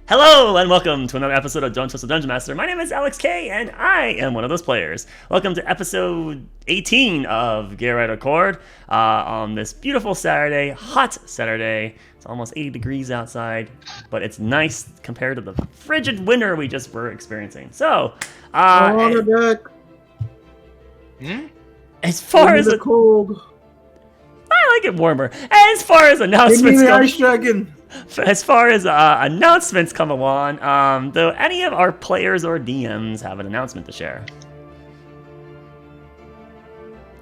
Hello and welcome to another episode of Don't Twist the Dungeon Master. My name is Alex K and I am one of those players. Welcome to episode 18 of Galewright Accord on this beautiful Saturday, hot Saturday. It's almost 80 degrees outside, but it's nice compared to the frigid winter we just were experiencing. So, as far as the cold, I like it warmer. As far as announcements go, Ice Dragon. As far as announcements come along, do any of our players or DMs have an announcement to share?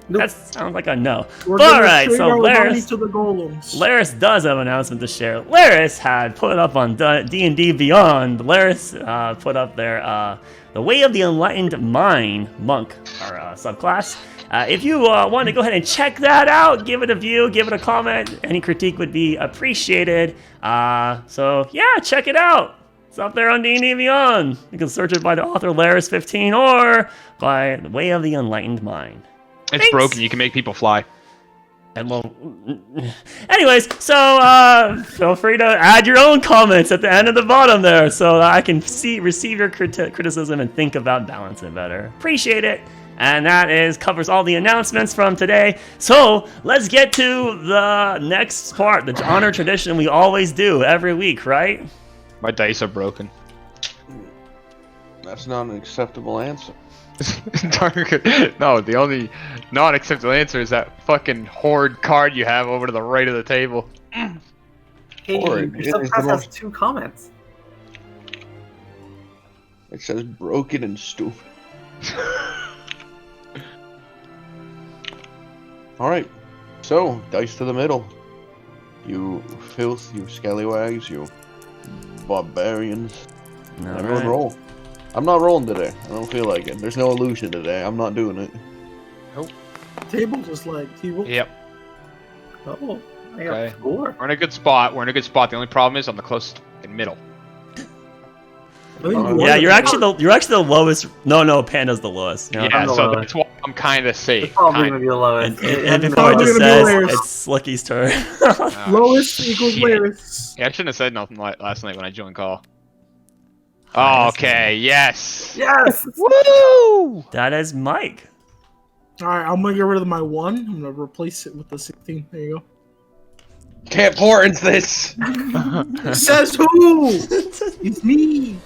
Nope. That sounds like a no. We're All gonna right, trade so our money Laris to the golems. does have an announcement to share. Laris had put up on D&D Beyond. Laris put up there the Way of the Enlightened Mind monk, our subclass. If you want to go ahead and check that out, give it a view, give it a comment. Any critique would be appreciated. So yeah, check it out. It's up there on D&D Beyond. You can search it by the author Laris15 or by The Way of the Enlightened Mind. It's broken. You can make people fly. And well, anyways, so feel free to add your own comments at the end of the bottom there, so that I can receive your criticism and think about balancing better. Appreciate it. And that covers all the announcements from today. So let's get to the next part, the honor tradition we always do every week, right? My dice are broken. That's not an acceptable answer. No, the only non-acceptable answer is that fucking horde card you have over to the right of the table. Hey, Horde. your subclass has 2 comments. It says broken and stupid. Alright, so, dice to the middle. You filth, you scallywags, you barbarians. Everyone roll. I'm not rolling today. I don't feel like it. There's no illusion today. I'm not doing it. Nope. Table just like T-Wolf. Yep. Oh, I got Okay. 4. We're in a good spot. The only problem is I'm the closest in middle. Yeah, you're actually the lowest. No, Panda's the lowest. Yeah, I'm the so lowest. that's why I'm kind of It's safe. probably gonna be the lowest. And before it just says it's Slicky's turn. Oh, Lowest equals shit. Laris. Yeah, I shouldn't have said nothing last night when I joined call. Oh, okay, yes. Yes! Woo! That is Mike. Alright, I'm gonna get rid of my 1. I'm gonna replace it with the 16. There you go. Can't pour into this! Says who? It's me.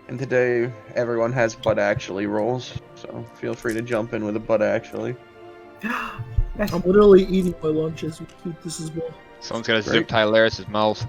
And today, everyone has but actually rolls, so feel free to jump in with a but actually. I'm literally eating my lunch as we keep this as well. Someone's got to Great. zip tie Laris' mouth.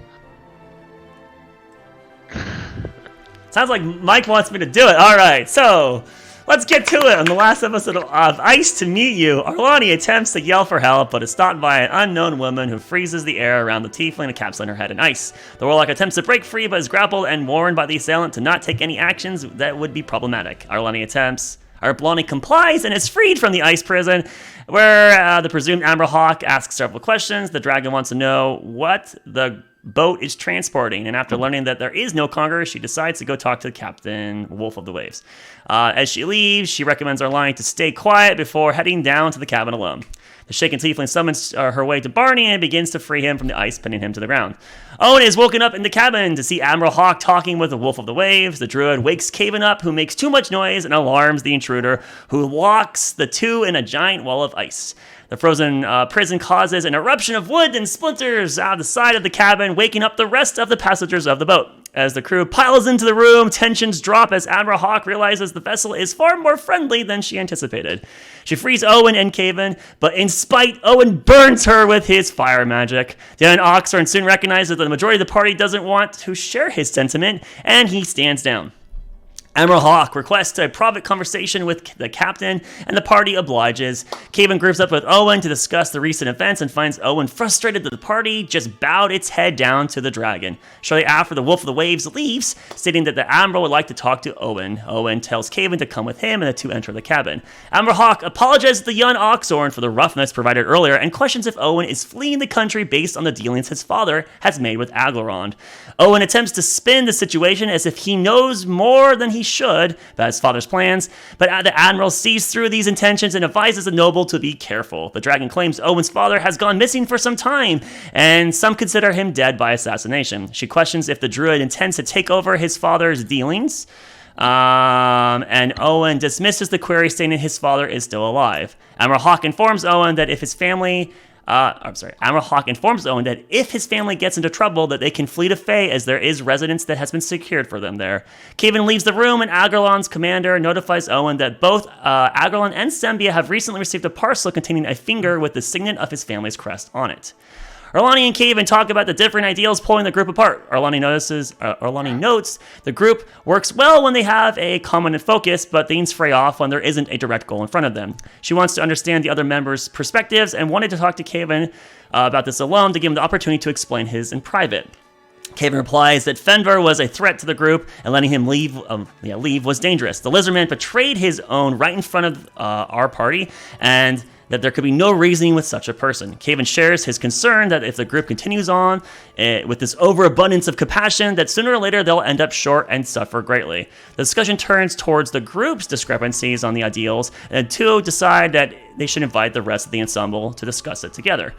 Sounds like Mike wants me to do it. All right, so let's get to it. On the last episode of Ice to Meet You, Arkelya attempts to yell for help, but is stopped by an unknown woman who freezes the air around the tiefling and capsulates her head in ice. The warlock attempts to break free, but is grappled and warned by the assailant to not take any actions that would be problematic. Arkelya complies and is freed from the ice prison, where the presumed Amber Hawk asks several questions. The dragon wants to know what the boat is transporting, and after learning that there is no conqueror, she decides to go talk to Captain Wolf of the Waves. As she leaves, she recommends Arkelya to stay quiet before heading down to the cabin alone. The shaken tiefling summons her way to Barney and begins to free him from the ice, pinning him to the ground. Owen is woken up in the cabin to see Admiral Hawk talking with the Wolf of the Waves. The druid wakes Caven up, who makes too much noise and alarms the intruder, who locks the two in a giant wall of ice. The frozen prison causes an eruption of wood and splinters out of the side of the cabin, waking up the rest of the passengers of the boat. As the crew piles into the room, tensions drop as Admiral Hawk realizes the vessel is far more friendly than she anticipated. She frees Owen and Caven, but in spite, Owen burns her with his fire magic. Then Oxorn soon recognizes that the majority of the party doesn't want to share his sentiment, and he stands down. Admiral Hawk requests a private conversation with the captain, and the party obliges. Caven groups up with Owen to discuss the recent events and finds Owen frustrated that the party just bowed its head down to the dragon. Shortly after, the Wolf of the Waves leaves, stating that the Admiral would like to talk to Owen. Owen tells Caven to come with him, and the two enter the cabin. Admiral Hawk apologizes to young Oxorn for the roughness provided earlier and questions if Owen is fleeing the country based on the dealings his father has made with Aglarond. Owen attempts to spin the situation as if he knows more than he should about his father's plans, but the admiral sees through these intentions and advises the noble to be careful. The dragon claims Owen's father has gone missing for some time, and some consider him dead by assassination. She questions if the druid intends to take over his father's dealings, and Owen dismisses the query, stating his father is still alive. Admiral Hawk informs Owen that if his family Admiral Hawk informs Owen that if his family gets into trouble, that they can flee to Fae, as there is residence that has been secured for them there. Kaven leaves the room, and Agrelon's commander notifies Owen that both Agrelon and Sembia have recently received a parcel containing a finger with the signet of his family's crest on it. Arlani and Kaven talk about the different ideals pulling the group apart. Arlani notes the group works well when they have a common focus, but things fray off when there isn't a direct goal in front of them. She wants to understand the other members' perspectives and wanted to talk to Kaven about this alone to give him the opportunity to explain his in private. Kaven replies that Fenvar was a threat to the group, and letting him leave was dangerous. The Lizardman betrayed his own right in front of our party, and that there could be no reasoning with such a person. Kaven shares his concern that if the group continues on with this overabundance of compassion, that sooner or later they'll end up short and suffer greatly. The discussion turns towards the group's discrepancies on the ideals, and the two decide that they should invite the rest of the ensemble to discuss it together.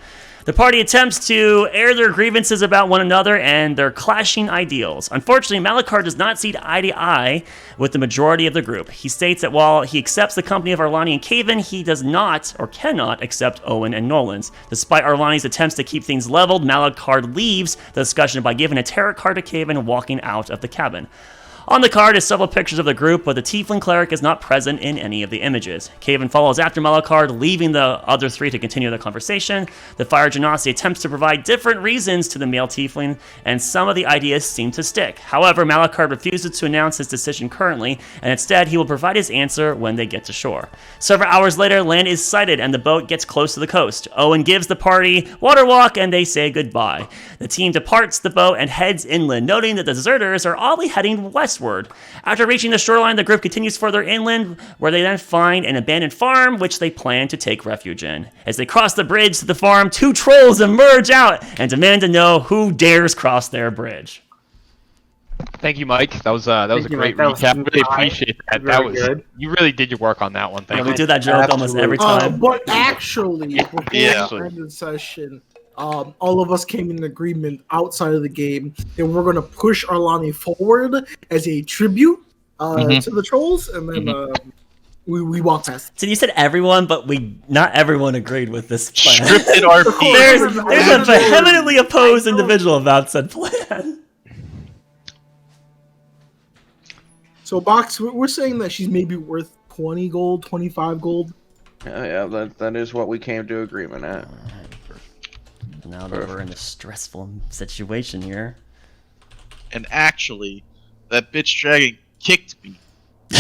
The party attempts to air their grievances about one another and their clashing ideals. Unfortunately, Malachar does not see eye to eye with the majority of the group. He states that while he accepts the company of Arlani and Kaven, he does not or cannot accept Owen and Nolan's. Despite Arlani's attempts to keep things leveled, Malachar leaves the discussion by giving a tarot card to Kaven and walking out of the cabin. On the card is several pictures of the group, but the Tiefling Cleric is not present in any of the images. Kaven follows after Malachar, leaving the other three to continue the conversation. The Fire Genasi attempts to provide different reasons to the male Tiefling, and some of the ideas seem to stick. However, Malachar refuses to announce his decision currently, and instead he will provide his answer when they get to shore. Several hours later, land is sighted, and the boat gets close to the coast. Owen gives the party water walk, and they say goodbye. The team departs the boat and heads inland, noting that the deserters are oddly heading westward. After reaching the shoreline, the group continues further inland, where they then find an abandoned farm, which they plan to take refuge in. As they cross the bridge to the farm, two trolls emerge out and demand to know who dares cross their bridge. Thank you, Mike. That was a great recap. Really appreciate that. That was good. You really did your work on that one. Thank you. We do that joke almost every time. But actually, before we end the session, all of us came in agreement outside of the game that we're going to push Arlani forward as a tribute to the trolls, and then we walk past. So you said everyone, but not everyone agreed with this plan. Scripted RP. There's a vehemently opposed individual about said plan. So, Box, we're saying that she's maybe worth 20 gold, 25 gold. Yeah, that is what we came to agreement at. Now that we're in a stressful situation here. And actually, that bitch dragon kicked me.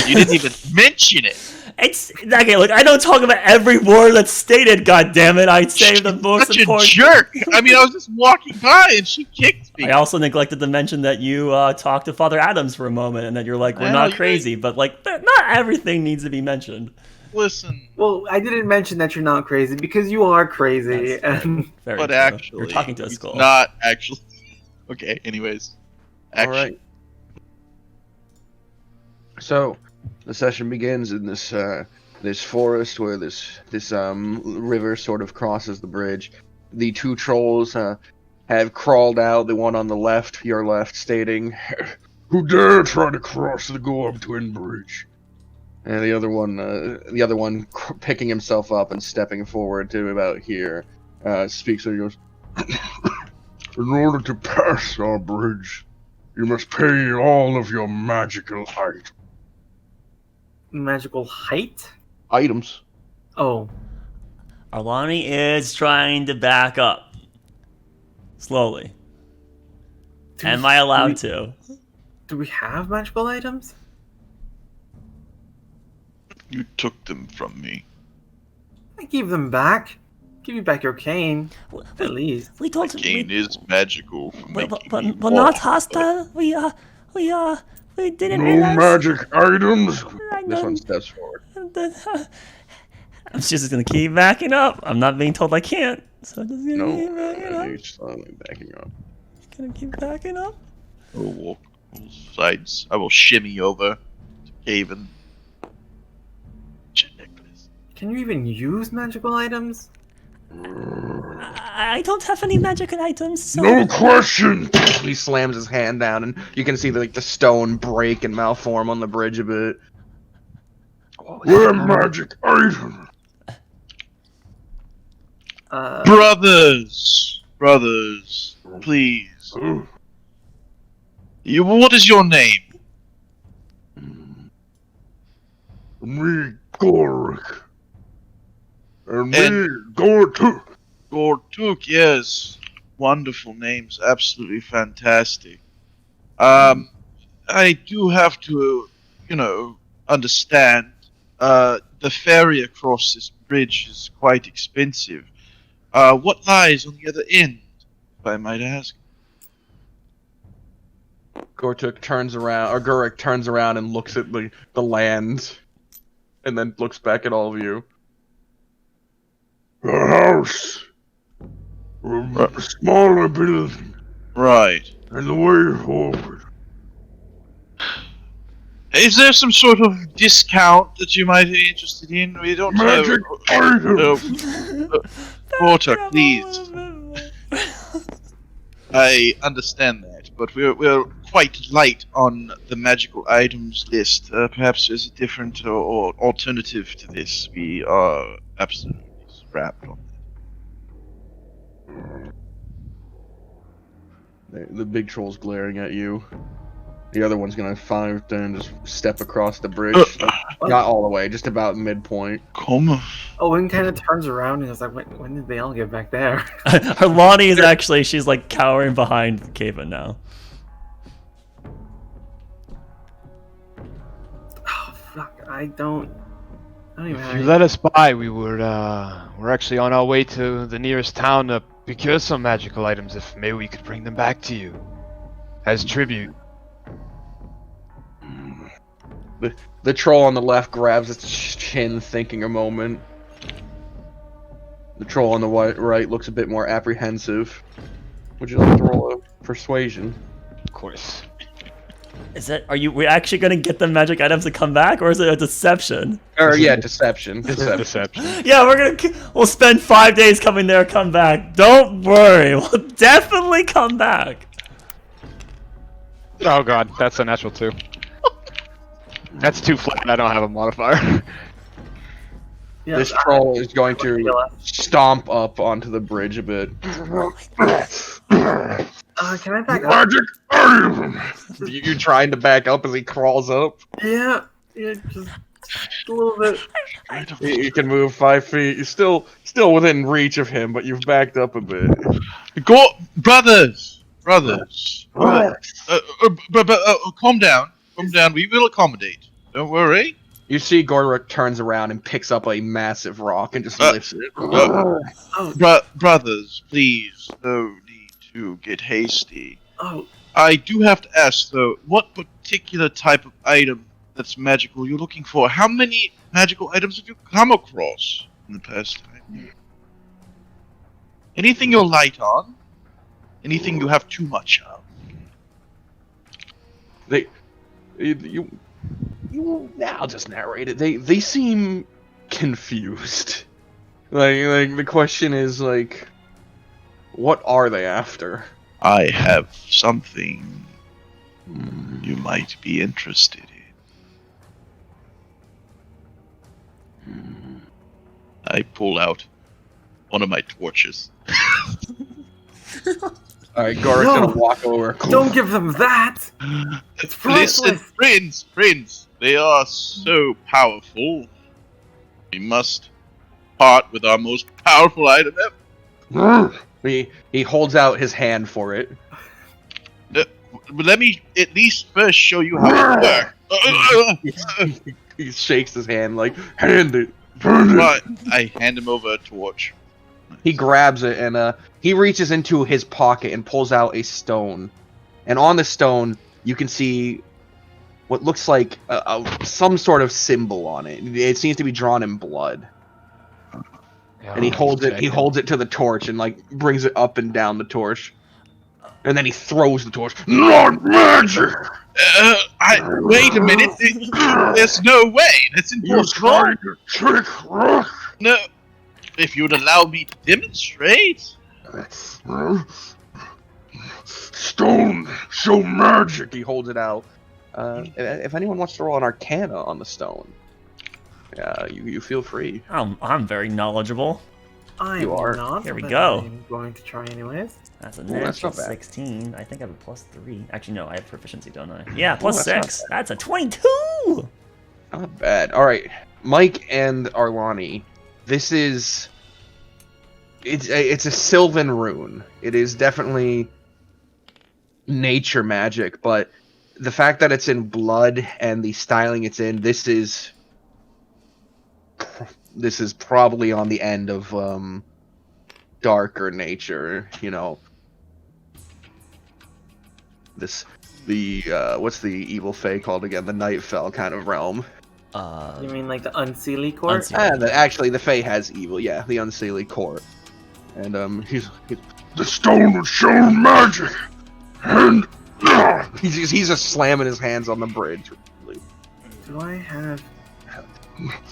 You didn't even mention it. It's okay. Look, I don't talk about every word that's stated. God damn it! I saved the most Such important. a jerk. I mean, I was just walking by and she kicked me. I also neglected to mention that you talked to Father Adams for a moment, and that you're like, we're not crazy, but like, not everything needs to be mentioned. Listen. Well, I didn't mention that you're not crazy because you are crazy. But true. Actually, you're talking to a skull. Not actually. Okay. Anyways. All right. So, the session begins in this this forest where this river sort of crosses the bridge. The two trolls have crawled out. The one on the left, your left, stating, "Who dare try to cross the Gorm Twin Bridge?" And the other one picking himself up and stepping forward to about here, speaks and goes, "In order to pass our bridge, you must pay all of your magical items." Magical height? Items. Oh. Arlani is trying to back up. Slowly. Am I allowed to? Do we have magical items? You took them from me. I gave them back. Give you back your cane, at least. We told him. Cane is magical. But not hostile. We didn't No realize. magic items. This one steps forward. I'm just gonna keep backing up. I'm not being told I can't, so I'm just gonna keep backing up. You're slowly backing up. Gonna keep backing up. I will walk both sides. I will shimmy over Haven. Necklace. Can you even use magical items? I don't have any magical items, so... No question! He slams his hand down, and you can see the stone break and malform on the bridge a bit. Where magic item? Brothers, please. What is your name? Me, Gorik. And me, Gortuk. Gortuk, yes. Wonderful names, absolutely fantastic. I do have to, understand. The ferry across this bridge is quite expensive. What lies on the other end, if I might ask? Gortuk turns around, or Gorik turns around and looks at the land, and then looks back at all of you. The house. A smaller building. Right. And the way forward. Is there some sort of discount that you might be interested in? We don't Magic item! Gortuk, please. I understand that, but we're quite light on the magical items list. Perhaps there's a different or alternative to this. We are absolutely strapped on that. The big troll's glaring at you. The other one's gonna just step across the bridge. Not all the way, just about midpoint. Come. Owen kind of turns around and is like, when did they all get back there? Lonnie is actually, she's like cowering behind the cave-in now. Oh, fuck, I don't even have If you any... let us by, we're actually on our way to the nearest town to procure some magical items. If maybe we could bring them back to you as tribute. The troll on the left grabs its chin, thinking a moment. The troll on the right looks a bit more apprehensive. Would you like to roll a persuasion? Of course. We actually gonna get the magic items to come back, or is it a deception? Deception. Deception. Yeah, we'll spend 5 days coming there, come back. Don't worry, we'll definitely come back. Oh god, that's a natural 2. That's too flat, I don't have a modifier. Yeah, This troll is going to stomp up onto the bridge a bit. Can I back up? Magic item! You trying to back up as he crawls up? Yeah, just a little bit. You can move 5 feet. You're still within reach of him, but you've backed up a bit. Go, brothers. Calm down. Calm down. We will accommodate. Don't worry. You see Gorik turns around and picks up a massive rock and just lifts it. Brothers, please, no need to get hasty. Oh, I do have to ask, though, what particular type of item that's magical you're looking for? How many magical items have you come across in the past time? Anything you're light on? Anything you have too much of? I'll just narrate it. They seem confused. Like the question is like, what are they after? I have something you might be interested in. I pull out one of my torches. Alright, Gorik's gonna walk over. don't give them that! It's priceless! Listen, friends, they are so powerful. We must part with our most powerful item ever. He holds out his hand for it. But let me at least first show you how it works. He shakes his hand like, hand it. Right, I hand him over a torch. He grabs it and he reaches into his pocket and pulls out a stone. And on the stone, you can see what looks like some sort of symbol on it. It seems to be drawn in blood. Yeah, And he holds it. He holds it to the torch and like brings it up and down the torch. And then he throws the torch. Not magic. Wait a minute. There's no way. That's impossible. trick Rook. No. If you'd allow me to demonstrate. Stone, show magic. He holds it out. If anyone wants to roll an Arcana on the stone, you feel free. I'm very knowledgeable. I'm not. Here we but go. I'm going to try anyways. That's a Ooh, that's natural not bad. 16. I think I have a +3. Actually, no, I have proficiency, don't I? Yeah, plus that's 6. That's a 22! Not bad. All right, Mike and Arlani. This is. It's a Sylvan rune. It is definitely nature magic, but the fact that it's in blood and the styling it's in, this is probably on the end of darker nature, you know. What's the evil fae called again? The Nightfell kind of realm. You mean like the Unseelie Court? Actually, the fae has evil. Yeah, the Unseelie Court. And he's the stone would show magic, and he's just slamming his hands on the bridge. Do I have?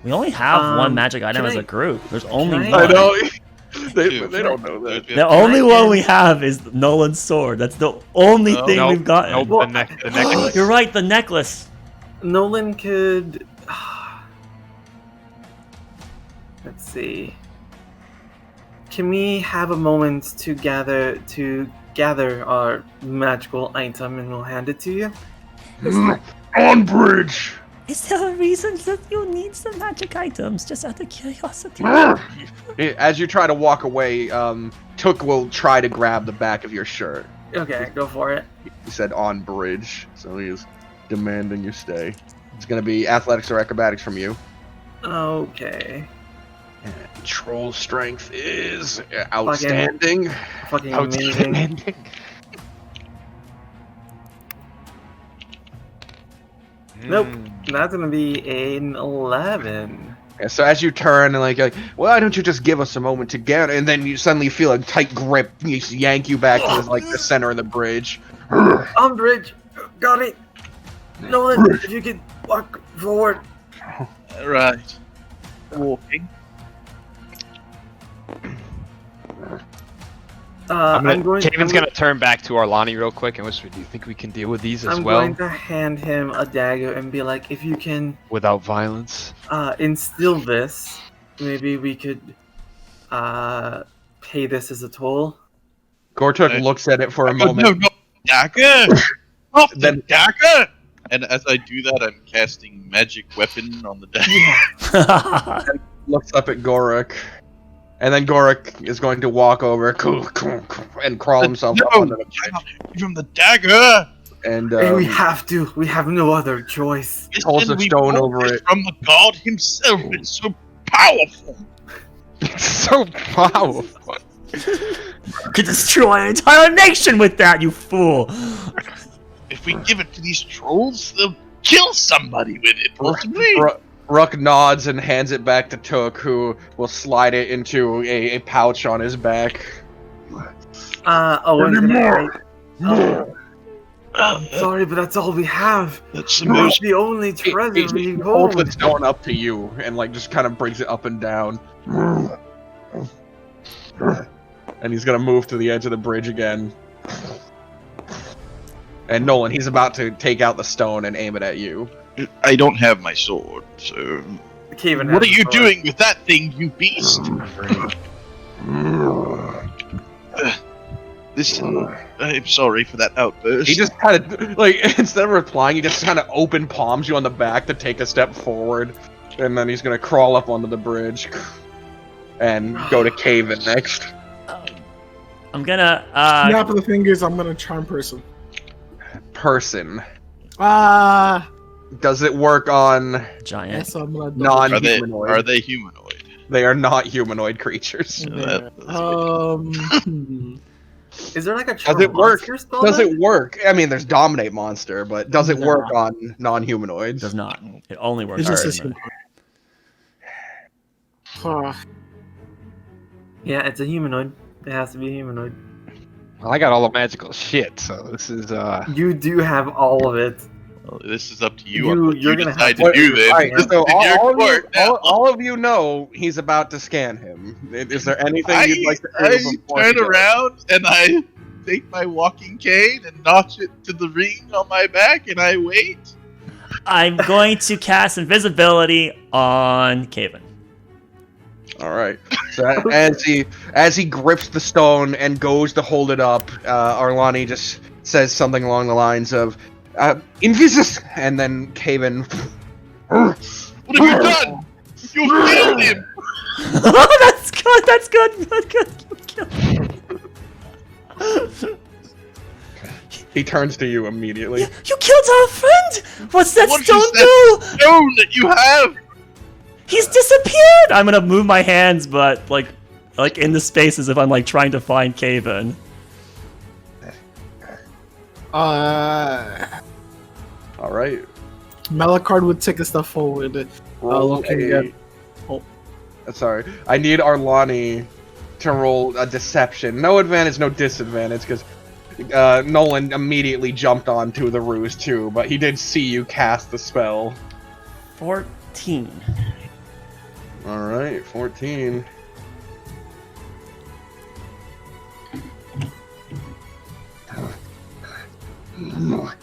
We only have one magic item can as I- a group. There's only I- one. I know. They don't know that. The only one we have is Nolan's sword. That's the only thing we've gotten. Nope, Well, the necklace. You're right, the necklace. Nolan could. Let's see. Can we have a moment to gather our magical item, and we'll hand it to you? On bridge. Is there a reason that you need some magic items, just out of curiosity? As you try to walk away, Took will try to grab the back of your shirt. Okay, go for it. He said on bridge, so he is demanding you stay. It's gonna be athletics or acrobatics from you. Okay. Troll strength is outstanding. Fucking amazing. Nope. That's gonna be an 11. Yeah, so as you turn and like, why don't you just give us a moment to get? And then you suddenly feel a tight grip, and you yank you back to like the center of the bridge. On bridge. Got it. Nolan, if you could walk forward. Right. Walking. Kaven's gonna turn back to Arlani real quick and whisper, "Do you think we can deal with these as I'm well going to hand him a dagger and be like, if you can without violence?" instill this, maybe we could pay this as a toll. Gortuk looks at it for a No, moment. no, dagger! Off the Then- dagger! And as I do that, I'm casting magic weapon on the dagger. Looks up at Goruk, and then Goruk is going to walk over and crawl himself up onto the bridge. Give him the dagger! And we have to. We have no other choice. holds a We stone bought over this it. from the god himself. It's so powerful. It's so powerful. Could destroy an entire nation with that, you fool! If we give it to these trolls, they'll kill somebody with it, possibly. Ruck nods and hands it back to Took, who will slide it into a pouch on his back. Sorry, but that's all we have. That's the That's most. the only treasure we He holds hold. the stone up to you and like just kind of brings it up and down. And he's gonna move to the edge of the bridge again. And Nolan, he's about to take out the stone and aim it at you. I don't have my sword, so. Kaven What are has you the sword. doing with that thing, you beast? Listen, I'm sorry for that outburst. He just kind of like instead of replying, he just kind of open palms you on the back to take a step forward, and then he's gonna crawl up onto the bridge and go to Caven next. I'm gonna, Snap of the fingers, I'm gonna charm person. Person. Yes, Does it work on giant. I'm gonna non-humanoid? Are they humanoid? They are not humanoid creatures. Is there like a Does it work? monster spell? Does then? it work? I mean, there's dominate monster, but does it work on non-humanoids? Does not. It only works It's on just human. Yeah, it's a humanoid. It has to be a humanoid. Well, I got all the magical shit, so this is You do have all of it. Well, this is up to you on what You're you gonna decide have to do then. Right, It's so in your all court now. of you know he's about to scan him. Is there anything you'd like to do I before he turn does? around and I take my walking cane and notch it to the ring on my back and I wait. I'm going to cast invisibility on Caven. All right. So as he grips the stone and goes to hold it up, Arlani just says something along the lines of "Invisus," and then Caven. What have you done? You killed him. That's good. That's good. That's good. You killed him. He turns to you immediately. You killed our friend. What's that What is stone that do? stone that you have? He's disappeared. I'm gonna move my hands, but like in the space as if I'm like trying to find Caven. All right. Malachard would take a step forward. Looking at. Oh. Sorry. I need Arlani to roll a deception. No advantage, no disadvantage, because Nolan immediately jumped onto the ruse too, but he did see you cast the spell. 14. Alright, 14.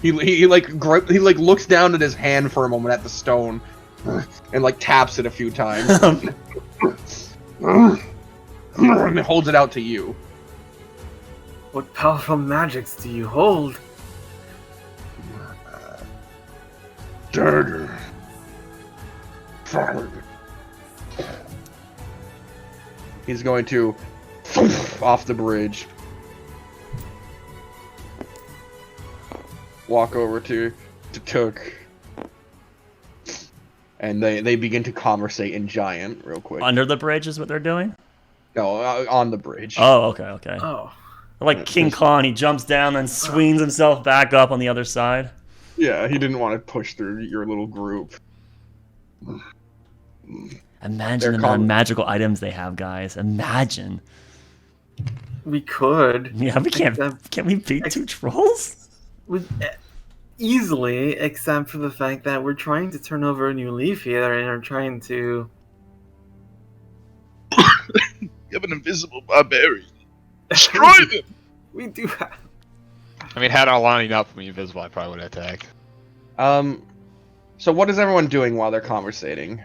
He looks down at his hand for a moment at the stone and like taps it a few times. And holds it out to you. What powerful magics do you hold? Dagger. Fire. He's going to off the bridge. Walk over to Took. And they begin to conversate in Giant real quick. Under the bridge is what they're doing? No, on the bridge. Oh, okay. Oh. Like King Kong, he jumps down and swings himself back up on the other side. Yeah, he didn't want to push through your little group. Imagine the amount of magical items they have, guys. Imagine. We could. Yeah, we can't. Can we beat two trolls? Easily, except for the fact that we're trying to turn over a new leaf here and are trying to. You have an invisible barbarian. Destroy them! We do have. I mean, had Arlani not put me invisible, I probably would attack. So what is everyone doing while they're conversating?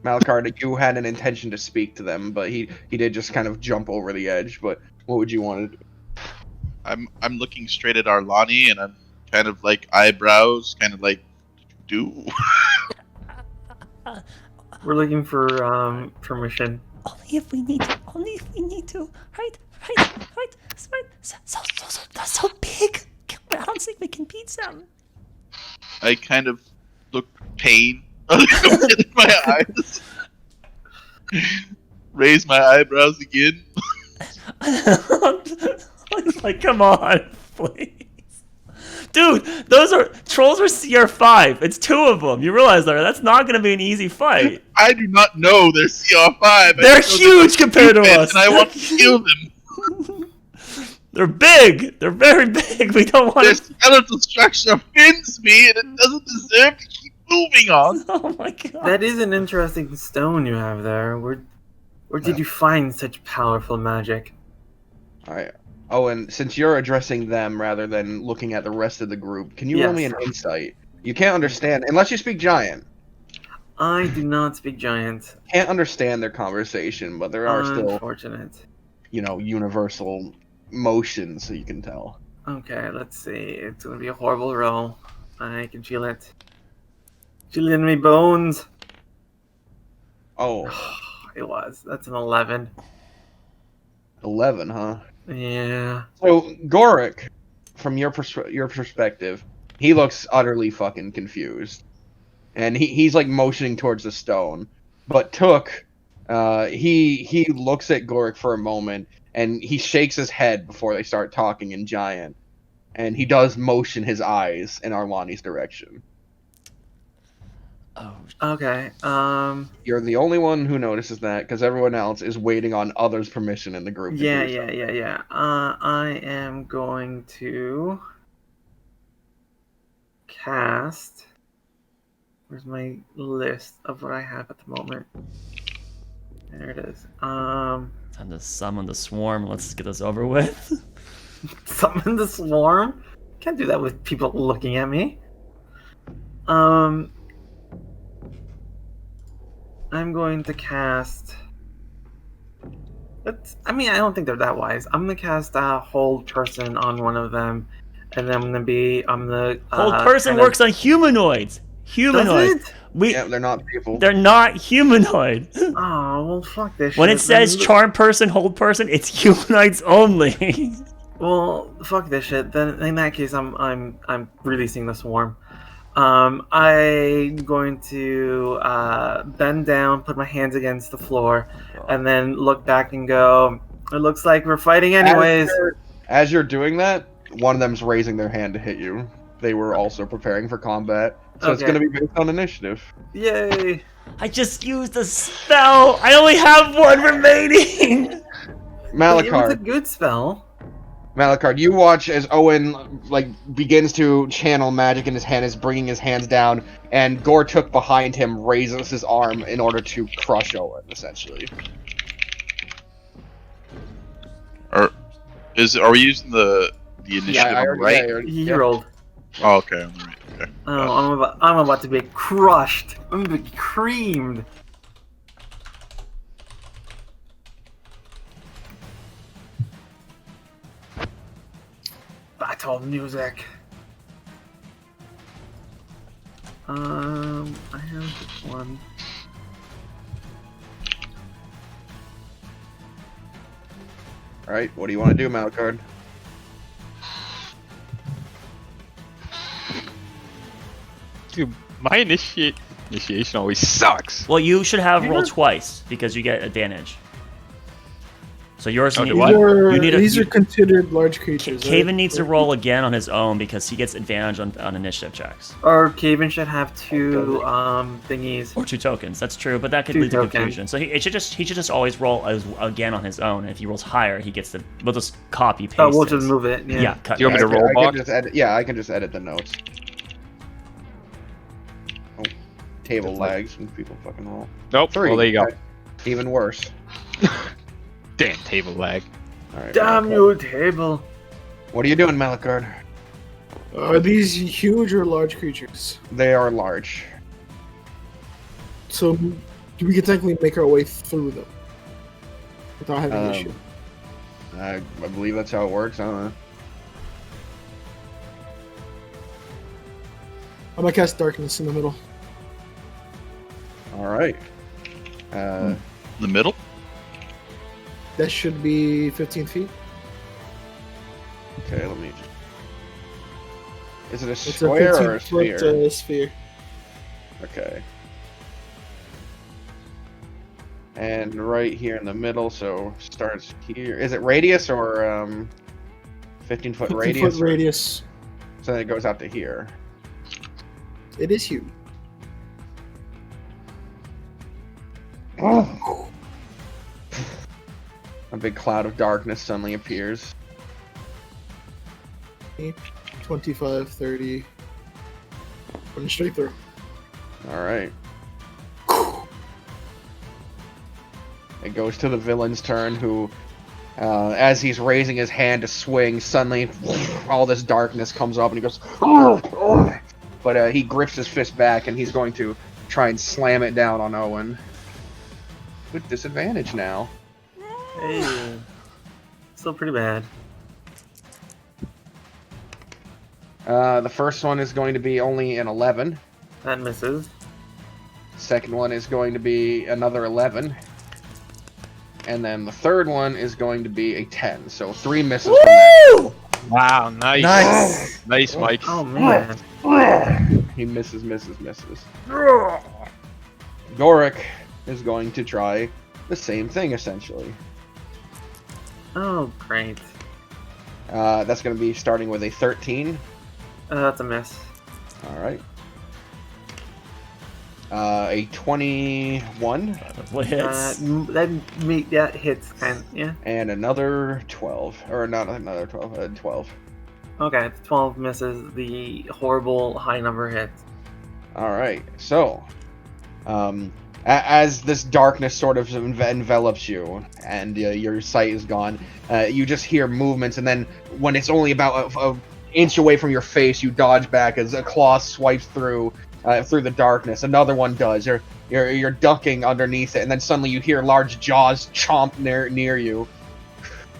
Malachard, you had an intention to speak to them, but he did just kind of jump over the edge. But what would you want to do? I'm looking straight at Arlani and I'm kind of like eyebrows, kind of like, do. We're looking for permission. Only if we need to. Only if we need to. Right. That's so big. I don't think we can beat them. I kind of look pain in my eyes. Raise my eyebrows again. Like, come on, please. Dude, those are trolls are CR5. It's two of them. You realize that? That's not going to be an easy fight. I do not know they're CR5. They're huge compared to us. And I want to kill them. They're big. They're very big. We don't want Their skeletal structure offends me, and it doesn't deserve to keep moving on. Oh my god. That is an interesting stone you have there. Where did you find such powerful magic? Alright. Oh, and since you're addressing them rather than looking at the rest of the group, can you roll me an insight? You can't understand, unless you speak Giant. I do not speak Giant. Can't understand their conversation, but there are still, unfortunate. Universal motions that you can tell. Okay, let's see. It's gonna be a horrible roll. I can feel it. Feel it in my bones. Oh. It was. That's an 11. 11, huh? Yeah. So, Goric, from your perspective, he looks utterly fucking confused. And he's like motioning towards the stone. But Took, he looks at Goric for a moment, and he shakes his head before they start talking in Giant. And he does motion his eyes in Arlani's direction. Oh. Okay. You're the only one who notices that, because everyone else is waiting on others' permission in the group. Yeah. I am going to cast. Where's my list of what I have at the moment? There it is. Time to summon the swarm. Let's get this over with. Summon the swarm? Can't do that with people looking at me. I'm going to cast. I don't think they're that wise. I'm gonna cast Hold Person on one of them, and then I'm the Hold Person works on humanoids. Humanoid. Does it? Yeah, they're not people. They're not humanoid. Oh, well, fuck this When shit. it says Charm Person, Hold Person, it's humanoids only. Well, fuck this shit. Then in that case, I'm releasing the swarm. I'm going to bend down, put my hands against the floor, and then look back and go, it looks like we're fighting anyways. As you're doing that, one of them's raising their hand to hit you. They were also preparing for combat. So it's Okay. going to be based on initiative. Yay! I just used a spell. I only have one remaining. It was a Malachard, good spell. you watch as Owen begins to channel magic in his hand, is bringing his hands down, and Gortuk behind him raises his arm in order to crush Owen, essentially. Are we using the initiative on the right? He rolled. Oh, okay, on the right. Okay. Oh, I'm about to be crushed. I'm gonna be creamed. Battle music. I have this one. Alright, what do you want to do, Malachard? Dude, my initiation always sucks. Well, you should have roll twice because you get advantage. So yours. Oh, need- do what? These are considered large creatures. Caven right? needs to roll again on his own because he gets advantage on initiative checks. Or Caven should have two thingies. Or 2 tokens. That's true, but that could 2 lead to tokens. confusion. So he should just always roll again on his own. And if he rolls higher, he gets we'll just copy paste. Oh, we'll it. just move it. Yeah. Yeah, cut. Do you want me to roll I box? can just edit, yeah, I can just edit the notes. Oh, table lags when people fucking roll. Nope. 3. Well, there you go. Okay. Even worse. Damn table lag. Alright, Damn Malachard. you, table. What are you doing, Malachard? Are these huge or large creatures? They are large. So we can technically make our way through them without having an issue. I believe that's how it works. I don't know. I'm gonna cast darkness in the middle. Alright. The middle? That should be 15 feet. Okay, let me just... Is it a It's a square or a 15-foot sphere? sphere. Okay. And right here in the middle, so starts here. Is it radius or 15-foot 15-foot radius? radius. So then it goes out to here. It is huge. A big cloud of darkness suddenly appears. 25, 30. Running straight through. Alright. It goes to the villain's turn, who, as he's raising his hand to swing, suddenly all this darkness comes up and he goes, but he grips his fist back and he's going to try and slam it down on Owen. With disadvantage now. Hey. Still pretty bad. The first one is going to be only an 11. That misses. Second one is going to be another 11. And then the third one is going to be a 10. So 3 misses from that. Wow, nice. Nice. Nice, Mike. Oh man. He misses. Doric is going to try the same thing, essentially. Oh great. That's going to be starting with a 13. That's a miss. Alright. A 21. What hits? That hits kind of, yeah. And another 12. Or not another 12. 12. Okay, 12 misses. The horrible high number hits. All right. So, as this darkness sort of envelops you and your sight is gone, you just hear movements, and then when it's only about an inch away from your face, you dodge back as a claw swipes through the darkness. Another one does. You're ducking underneath it, and then suddenly you hear large jaws chomp near you.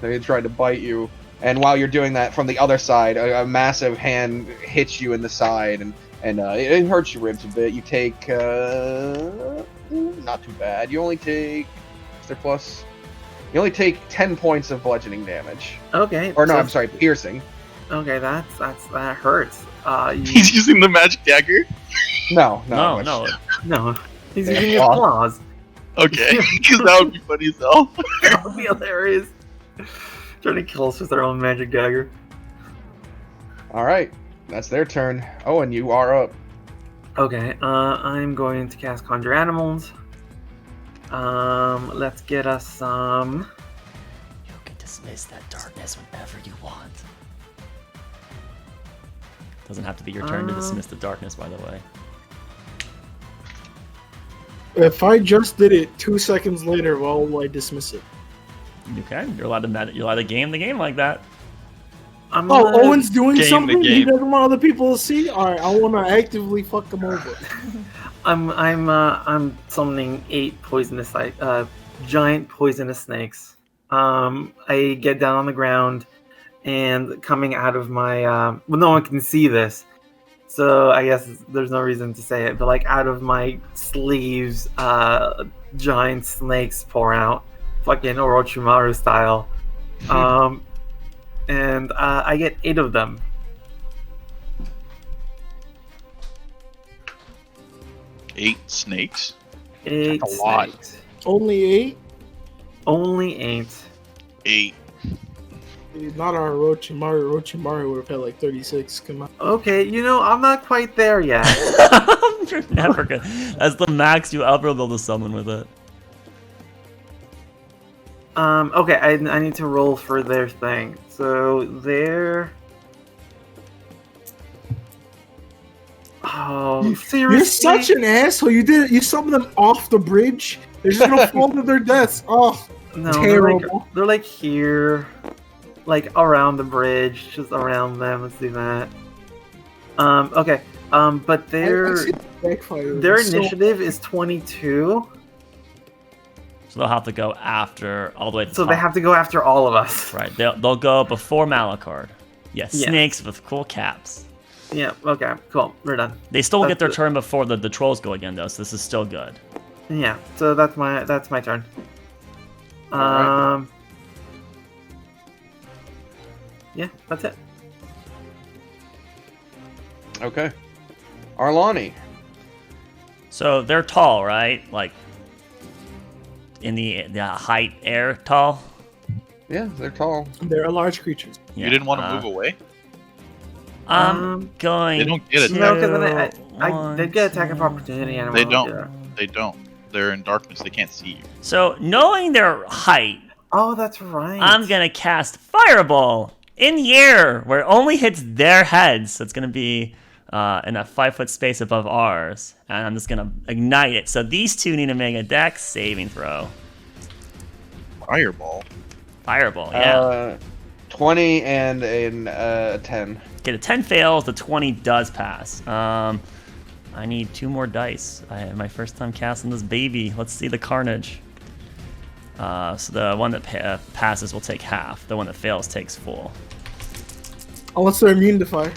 They try to bite you. And while you're doing that, from the other side, a massive hand hits you in the side, and it hurts your ribs a bit. You take not too bad. You only take You only take 10 points of bludgeoning damage. Okay. Or no, I'm sorry, piercing. Okay, that hurts. He's using the magic dagger. No. No. He's using his claws. Okay, because that would be funny as hell. That would be hilarious. Trying to kill us with their own magic dagger. All right, that's their turn. Oh, and you are up. Okay, I'm going to cast Conjure Animals. Let's get us some. You can dismiss that darkness whenever you want. Doesn't have to be your turn to dismiss the darkness, by the way. If I just did it 2 seconds later, well, will I dismiss it? You can. You're allowed to game the game like that. Owen's doing game the something he game. doesn't want other people to see. All right, I want to actively fuck him over. I'm summoning 8 poisonous giant poisonous snakes. I get down on the ground, and coming out of my well, no one can see this, so I guess there's no reason to say it, but like out of my sleeves, giant snakes pour out, fucking Orochimaru style. And I get 8 of them. Eight snakes? 8 That's a lot. snakes. Only 8? Only 8. 8. Not our Orochimaru. Orochimaru would have had like 36. Come on. Okay, I'm not quite there yet. You're never gonna. That's the max you ever be able to summon with it. Okay, I need to roll for their thing. So their... Oh, seriously? You're such an asshole. You summoned them off the bridge. They're just gonna fall to their deaths. Oh, No, terrible. they're like here, like around the bridge, just around them. Let's do that. Okay. But their initiative is 22. So they'll have to go after all the way to the So top. they have to go after all of us. Right. They'll go before Malachard. Yes, Yeah. snakes with cool caps. Yeah. Okay. Cool. We're done. They still get their That's turn before the trolls go again, though. So this is still good. Yeah. So that's my turn. Alright. Yeah. That's it. Okay. Arlani. So they're tall, right? Like in the height air tall. Yeah, they're tall. They're large creatures. Yeah, You didn't want to move away? I'm going. They don't get it. No, because then One, they get attack of opportunity. And I They won't don't. do that. They don't. They're in darkness. They can't see you. So knowing their height, Oh, that's right. I'm gonna cast Fireball in the air where it only hits their heads. So it's gonna be in a 5-foot space above ours, and I'm just gonna ignite it. So these two need to make a Dex saving throw. Fireball. Fireball, yeah. 20 and a 10. Okay, the 10 fails, the 20 does pass. I need 2 more dice. I have my first time casting this baby. Let's see the carnage. So the one that passes will take half. The one that fails takes full. Unless they're immune to fire.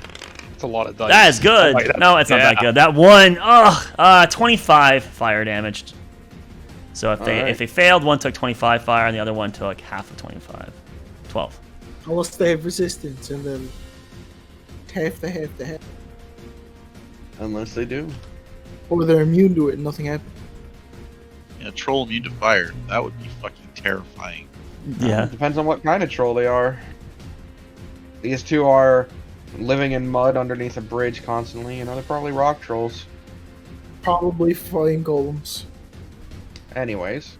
It's a lot of dice. That is good. Like that. No, it's not Yeah. that good. That one, 25 fire damaged. So if they failed, one took 25 fire, and the other one took half of 25. 12. Unless they have resistance, and then half. Unless they do. Or they're immune to it and nothing happens. Yeah, troll immune to fire. That would be fucking terrifying. Yeah. Depends on what kind of troll they are. These two are living in mud underneath a bridge constantly. They're probably rock trolls. Probably flying golems. Anyways.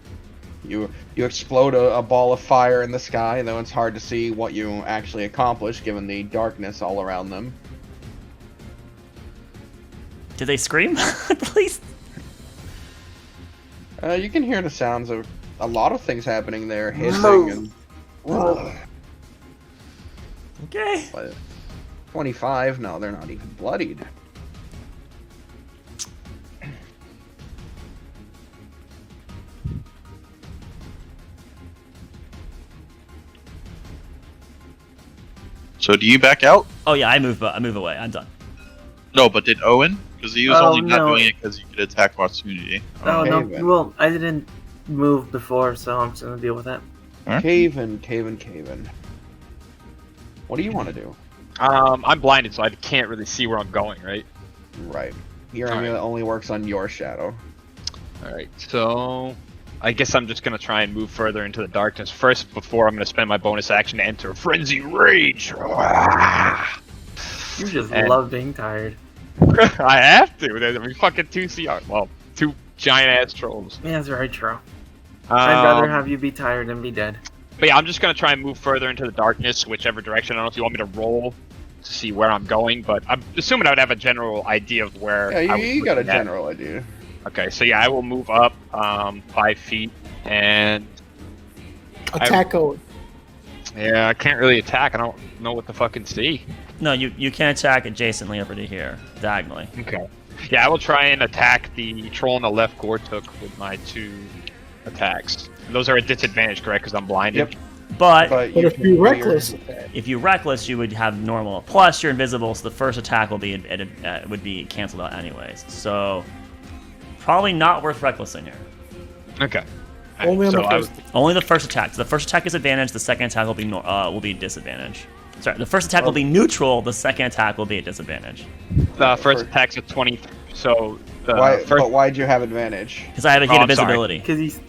You explode a ball of fire in the sky, though it's hard to see what you actually accomplished given the darkness all around them. Did they scream? At least. You can hear the sounds of a lot of things happening there, hissing and. Okay. But 25? No, they're not even bloodied. So do you back out? Oh yeah, I move away. I'm done. No, but did Owen? Because he was only not no. doing it because he could attack opportunity. Oh, no. Haven. Well, I didn't move before, so I'm just going to deal with that. Caven. What do you want to do? I'm blinded, so I can't really see where I'm going, right? Right. Your amulet only works on your shadow. Alright, so I guess I'm just gonna try and move further into the darkness first before I'm gonna spend my bonus action to enter Frenzy Rage. You just And- love being tired. I have to. There's fucking two giant ass trolls. Yeah, that's very true. I'd Um, rather have you be tired than be dead. But yeah, I'm just gonna try and move further into the darkness, whichever direction. I don't know if you want me to roll to see where I'm going, but I'm assuming I would have a general idea of where. Yeah, I was you got a looking at. general idea. Okay, so yeah, I will move up 5 feet, and Attack Owen. yeah, I can't really attack. I don't know what to fucking see. No, you can attack adjacently over to here, diagonally. Okay. Yeah, I will try and attack the troll on the left Gortuk with my 2 attacks. Those are at disadvantage, correct? Because I'm blinded. Yep. But But if you're reckless, if you reckless, you would have normal. Plus, you're invisible, so the first attack will be would be canceled out anyways. So probably not worth recklessing here. Okay. only on So the I first. Only the first attack. So the first attack is advantage. The second attack will be disadvantage. Sorry, the first attack will be neutral. The second attack will be a disadvantage. The first attack's a 20. So the Why? first. But why'd you have advantage? Because I have a Oh, hit I'm of visibility. Because he's...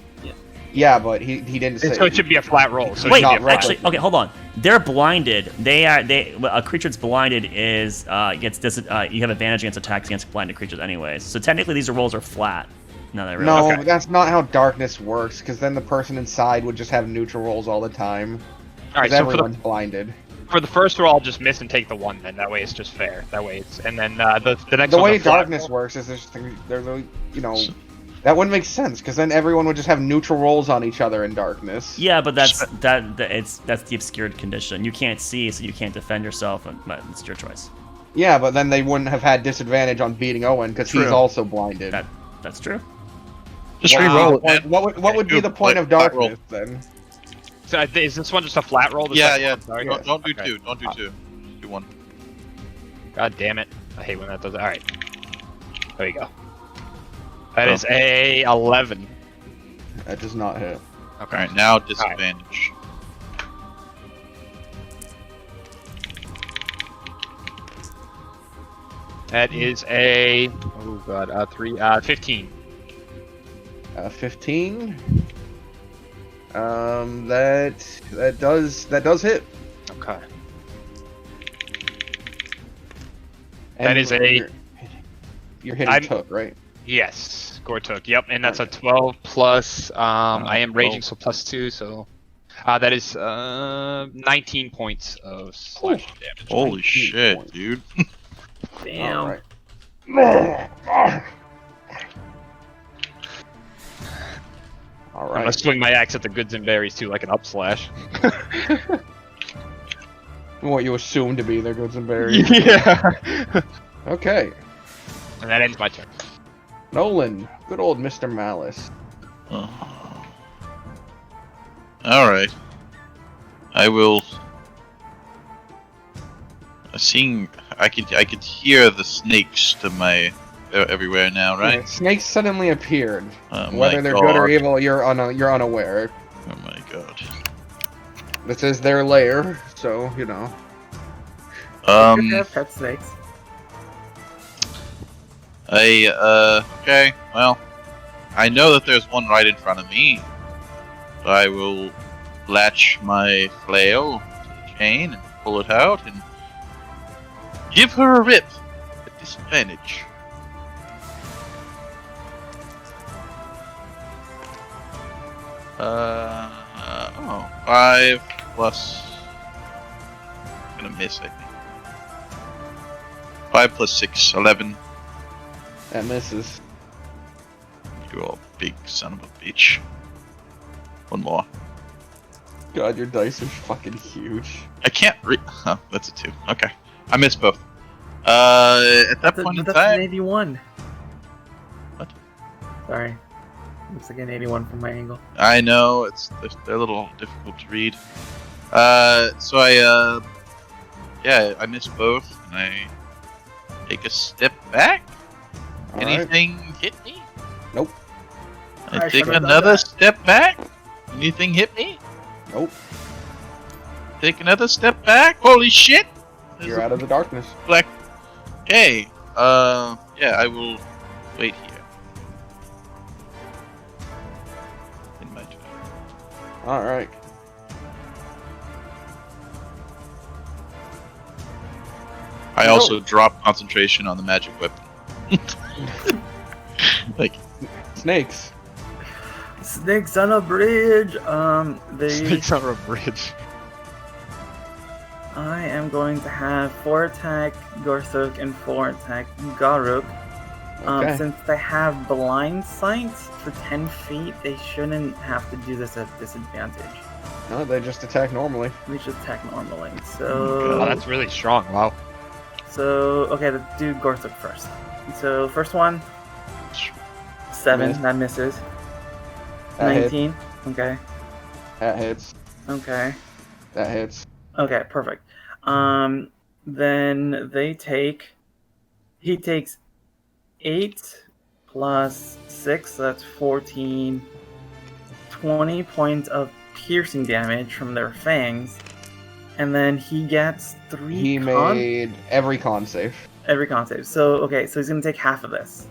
Yeah, but he didn't say. So it should be a flat roll. So it Wait, should be a flat actually, okay, hold on. They're blinded. A creature that's blinded is you have advantage against attacks against blinded creatures anyways. So technically, these rolls are flat. No, they really. No, Okay. that's not how darkness works. Because then the person inside would just have neutral rolls all the time. All right. Because So everyone's blinded. for the first roll, I'll just miss and take the 1. Then that way it's just fair. That way it's and then the next. The one's way a flat darkness roll. works is that wouldn't make sense. Because then everyone would just have neutral rolls on each other in darkness. Yeah, but that's the obscured condition. You can't see, so you can't defend yourself, but it's your choice. Yeah, but then they wouldn't have had disadvantage on beating Owen because he's True. also blinded. That's true. Just Wow. re-roll it, man. What would be the point of Flat roll. darkness then? So is this one just a flat roll? The Yeah, second yeah. one? Sorry. Don't do Okay. 2. Don't do 2. Do 1. God damn it! I hate when that does. All right. There you go. That is a 11. That does not hit. Okay. Alright, now disadvantage. That is a 15. 15. That does hit. Okay. And That is you're hitting Took, right? Yes, Gortuk. Yep, and that's a 12 plus. I am raging, so plus 2. So that is 19 points of slashing damage. Holy 19 shit, points. dude. Damn. All right. All I'm gonna right. swing my axe at the goods and berries too, like an upslash. What you assume to be their goods and berries. Yeah. Okay. And that ends my turn. Nolan, good old Mr. Malice. Alright. I will. I could hear the snakes to my everywhere now, right? Yeah, snakes suddenly appeared. Oh my Whether they're good or God. evil, you're unaware. Oh my god. This is their lair, so you know. You could have pet snakes. Okay, well, I know that there's one right in front of me. So I will latch my flail to the chain and pull it out and give her a rip at disadvantage. Oh, 5 plus. I'm gonna miss, I think. 5 plus 6, 11. That misses. You all big son of a bitch. One more. God, your dice are fucking huge. I can't Huh, that's a 2. Okay. I missed both. At that point in That's an time. 81. What? Sorry. Looks like an 81 from my angle. I know, they're a little difficult to read. So I missed both, and I take a step back. All Anything hit me? Nope. I I take should've done another that. step back. Anything hit me? Nope. Take another step back. Holy shit! There's You're a out of the darkness. black. Okay. Yeah, I will wait here. In my turn. All right. I also drop concentration on the magic weapon. Like, Snakes. Snakes on a bridge. They. Snakes on a bridge. I am going to have 4 attack Gorsuk and 4 attack Garuk. Okay. Since they have blind sight for 10 feet, they shouldn't have to do this at disadvantage. No, they just attack normally. We should attack normally. Oh, So, that's really strong. Wow. okay, let's do Gorsuk first. So first one, 7, Miss. that misses. That 19, okay, That hits. okay, That hits. okay, perfect. Then he takes 8 plus 6, that's 14, 20 points of piercing damage from their fangs, and then he gets 3 He made every con save. every con save. So, okay, so he's gonna take half of this.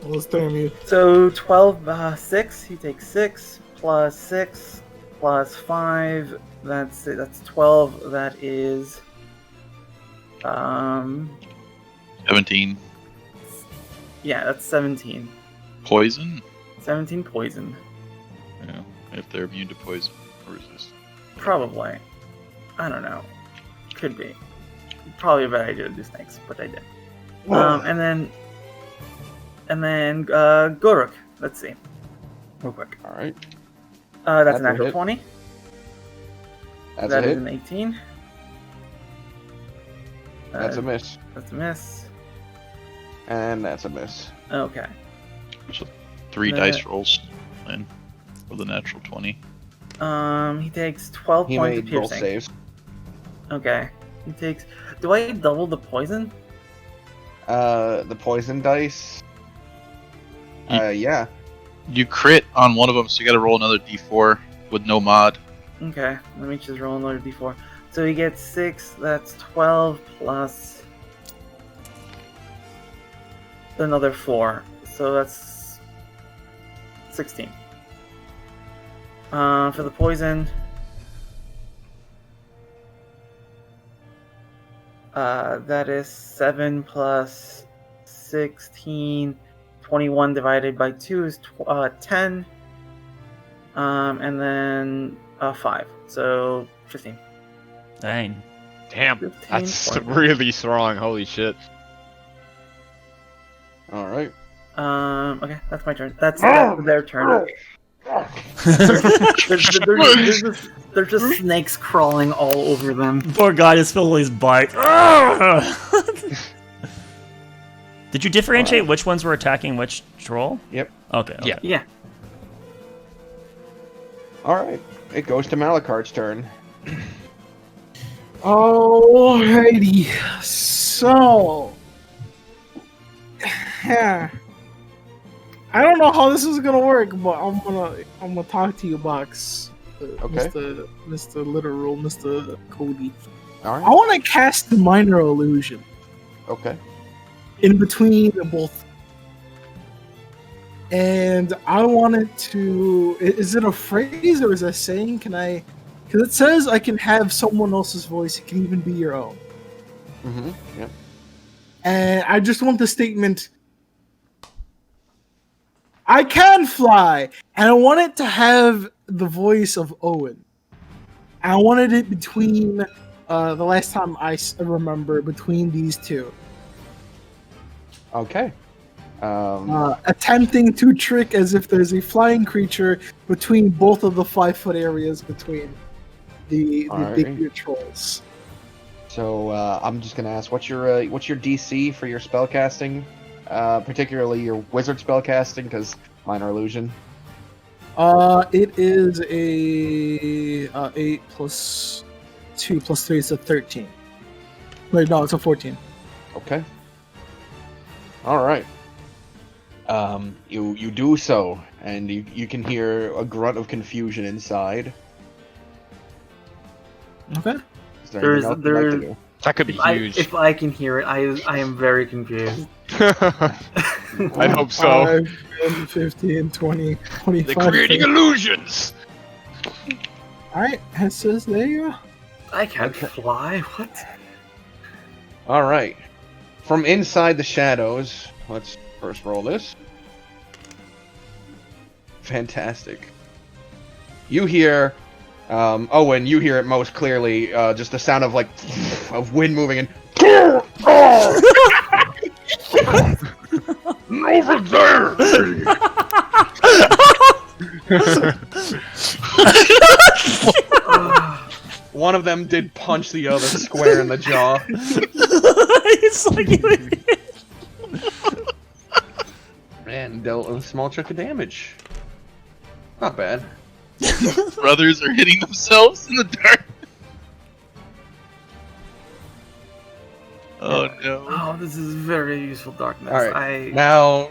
Let's damn you. So 12, 6. He takes 6 plus 6 plus 5. That's 12. That is 17. yeah, that's 17. Poison? 17 poison, Yeah. If they're immune to poison or resist. probably. I don't know. Could be. Probably a bad idea to do snakes, but I did. And then Goruk. Let's see, real quick. All right. That's That's an a natural hit. 20. That's That a is hit. an 18. That's a miss. That's a miss. And that's a miss. Okay. So 3 Uh, dice rolls then for the natural 20. He takes 12 He points of made both piercing. saves. Okay. He takes. Do I double the poison? The poison dice. Yeah. You crit on one of them, so you gotta roll another d4 with no mod. Okay. Let me just roll another d4. So he gets 6. That's 12 plus another 4. So that's 16. For the poison. That is 7 plus 16. 21 divided by 2 is 10. And then 5. So 15. Dang. Damn. 15 That's points. really strong. Holy shit. All right. Okay, that's my turn. That's their turn. There's just snakes crawling all over them. Poor guy just filled with his bite. Did you differentiate which ones were attacking which troll? Yep. Okay. Yeah. Yeah. All right. It goes to Malakard's turn. Alrighty. So, yeah. I don't know how this is gonna work, but I'm gonna talk to you, Box. Okay. Mr. Literal, Mr. Cody. All I right. want to cast the minor illusion Okay. in between both, and I want it to. Is it a phrase or is it a saying? Can I? Because it says I can have someone else's voice. It can even be your own. Mm-hmm. Yep. And I just want the statement. I can fly, and I want it to have the voice of Owen. I wanted it between the last time I remember between these two. Okay. Attempting to trick as if there's a flying creature between both of the 5-foot areas between the big trolls. So I'm just gonna ask, what's your DC for your spellcasting, particularly your wizard spellcasting, because mine are illusion. It is a 8 plus 2 plus 3 is a 13. Wait, no, it's a 14. Okay. All right. You do so, and you can hear a grunt of confusion inside. Okay. Is there anything else you'd like to do? That could be huge. If I can hear it, I am very confused. I hope so. 5, 10, 15, 20, 25. They're creating illusions! Alright, it says there you go. I can't fly. What? All right. From inside the shadows, let's first roll this. Fantastic. You hear, Owen, you hear it most clearly, just the sound of like, of wind moving and over there! One of them did punch the other square in the jaw. It's like And dealt a small chunk of damage. Not bad. Brothers are hitting themselves in the dark. Oh no. Oh, this is very useful darkness. All right. Now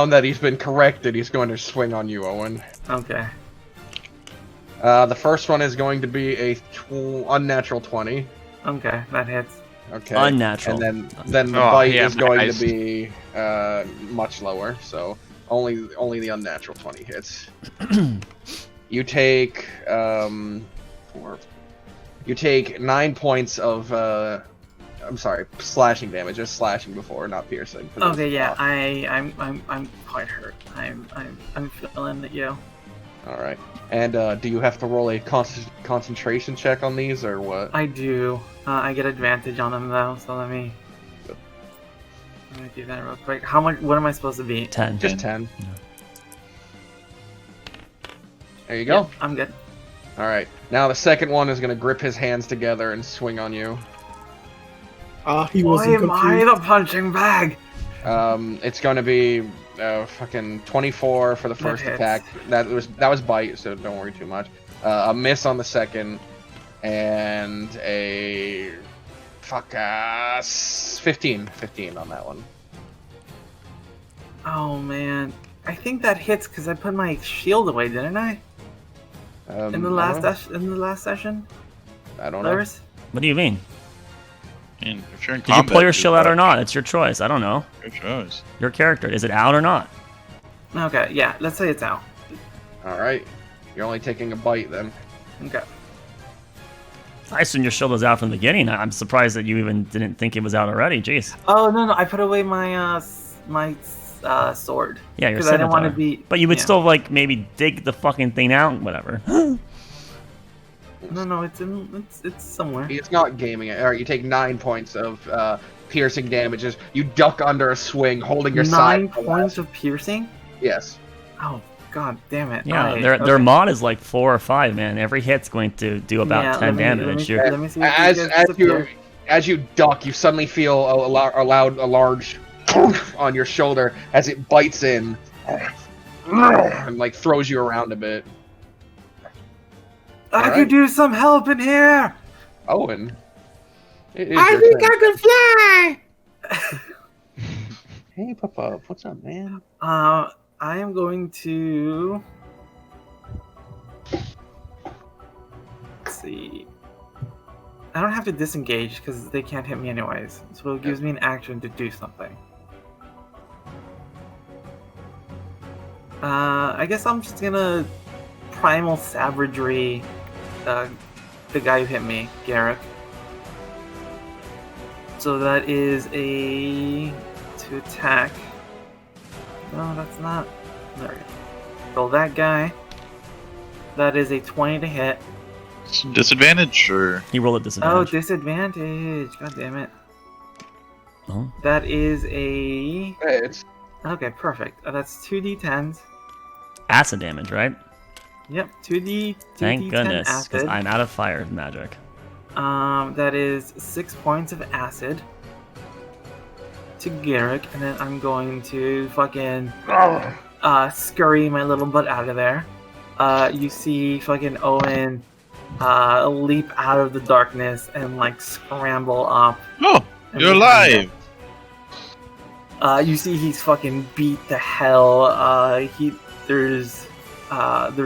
that he's been corrected, he's going to swing on you, Owen. Okay. The first one is going to be a unnatural 20. Okay, that hits. Okay. Unnatural. And then the bite is going to be much lower, so only the unnatural 20 hits. You take 9 points of I'm sorry, slashing damage. Just slashing before, not piercing. Okay, yeah, I'm quite hurt. I'm feeling it, yo. All right. And do you have to roll a concentration check on these, or what? I do. I get advantage on them though, so let me do that real quick. How much? What am I supposed to be? 10. Just 10. Yeah. There you go. Yeah, I'm good. All right. Now the second one is going to grip his hands together and swing on you. He Why am I the punching bag? It's going to be fucking 24 for the first attack. That was bite, so don't worry too much. A miss on the second, and a 15 on that one. Oh man, I think that hits because I put my shield away, didn't I? In the last session. I don't know. What do you mean? And if you're in Did you pull your shield out or not? It's your choice. I don't know. Your choice. Your character. Is it out or not? Okay, yeah, let's say it's out. Alright. You're only taking a bite then. Okay. I assume your shield was out from the beginning. I'm surprised that you even didn't think it was out already. Jeez. Oh, no, I put away my sword. Yeah, your scimitar. I didn't want to be... But you would still, like, maybe dig the fucking thing out and whatever. No, it's somewhere. It's not gaming it. Alright, you take 9 points of piercing damages. You duck under a swing, holding your side. 9 points of piercing? Yes. Oh, god damn it. Yeah, their mod is like 4 or 5, man. Every hit's going to do about 10 damage. Let me see as you duck, you suddenly feel a large on your shoulder as it bites in and like throws you around a bit. I could use some help in here. Owen, I think I can fly. Hey, Papa, what's up, man? I am going to. Let's see. I don't have to disengage because they can't hit me anyways, so it gives me an action to do something. I guess I'm just gonna primal savagery the guy who hit me, Garrick. So that is a to attack. No, that's not. There we go. So that guy, that is a 20 to hit. Some disadvantage, or He rolled a Oh, disadvantage. disadvantage. God damn it. Oh. That is a... It's Okay, perfect. That's 2d10s. Acid damage, right? Yep, 2d10 Thank goodness, because acid. I'm out of fire magic. That is 6 points of acid to Garrick, and then I'm going to fucking scurry my little butt out of there. You see fucking Owen leap out of the darkness and like scramble up. oh, and you're behind alive. you see he's fucking beat to hell. There's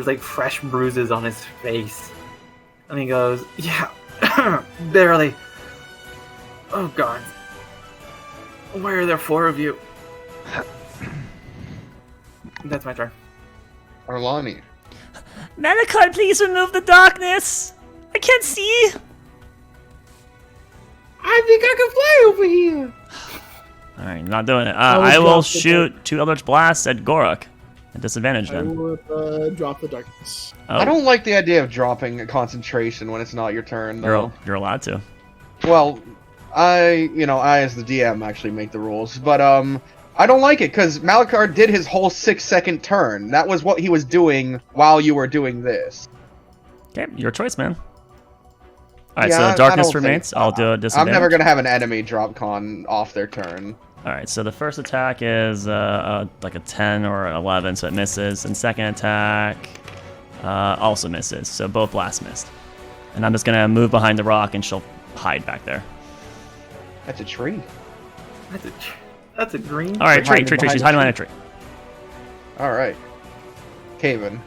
like fresh bruises on his face, and he goes, "Yeah, barely. Oh God, why are there 4 of you?" That's my turn. Arlani. Malachite, please remove the darkness! I can't see! I think I can fly over here. Alright, not doing it. I will I will drop the shoot 2 Eldritch Blasts at Gorok. At disadvantage I then. will drop the darkness. Oh, I don't like the idea of dropping a concentration when it's not your turn, though. you're allowed to. Well, I as the DM actually make the rules, but I don't like it because Malachar did his whole 6-second turn. That was what he was doing while you were doing this. Okay, your choice, man. Alright, Yeah, I so darkness don't think- remains. I'll do a I'm disadvantage. never gonna have an enemy drop con off their turn. Alright, so the first attack is like a 10 or an 11, so it misses. And second attack also misses, so both blasts missed. And I'm just gonna move behind the rock and she'll hide back there. That's a tree. That's a green. Alright, tree. Behind She's the hiding behind a tree. All right, Caven.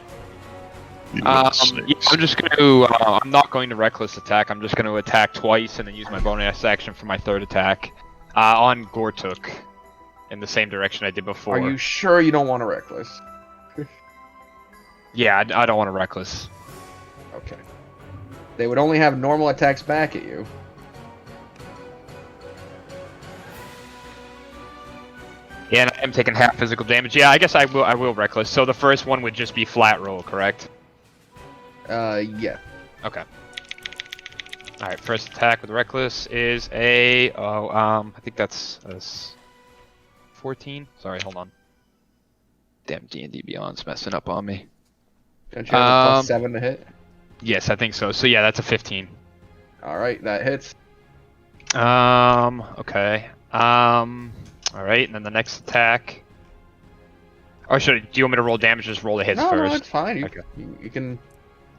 Yeah, I'm just going to. I'm not going to reckless attack. I'm just going to attack twice and then use my bonus action for my third attack on Gortuk in the same direction I did before. Are you sure you don't want a reckless? Yeah, I don't want to reckless. Okay. They would only have normal attacks back at you. Yeah, and I am taking half physical damage. Yeah, I guess I will reckless. So the first one would just be flat roll, correct? Yeah. Okay. All right, first attack with reckless is a I think that's 14. Sorry, hold on. Damn, D&D Beyond's messing up on me. Don't you have a +7 to hit? Yes, I think so. So yeah, that's a 15. All right, that hits. Okay. All right, and then the next attack. Oh, do you want me to roll damage? Just roll the hits No, first. it's fine. You, Okay. you can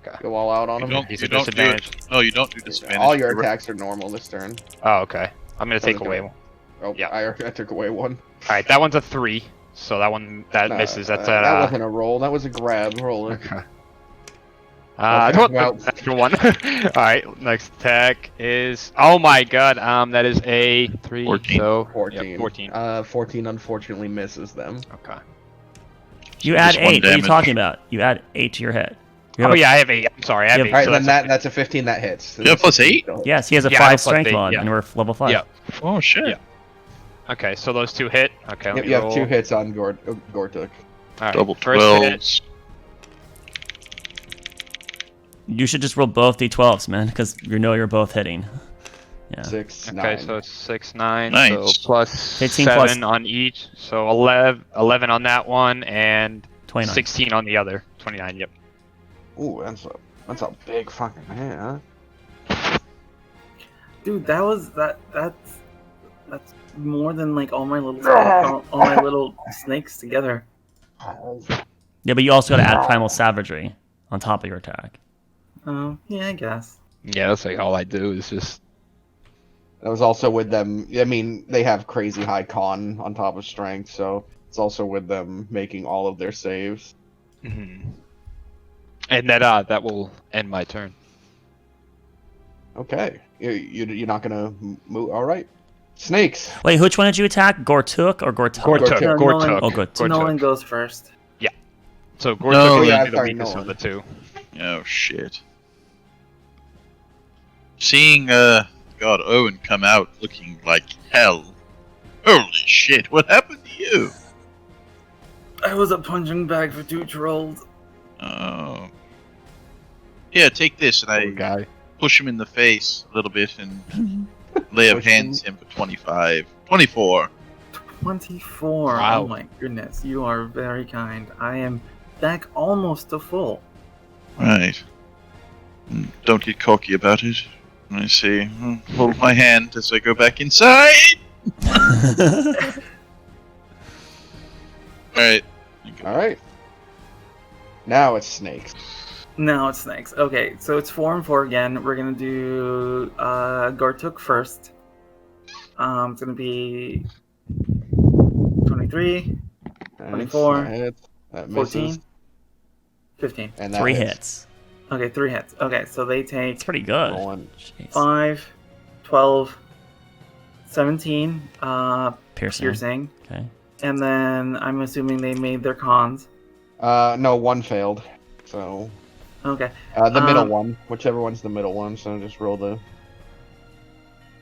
Okay. go all out on You him. don't, He's you a don't do it. disadvantage. No, you don't do disadvantage. All your You're- attacks are normal this turn. Oh, okay. I'm gonna take Doesn't away do one. Oh, Yeah. I took away one. All right, that one's a 3. So that one misses. That's that wasn't a roll. That was a grab. Roll it. Okay. Okay, Don't well- extra one. All right, next attack is. Oh my god. That is a 3. 14. So 14. Yep, 14. 14 unfortunately misses them. Okay. You add Just one 8. What are you damage. talking about? You add 8 to your hit. You have Oh a- yeah, I have 8. I'm sorry, I have You 8. have- All right, so then that's a- that's a 15 that hits. Yeah, plus 8? Yes, he has a Yeah, I have 5 plus strength 8, mod, yeah. and we're level 5. Yeah. Oh shit. Yeah. Okay, so those 2 hit. Okay, let Yep, me you have roll. 2 hits on Gortuk. All right, Double first 12s. hit. You should just roll both d12s, man, because you know you're both hitting. Yeah. 6, Okay, 9. so it's 6, 9, Nice. so plus 15 7 plus- on each. So 11 on that one, and 29. 16 on the other. 29, yep. Ooh, that's a big fucking hit, huh? Dude, that's more than like all my little snakes together. Yeah, but you also gotta add Primal Savagery on top of your attack. Oh, yeah, I guess. Yeah, that's like all I do is just. That was also with them. I mean, they have crazy high con on top of strength, so it's also with them making all of their saves. Mhm. And that will end my turn. Okay, you're not gonna move. All right, snakes. Wait, which one did you attack? Gortuk or Gortuk? Gortuk. No, Gortuk. Oh, good. Gortuk. Nolan goes first. So Gortuk No, will yeah, be the sorry, weakest Nolan. of the 2. Oh shit. Seeing God Owen come out looking like hell. Holy shit! What happened to you? I was a punching bag for 2 trolls. Oh. Yeah, take this, and I guy. push him in the face a little bit and lay of hands him for 25. 24. 24. Wow. Oh my goodness, you are very kind. I am back almost to full. Right. Don't get cocky about it. I see. Hold my hand as I go back inside. Alright. Alright. Now it's snakes. Now it's snakes. Okay, so it's 4 and 4 again. We're gonna do Gartuk first. It's gonna be 23, 24, That hits. That 14, misses. 15. And that 3 hits. hits. Okay, 3 hits. Okay, so they take It's pretty good. Rolling. Jeez. 5, 12, 17 Piercing. piercing. Okay. And then I'm assuming they made their cons. No, 1 failed. So Okay. the middle one, whichever one's the middle one. So just roll the.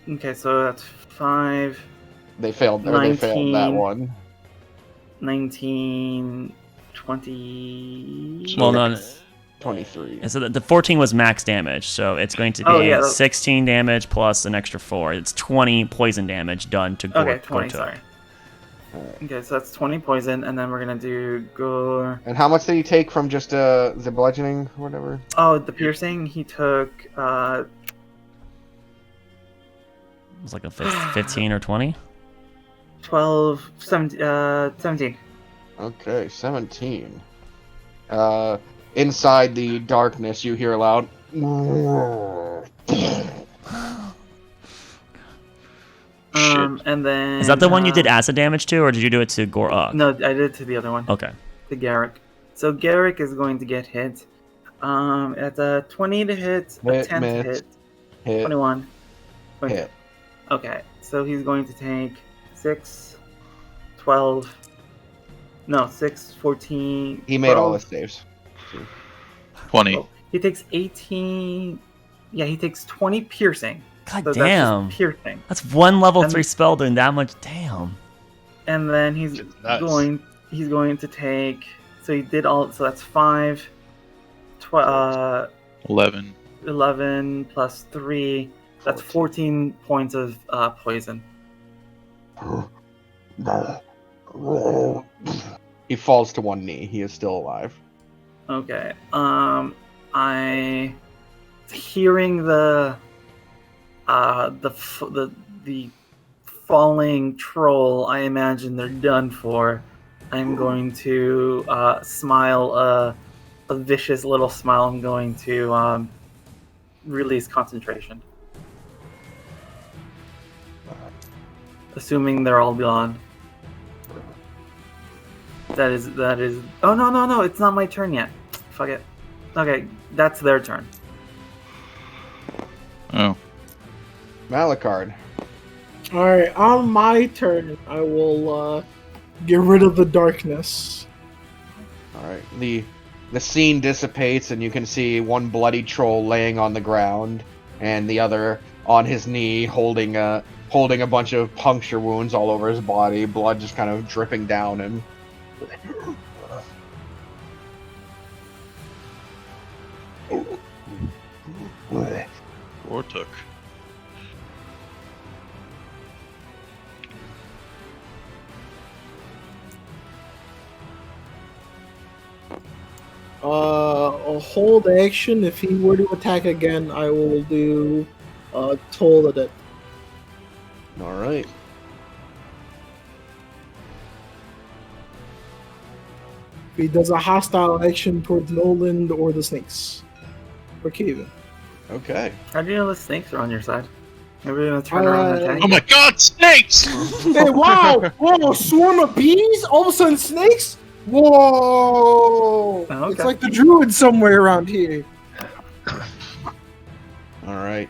Okay, so that's 5, They failed. Or they failed that 19. one. 19, 20. Well, no, 23. and so the 14 was max damage, so it's going to be Oh, yeah, 16 damage plus an extra 4. It's 20 poison damage done to Okay, 20, Gortuk. sorry. Okay, so that's 20 poison, and then we're gonna do Gore. And how much did he take from just the bludgeoning or whatever? Oh, the piercing, he took, It was like a 15 or 20. 12, 17. Okay, 17. Inside the darkness, you hear a loud. And then... Is that the one you did acid damage to, or did you do it to Goruk? No, I did it to the other one. Okay. To Garrick. So Garrick is going to get hit. At a 20 to hit, a Hit, 10 to miss. hit, Hit. 21. 20. Hit. Okay, so he's going to take 6, 12... No, 6, 14... He made all 12. his saves. 20. Oh, he takes 18... Yeah, he takes 20 piercing. God So damn. that's just piercing. That's one level And- 3 spell doing that much. Damn. And then he's Nuts. going to take... So he did all... So that's 5... 11. 11 plus 3... That's 14 points of poison. He falls to one knee. He is still alive. Okay. I... Hearing the falling troll, I imagine they're done for. I'm going to smile a vicious little smile. I'm going to release concentration. Assuming they're all gone. That is. Oh no! It's not my turn yet. Fuck it. Okay, that's their turn. Oh. Malachard. Alright, on my turn, I will get rid of the darkness. Alright. The scene dissipates and you can see one bloody troll laying on the ground and the other on his knee holding a bunch of puncture wounds all over his body, blood just kind of dripping down him. Gortuk. A hold action. If he were to attack again, I will do Toll of it. Alright. If he does a hostile action towards Noland or the snakes. Or Kevin. Okay. How do you know the snakes are on your side? Maybe we're gonna turn around and attack. Oh my god, snakes! Hey, wow! Whoa, a swarm of bees? All of a sudden snakes? Whoa! Oh, okay. It's like the druid somewhere around here. Alright.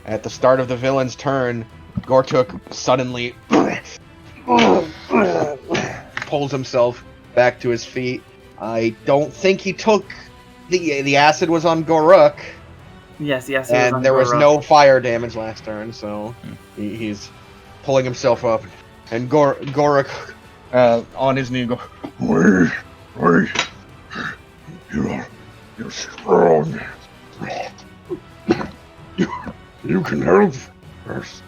At the start of the villain's turn, Gortuk suddenly Pulls himself back to his feet. I don't think he took the acid was on Goruk, Yes. and there was no fire damage last turn, so he's pulling himself up, and Goruk on his knee and go, wait, you're strong. You can help first.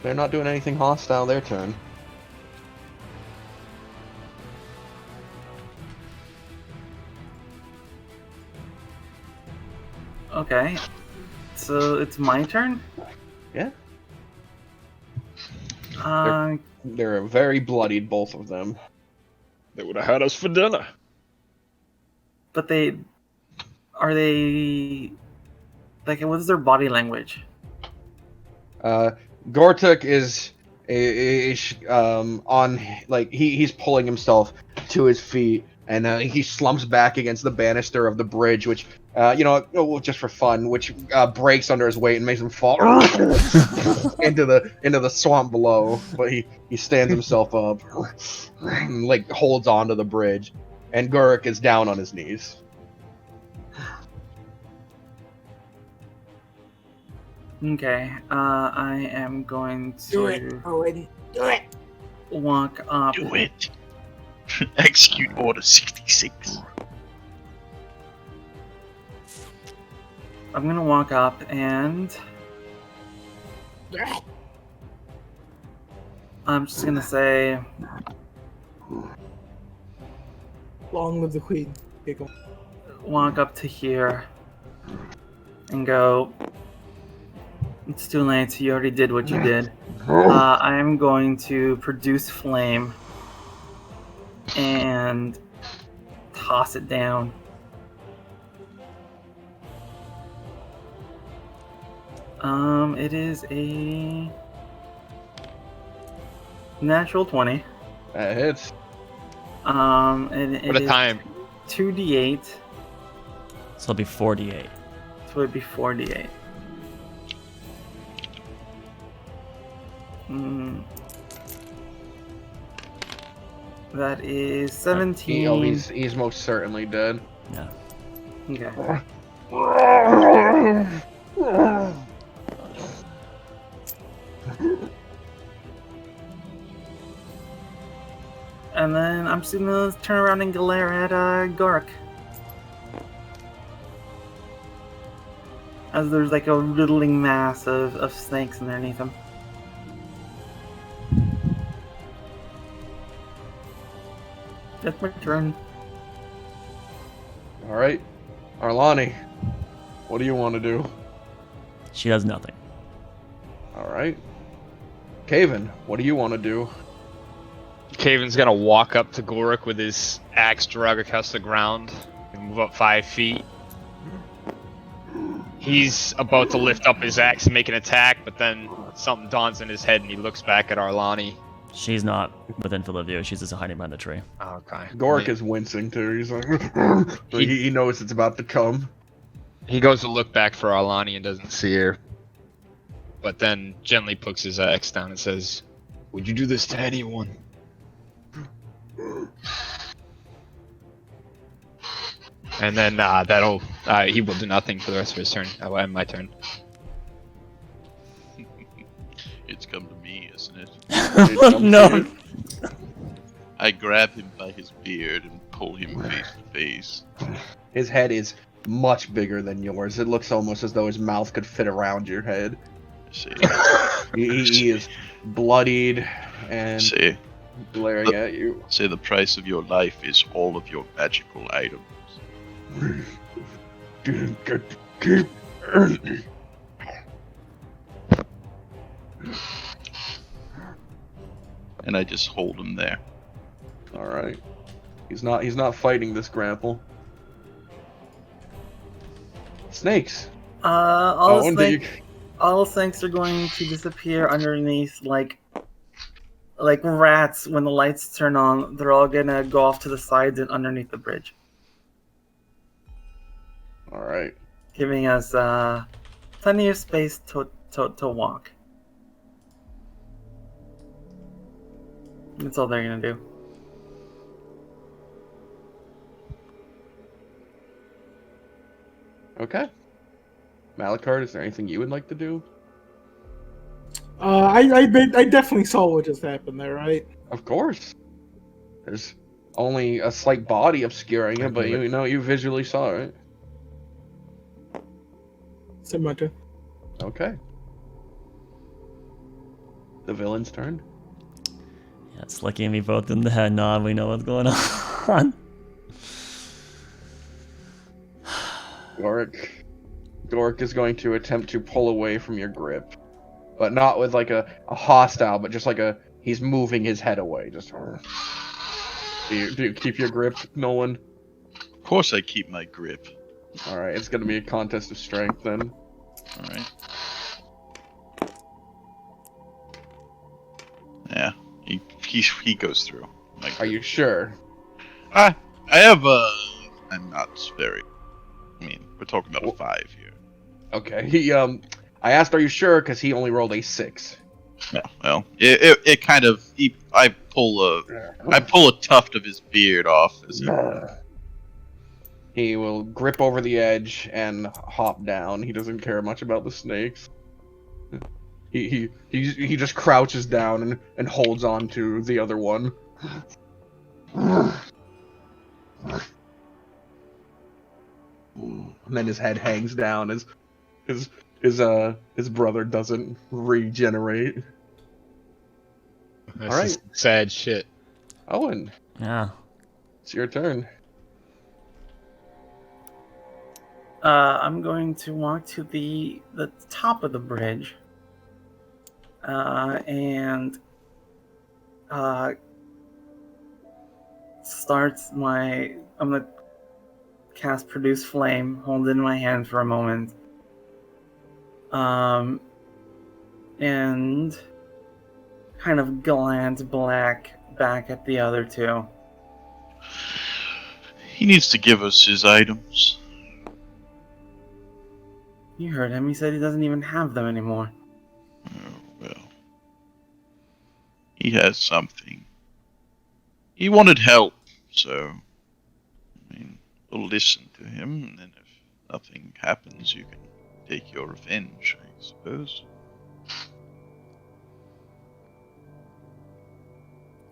They're not doing anything hostile their turn. Okay. So it's my turn? Yeah. They're very bloodied, both of them. They would have had us for dinner. But are they like, what is their body language? Gortuk is on, like, he's pulling himself to his feet, and he slumps back against the banister of the bridge, which just for fun, which breaks under his weight and makes him fall into the swamp below. But he stands himself up, and, like, holds onto the bridge, and Guruk is down on his knees. Okay, I am going to Do it, Owen. Do it. walk up. Do it. Execute Order 66. I'm gonna walk up and I'm just gonna say, Long live the queen. Okay, go. walk up to here and go, it's too late, you already did what you did. I am going to produce flame and toss it down. It is a natural 20. That hits. And it What a is time. 2d8, So it'll be 48. so it'd be 4d8. That is 17. He's most certainly dead. Yeah. Okay. And then I'm just gonna turn around and glare at Gork. As there's like a riddling mass of snakes underneath him. That's my turn. All right, Arlani, what do you want to do? She does nothing. All right, Kaven, what do you want to do? Kaven's gonna walk up to Goruk with his axe drug across the ground and move up 5 feet. He's about to lift up his axe and make an attack, but then something dawns in his head and he looks back at Arlani. She's not within field of view. She's just hiding behind the tree. Oh, okay. Gork is wincing too. He's like, he knows it's about to come. He goes to look back for Arlani and doesn't see her. But then gently puts his axe down and says, "Would you do this to anyone?" And then he will do nothing for the rest of his turn. I'll end my turn. It's come to me, isn't it? No. I grab him by his beard and pull him face to face. His head is much bigger than yours. It looks almost as though his mouth could fit around your head. See, He is bloodied and see, glaring at you. say the price of your life is all of your magical items. Didn't get to keep any. And I just hold him there. All right, he's not fighting this grapple. Snakes. All when do you- all snakes are going to disappear underneath like rats when the lights turn on. They're all gonna go off to the sides and underneath the bridge, All right. giving us plenty of space to walk. That's all they're gonna do. Okay. Malachard, is there anything you would like to do? I definitely saw what just happened there, right? Of course. There's only a slight body obscuring it, but you visually saw it. It's my turn. Okay. The villain's turn. Yeah, it's looking me both in the head nod. We know what's going on. Doric is going to attempt to pull away from your grip. But not with like a hostile, but just like he's moving his head away. Just do you keep your grip, Nolan? Of course I keep my grip. Alright, it's gonna be a contest of strength then. Alright. Yeah, he goes through. Are you sure? I have I'm not very. I mean, we're talking about a 5 here. Okay, I asked, are you sure? Because he only rolled a 6. Yeah, well, it kind of. I pull a tuft of his beard off. He will grip over the edge and hop down. He doesn't care much about the snakes. He just crouches down and holds on to the other one. And then his head hangs down as his brother doesn't regenerate. That's All right. just sad shit. Owen, Yeah. it's your turn. I'm going to walk to the top of the bridge, and I'm gonna cast Produce Flame, hold it in my hand for a moment, and kind of glance back at the other two. He needs to give us his items. You heard him. He said he doesn't even have them anymore. Oh, well. He has something. He wanted help, so I mean, we'll listen to him, and then if nothing happens, you can take your revenge, I suppose.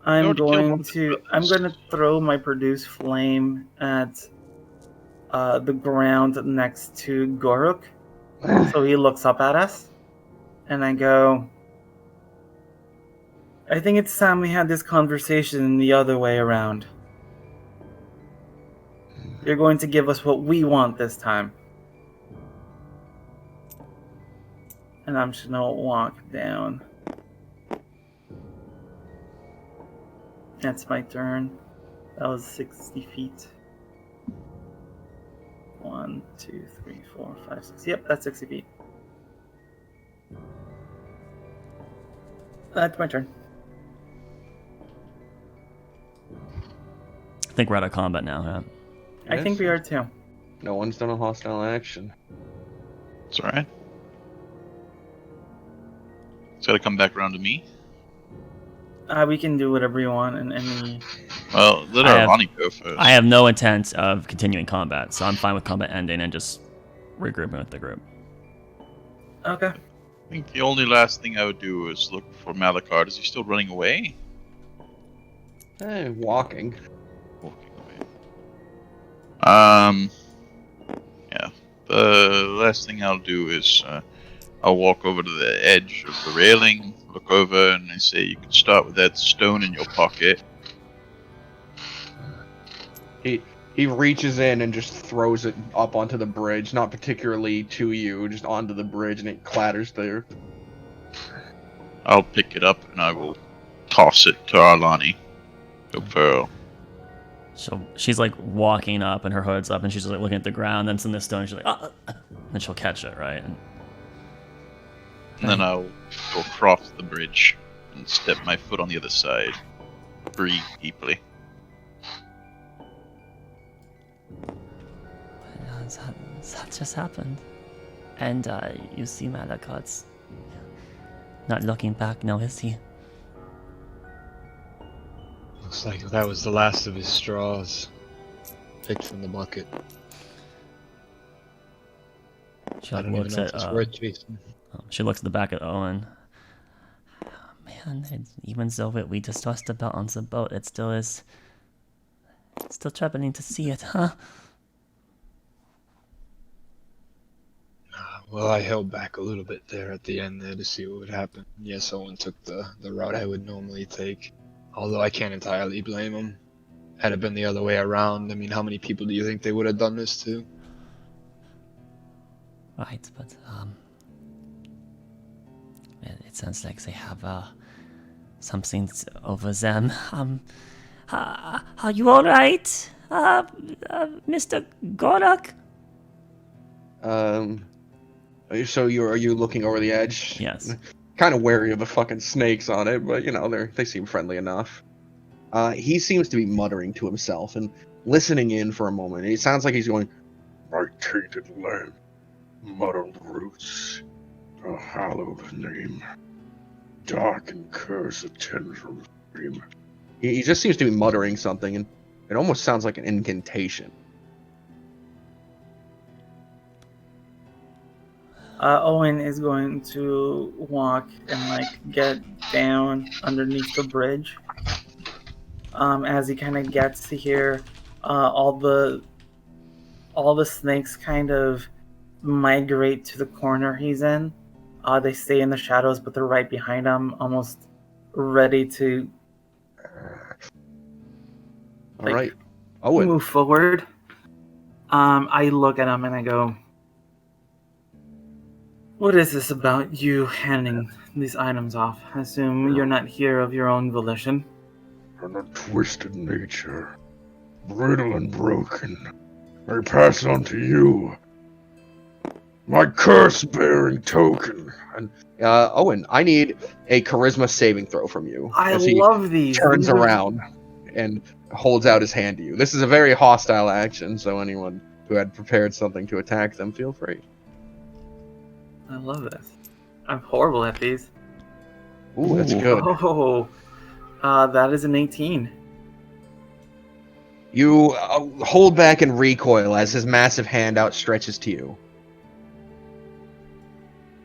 I'm going to throw my Produce Flame at the ground next to Goruk. So he looks up at us, and I go, I think it's time we had this conversation the other way around. You're going to give us what we want this time. And I'm just gonna walk down. That's my turn. That was 60 feet. 1, 2, 3, 4, 5, 6. Yep, that's 60 feet. That's my turn. I think we're out of combat now, huh? I think we are too. No one's done a hostile action. It's alright. It's gotta come back around to me. We can do whatever you want, and any. Well, let Arkelya go first. I have no intent of continuing combat, so I'm fine with combat ending and just regrouping with the group. Okay. I think the only last thing I would do is look for Malachard. Is he still running away? Walking. Walking away. Yeah. The last thing I'll do is I'll walk over to the edge of the railing, look over, and I say, you can start with that stone in your pocket. He reaches in and just throws it up onto the bridge, not particularly to you, just onto the bridge, and it clatters there. I'll pick it up and I will toss it to Arkelya. To Pearl. So she's like walking up and her hood's up and she's like looking at the ground, then it's in this stone, and she's like, and she'll catch it, right? And then I'll go across the bridge and step my foot on the other side. Breathe deeply. That just happened. And you see Malachard's not looking back now, is he? Looks like that was the last of his straws. Picked from the bucket. She I like don't even looks know if at it's worth chasing. she looks at the back of Owen. Man, even though we discussed about on the boat, it still is. It's still troubling to see it, huh? Well, I held back a little bit there at the end there to see what would happen. Yes, Owen took the route I would normally take, although I can't entirely blame him. Had it been the other way around, I mean, how many people do you think they would have done this to? Right, but it sounds like they have something over them. Are you all right, Mr. Gorak? So are you looking over the edge? Yes. Kind of wary of the fucking snakes on it, but you know they seem friendly enough. He seems to be muttering to himself and listening in for a moment. It sounds like he's going, "My tainted land, muddled roots, a hallowed name, dark and curse a tendril stream." He just seems to be muttering something, and it almost sounds like an incantation. Owen is going to walk and like get down underneath the bridge. As he kind of gets to here, all the snakes kind of migrate to the corner he's in. They stay in the shadows, but they're right behind him, almost ready to All right, Owen. move forward. I look at him and I go, "What is this about you handing these items off? I assume you're not here of your own volition." And a twisted nature, brittle and broken, I pass on to you. My curse-bearing token. And Owen, I need a charisma saving throw from you. I as he love these. turns around and holds out his hand to you. This is a very hostile action, so anyone who had prepared something to attack them, feel free. I love this. I'm horrible at these. Ooh, that's good. Oh, that is an 18. You hold back and recoil as his massive hand outstretches to you.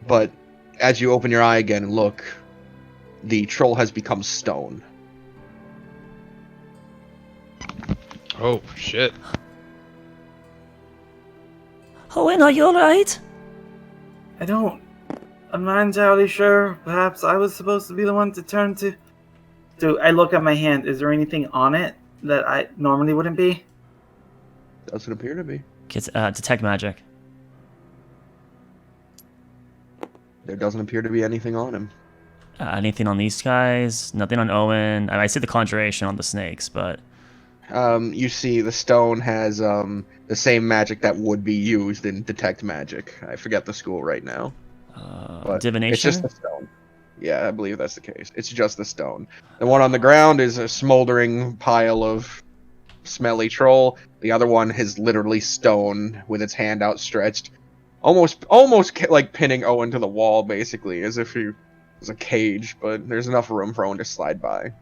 But as you open your eye again and look, the troll has become stone. Oh, shit. Owen, are you all right? I'm not entirely sure. Perhaps I was supposed to be the one to turn to. So I look at my hand. Is there anything on it that I normally wouldn't be? Doesn't appear to be. Kids, detect magic. There doesn't appear to be anything on him. Anything on these guys? Nothing on Owen. I see the conjuration on the snakes, but You see the stone has the same magic that would be used in detect magic. I forget the school right now. But divination. It's just the stone. Yeah, I believe that's the case. It's just the stone. The one on the ground is a smoldering pile of smelly troll. The other one is literally stone with its hand outstretched. Almost like pinning Owen to the wall, basically, as if he was a cage, but there's enough room for Owen to slide by.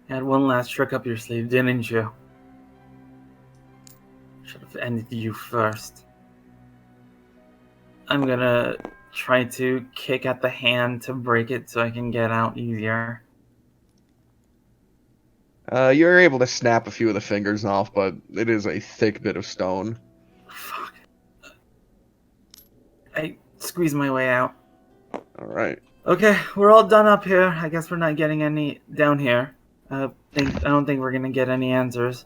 You had one last trick up your sleeve, didn't you? Should have ended you first. I'm gonna try to kick at the hand to break it so I can get out easier. You're able to snap a few of the fingers off, but it is a thick bit of stone. Fuck. I squeeze my way out. Alright. Okay, we're all done up here. I guess we're not getting any down here. I don't think we're gonna get any answers.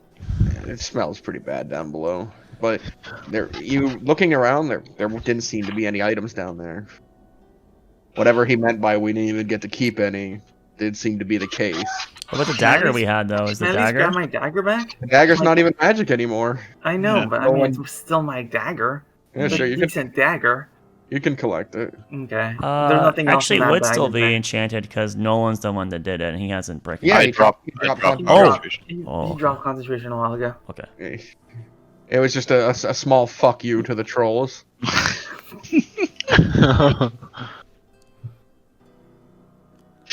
It smells pretty bad down below. But you looking around, there didn't seem to be any items down there. Whatever he meant by we didn't even get to keep any did seem to be the case. What about the dagger we had, though? Is the Can I at least dagger? grab my dagger back? The dagger's not even magic anymore. I know, Yeah. but I mean, it's still my dagger. Yeah, It's sure, a you can decent dagger. You can collect it. Okay. There's nothing else Actually, in it that would bag, still is be there? enchanted because Nolan's the one that did it, and he hasn't broken Yeah, it. he dropped concentration. He Oh. dropped concentration a while ago. Okay. It was just a small fuck you to the trolls.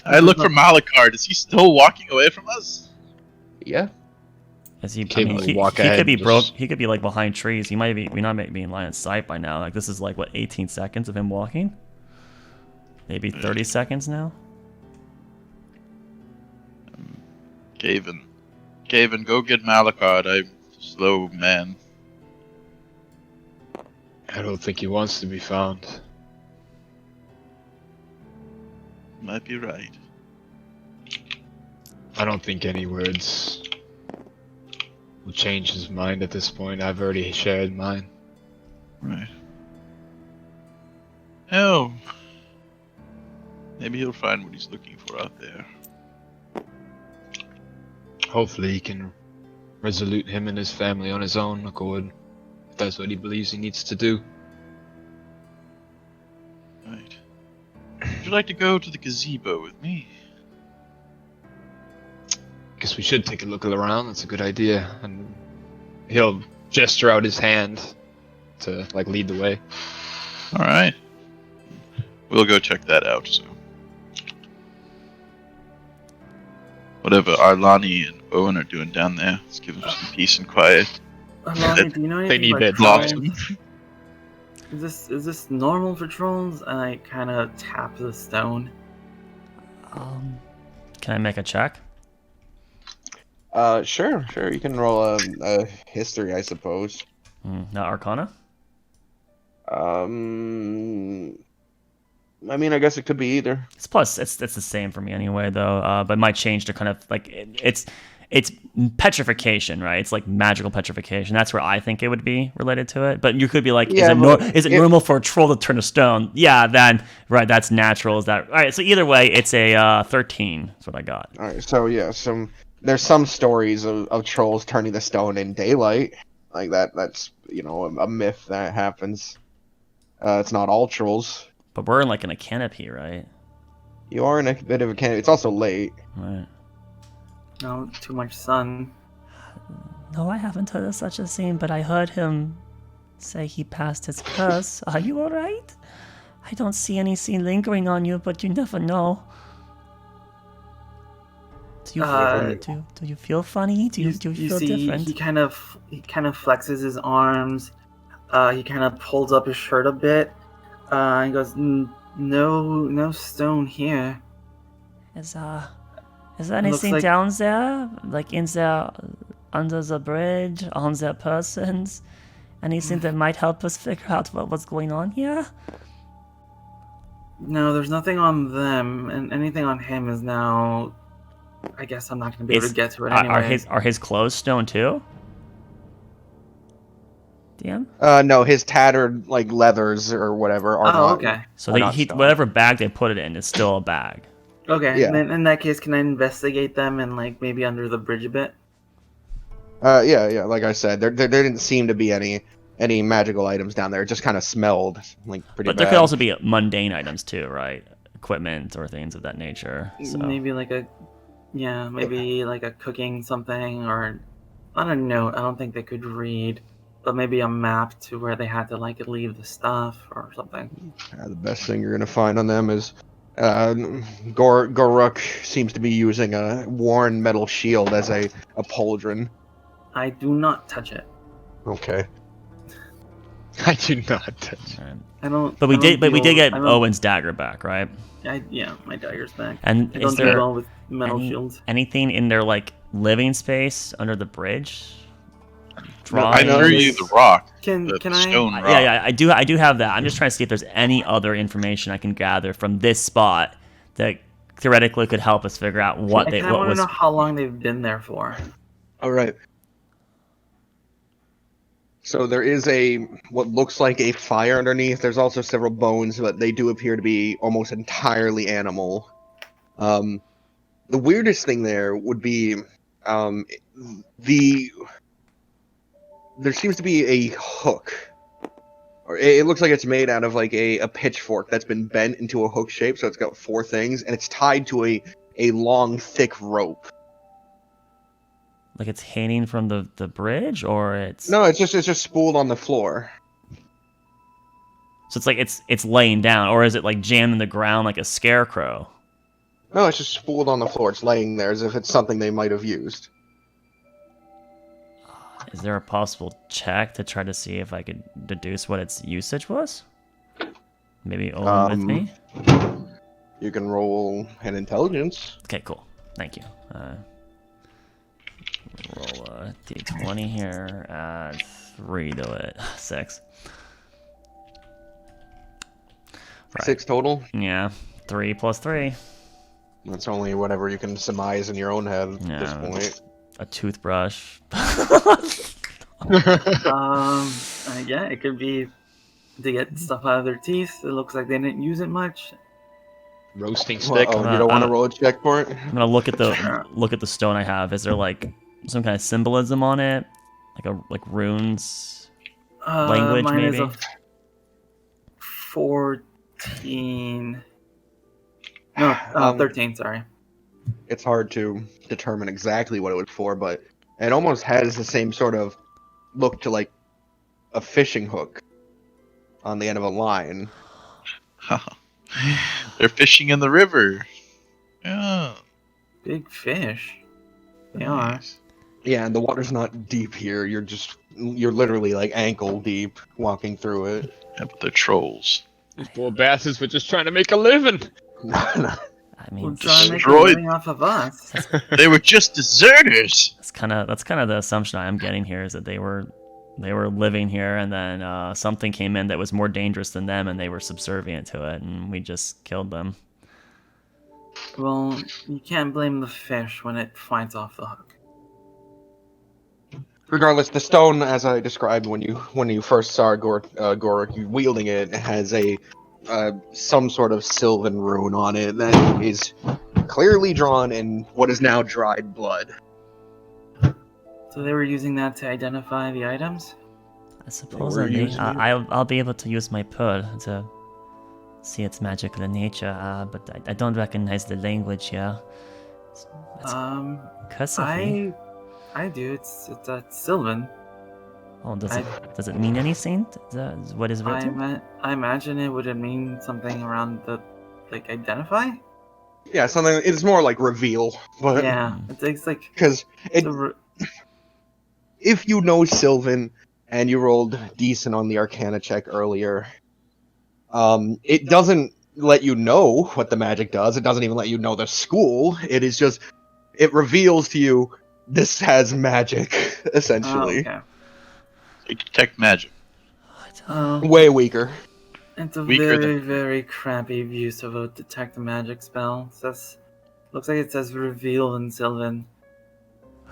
I look for Malakard. Is he still walking away from us? Yeah. Is he? I Cable mean, he walk could ahead be and broke. just- He could be like behind trees. He might be. We not be in line of sight by now. Like this is like what 18 seconds of him walking. Maybe 30 seconds now. Gavin, go get Malachard. I'm a slow man. I don't think he wants to be found. Might be right. I don't think any words will change his mind at this point. I've already shared mine. Right. Oh. Maybe he'll find what he's looking for out there. Hopefully he can resolute him and his family on his own accord, if that's what he believes he needs to do. Right. Would you like to go to the gazebo with me? Guess we should take a look around, that's a good idea. And he'll gesture out his hand to, like, lead the way. Alright. We'll go check that out, so. Whatever Arlani and Owen are doing down there, let's give them some peace and quiet. Alani, do you know anything need about that Blocks trolls? them. Is this normal for trolls? And I kind of tap the stone. Can I make a check? Sure. You can roll a history, I suppose. Not Arcana. I mean, I guess it could be either. It's plus. It's the same for me anyway, though. But it might change to kind of like it's petrification, right? It's like magical petrification. That's where I think it would be related to it. But you could be like, Yeah, is it normal for a troll to turn to stone? Yeah, then right, that's natural. Is that all right? So either way, it's a 13. That's what I got. All right, so yeah, there's some stories of trolls turning to stone in daylight, like that. That's a myth that happens. It's not all trolls. But we're in like in a canopy, right? You are in a bit of a canopy. It's also late. Right. No, too much sun. No, I haven't heard of such a scene, but I heard him say he passed his curse. Are you alright? I don't see any scene lingering on you, but you never know. Do you feel funny? Do you feel see, different? He kind of flexes his arms. He kind of pulls up his shirt a bit. He goes, no stone here. Is there anything like... down there? Like in there, under the bridge, on their persons? Anything that might help us figure out what's going on here? No, there's nothing on them, and anything on him is now... I guess I'm not going to be able to get to it anyway. Are his clothes stone too? DM? No, his tattered like leathers or whatever are not. Okay. So whatever bag they put it in is still a bag. Okay. Yeah. In that case, can I investigate them and like maybe under the bridge a bit? Yeah. Like I said, there didn't seem to be any magical items down there. It just kind of smelled like pretty bad. But there could also be mundane items too, right? Equipment or things of that nature. So. Maybe like a cooking something, or I don't know. I don't think they could read, but maybe a map to where they had to like leave the stuff or something. The best thing you're gonna find on them is Goruk seems to be using a worn metal shield as a pauldron. I do not touch it. Okay. I do not touch. Right. I don't. But we did get I don't- Owen's dagger back, right? Yeah, my dagger's back. And I is don't do there well with metal shields. anything in their like living space under the bridge? I Drawings? threw you the rock. Can the I? stone rock. Yeah, I do have that. I'm just trying to see if there's any other information I can gather from this spot that theoretically could help us figure out what I kind of want to know how long they've been there for. All right. So there is what looks like a fire underneath. There's also several bones, but they do appear to be almost entirely animal. The weirdest thing there would be there seems to be a hook. Or it looks like it's made out of like a pitchfork that's been bent into a hook shape, so it's got four things, and it's tied to a long, thick rope. Like it's hanging from the bridge, or it's No, it's just spooled on the floor. So it's like it's laying down, or is it like jammed in the ground like a scarecrow? No, it's just spooled on the floor. It's laying there as if it's something they might have used. Is there a possible check to try to see if I could deduce what its usage was? Maybe Owen with me? You can roll an intelligence. Okay, cool. Thank you. Roll a d20 here. Add 3 to it. 6. Right. 6 total? Yeah. 3 plus 3. That's only whatever you can surmise in your own head at this point. A toothbrush. Yeah, it could be to get stuff out of their teeth. It looks like they didn't use it much. Roasting stick. You don't want to roll a check for it? I'm gonna look at the stone I have. Is there like some kind of symbolism on it, like runes, language mine maybe? Is a 14. No, 13. Sorry. It's hard to determine exactly what it was for, but it almost has the same sort of look to like a fishing hook on the end of a line. They're fishing in the river. Yeah. Big fish. They are. Yeah, and the water's not deep here. You're literally like ankle deep walking through it. Yeah, but they're trolls. These poor bastards were just trying to make a living. I mean, Well, trying to make a destroyed- living off of us. They were just deserters. that's kind of the assumption I'm getting here is that they were living here, and then something came in that was more dangerous than them, and they were subservient to it, and we just killed them. Well, you can't blame the fish when it fights off the hook. Regardless, the stone, as I described when you first saw Gork wielding it, has a some sort of sylvan rune on it that is clearly drawn in what is now dried blood. So they were using that to identify the items? I suppose I'll be able to use my pearl to see its magical nature, but I don't recognize the language here. It's cursive. I do. It's Sylvan. Oh, does it mean anything? What is written? I imagine it would mean something around the identify. Yeah, something. It's more like reveal, but Yeah, it's like because if you know Sylvan and you rolled decent on the Arcana check earlier, it doesn't let you know what the magic does. It doesn't even let you know the school. It is just it reveals to you this has magic essentially. Oh, okay. They detect magic. Way weaker. It's a Weaker very, than- very crappy use of a detect magic spell. Looks like it says reveal in Sylvan.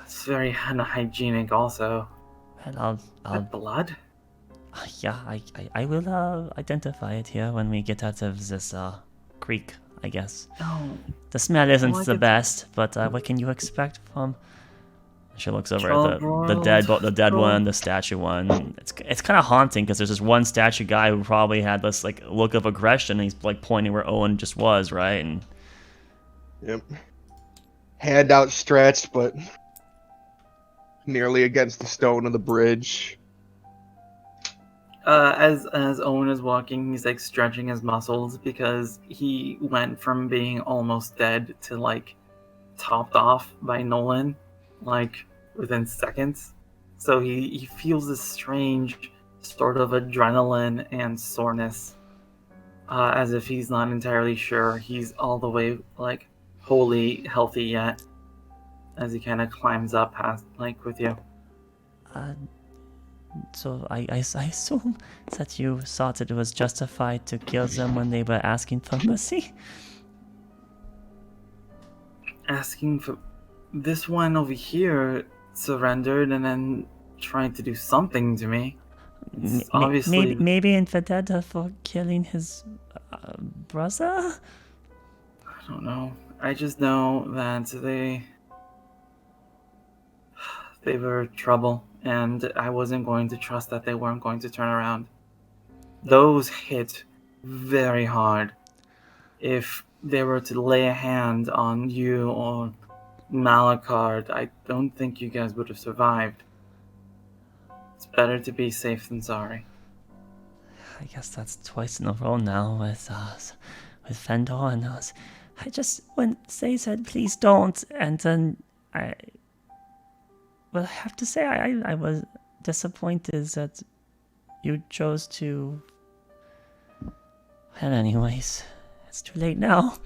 It's very unhygienic also. Well, I'll Blood? yeah, I will identify it here when we get out of this creek, I guess. No. The smell isn't like the it. best, but what can you expect from? She looks over Troll at the dead troll. one, the statue one. It's kind of haunting because there's this one statue guy who probably had this like look of aggression, and he's like pointing where Owen just was, right? And Yep. Hand outstretched, but nearly against the stone of the bridge. As Owen is walking, he's like stretching his muscles because he went from being almost dead to like topped off by Nolan, like within seconds. So he feels this strange sort of adrenaline and soreness, as if he's not entirely sure he's all the way like wholly healthy yet. As he kind of climbs up past like with you. so I assume that you thought it was justified to kill them when they were asking for mercy. Asking for this one over here surrendered and then trying to do something to me. It's obviously Maybe in vendetta for killing his brother? I don't know. I just know that they were trouble, and I wasn't going to trust that they weren't going to turn around. Those hit very hard. If they were to lay a hand on you or Malakard, I don't think you guys would have survived. It's better to be safe than sorry. I guess that's twice in a row now with Fendor and us. I just when they said please don't, and then But I have to say, I was disappointed that you chose to. And anyways, it's too late now.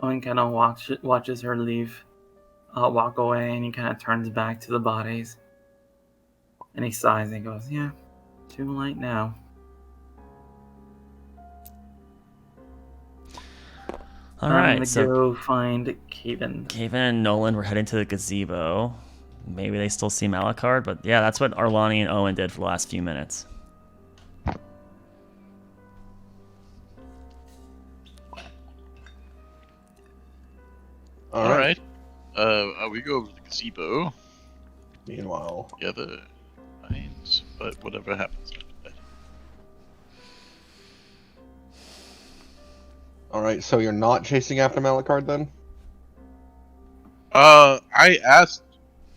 Owen kind of watches her leave, walk away, and he kind of turns back to the bodies. And he sighs and goes, "Yeah, too late now." All I'm right, gonna so go find Caven. Caven and Nolan were heading to the gazebo. Maybe they still see Malachard, but yeah, that's what Arlani and Owen did for the last few minutes. All right. We go over to the gazebo. Meanwhile, The other lines, but whatever happens after that. alright, so you're not chasing after Malachard then? I asked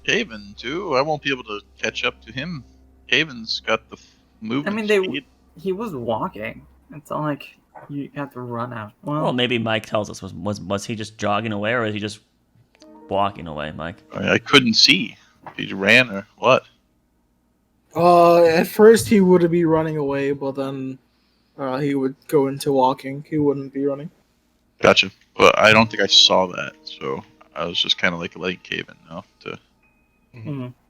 Caven to. I won't be able to catch up to him. Caven's got the movement speed. He was walking. It's not like you have to run out. Well, maybe Mike tells us was he just jogging away or was he just walking away, Mike? I couldn't see. He ran or what? At first he would be running away, but then he would go into walking. He wouldn't be running. Gotcha. But I don't think I saw that, so I was just kind of like letting Caven know to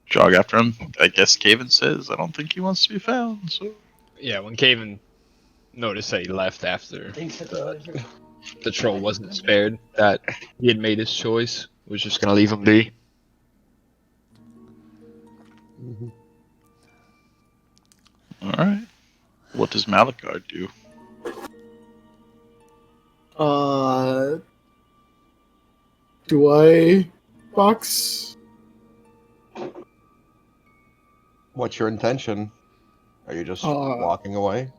jog after him. I guess Caven says I don't think he wants to be found, so... Yeah, when Caven noticed that he left after the troll wasn't spared, that he had made his choice, was just gonna leave him be. Alright. What does Malachard do? Do I box? What's your intention? Are you just walking away?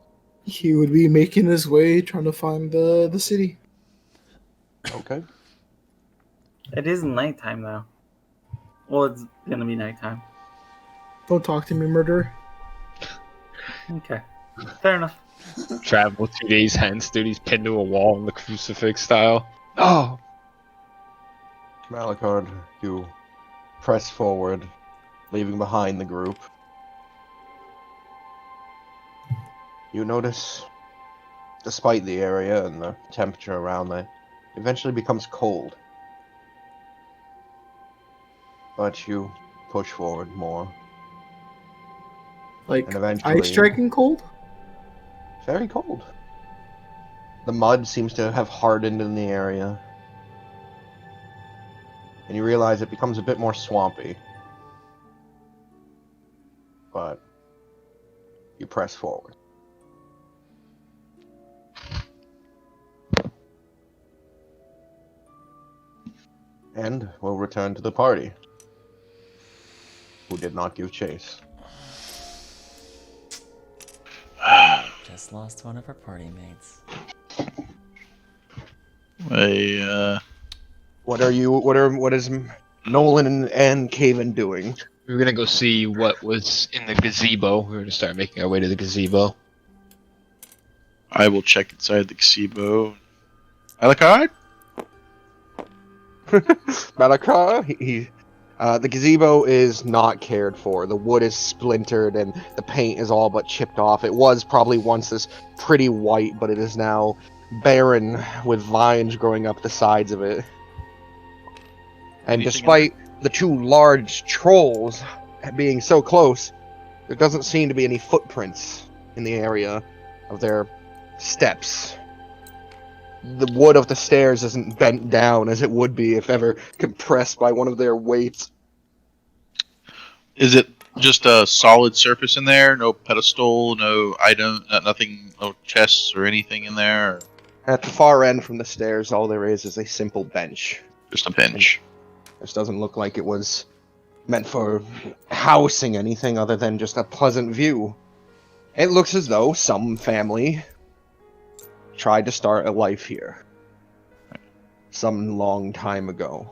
He would be making his way, trying to find the city. Okay. It is nighttime, though. Well, it's gonna be nighttime. Don't talk to me, murderer. Okay. Fair enough. Travel 2 days hence, dude, he's pinned to a wall in the crucifix style. Oh! Malachard, you press forward, leaving behind the group. You notice, despite the area and the temperature around there, it eventually becomes cold. But you push forward more. Like, And eventually, ice striking cold? very cold. The mud seems to have hardened in the area. And you realize it becomes a bit more swampy. But you press forward. And we'll return to the party, who did not give chase. Just lost one of our party mates. What is Nolan and Caven doing? We were gonna go see what was in the gazebo. We were gonna start making our way to the gazebo. I will check inside the gazebo. Malachard? Malachar, the gazebo is not cared for. The wood is splintered and the paint is all but chipped off. It was probably once this pretty white, but it is now barren with vines growing up the sides of it. And despite the two large trolls being so close, there doesn't seem to be any footprints in the area of their steps. The wood of the stairs isn't bent down as it would be if ever compressed by one of their weights. Is it just a solid surface in there? No pedestal, no item, nothing, no chests or anything in there? Or... At the far end from the stairs, all there is a simple bench. Just a bench. This doesn't look like it was meant for housing anything other than just a pleasant view. It looks as though some family tried to start a life here some long time ago.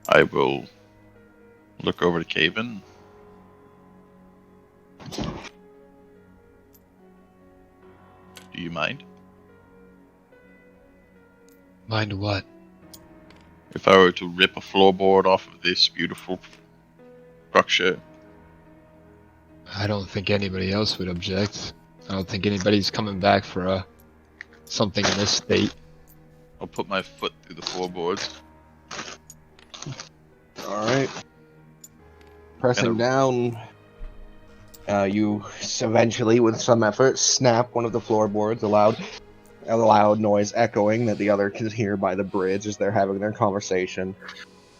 I will look over to Caven. Do you mind? Mind what? If I were to rip a floorboard off of this beautiful structure. I don't think anybody else would object. I don't think anybody's coming back for something in this state. I'll put my foot through the floorboards. Alright. Pressing down, you eventually, with some effort, snap one of the floorboards, a loud noise echoing that the other can hear by the bridge as they're having their conversation.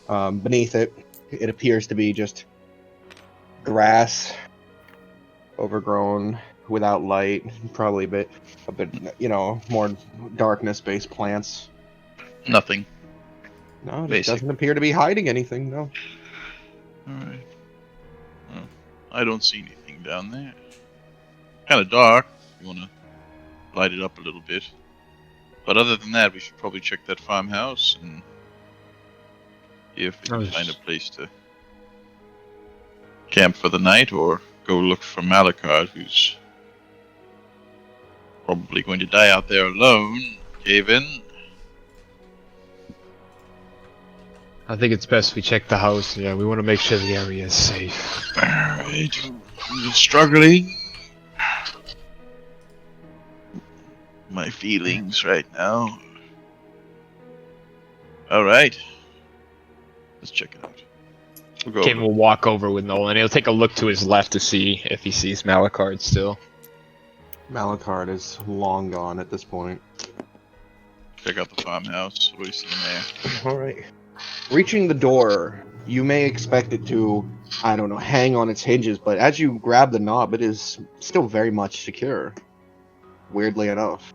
Beneath it, it appears to be just grass, overgrown, without light, probably a bit, more darkness-based plants. Nothing. No, it doesn't appear to be hiding anything, no. Alright. Well, I don't see anything down there. Kind of dark. You want to light it up a little bit. But other than that, we should probably check that farmhouse and see if we can find a place to camp for the night, or go look for Malachard, who's probably going to die out there alone. Gavin. I think it's best we check the house. Yeah, we want to make sure the area is safe. Alright, I'm just struggling. My feelings right now. Alright. Let's check it out. We'll go Kevin will walk over with Nolan. He'll take a look to his left to see if he sees Malachard still. Malachard is long gone at this point. check out the farmhouse. What do you see in there? Alright. Reaching the door, you may expect it to, I don't know, hang on its hinges, but as you grab the knob, it is still very much secure. Weirdly enough.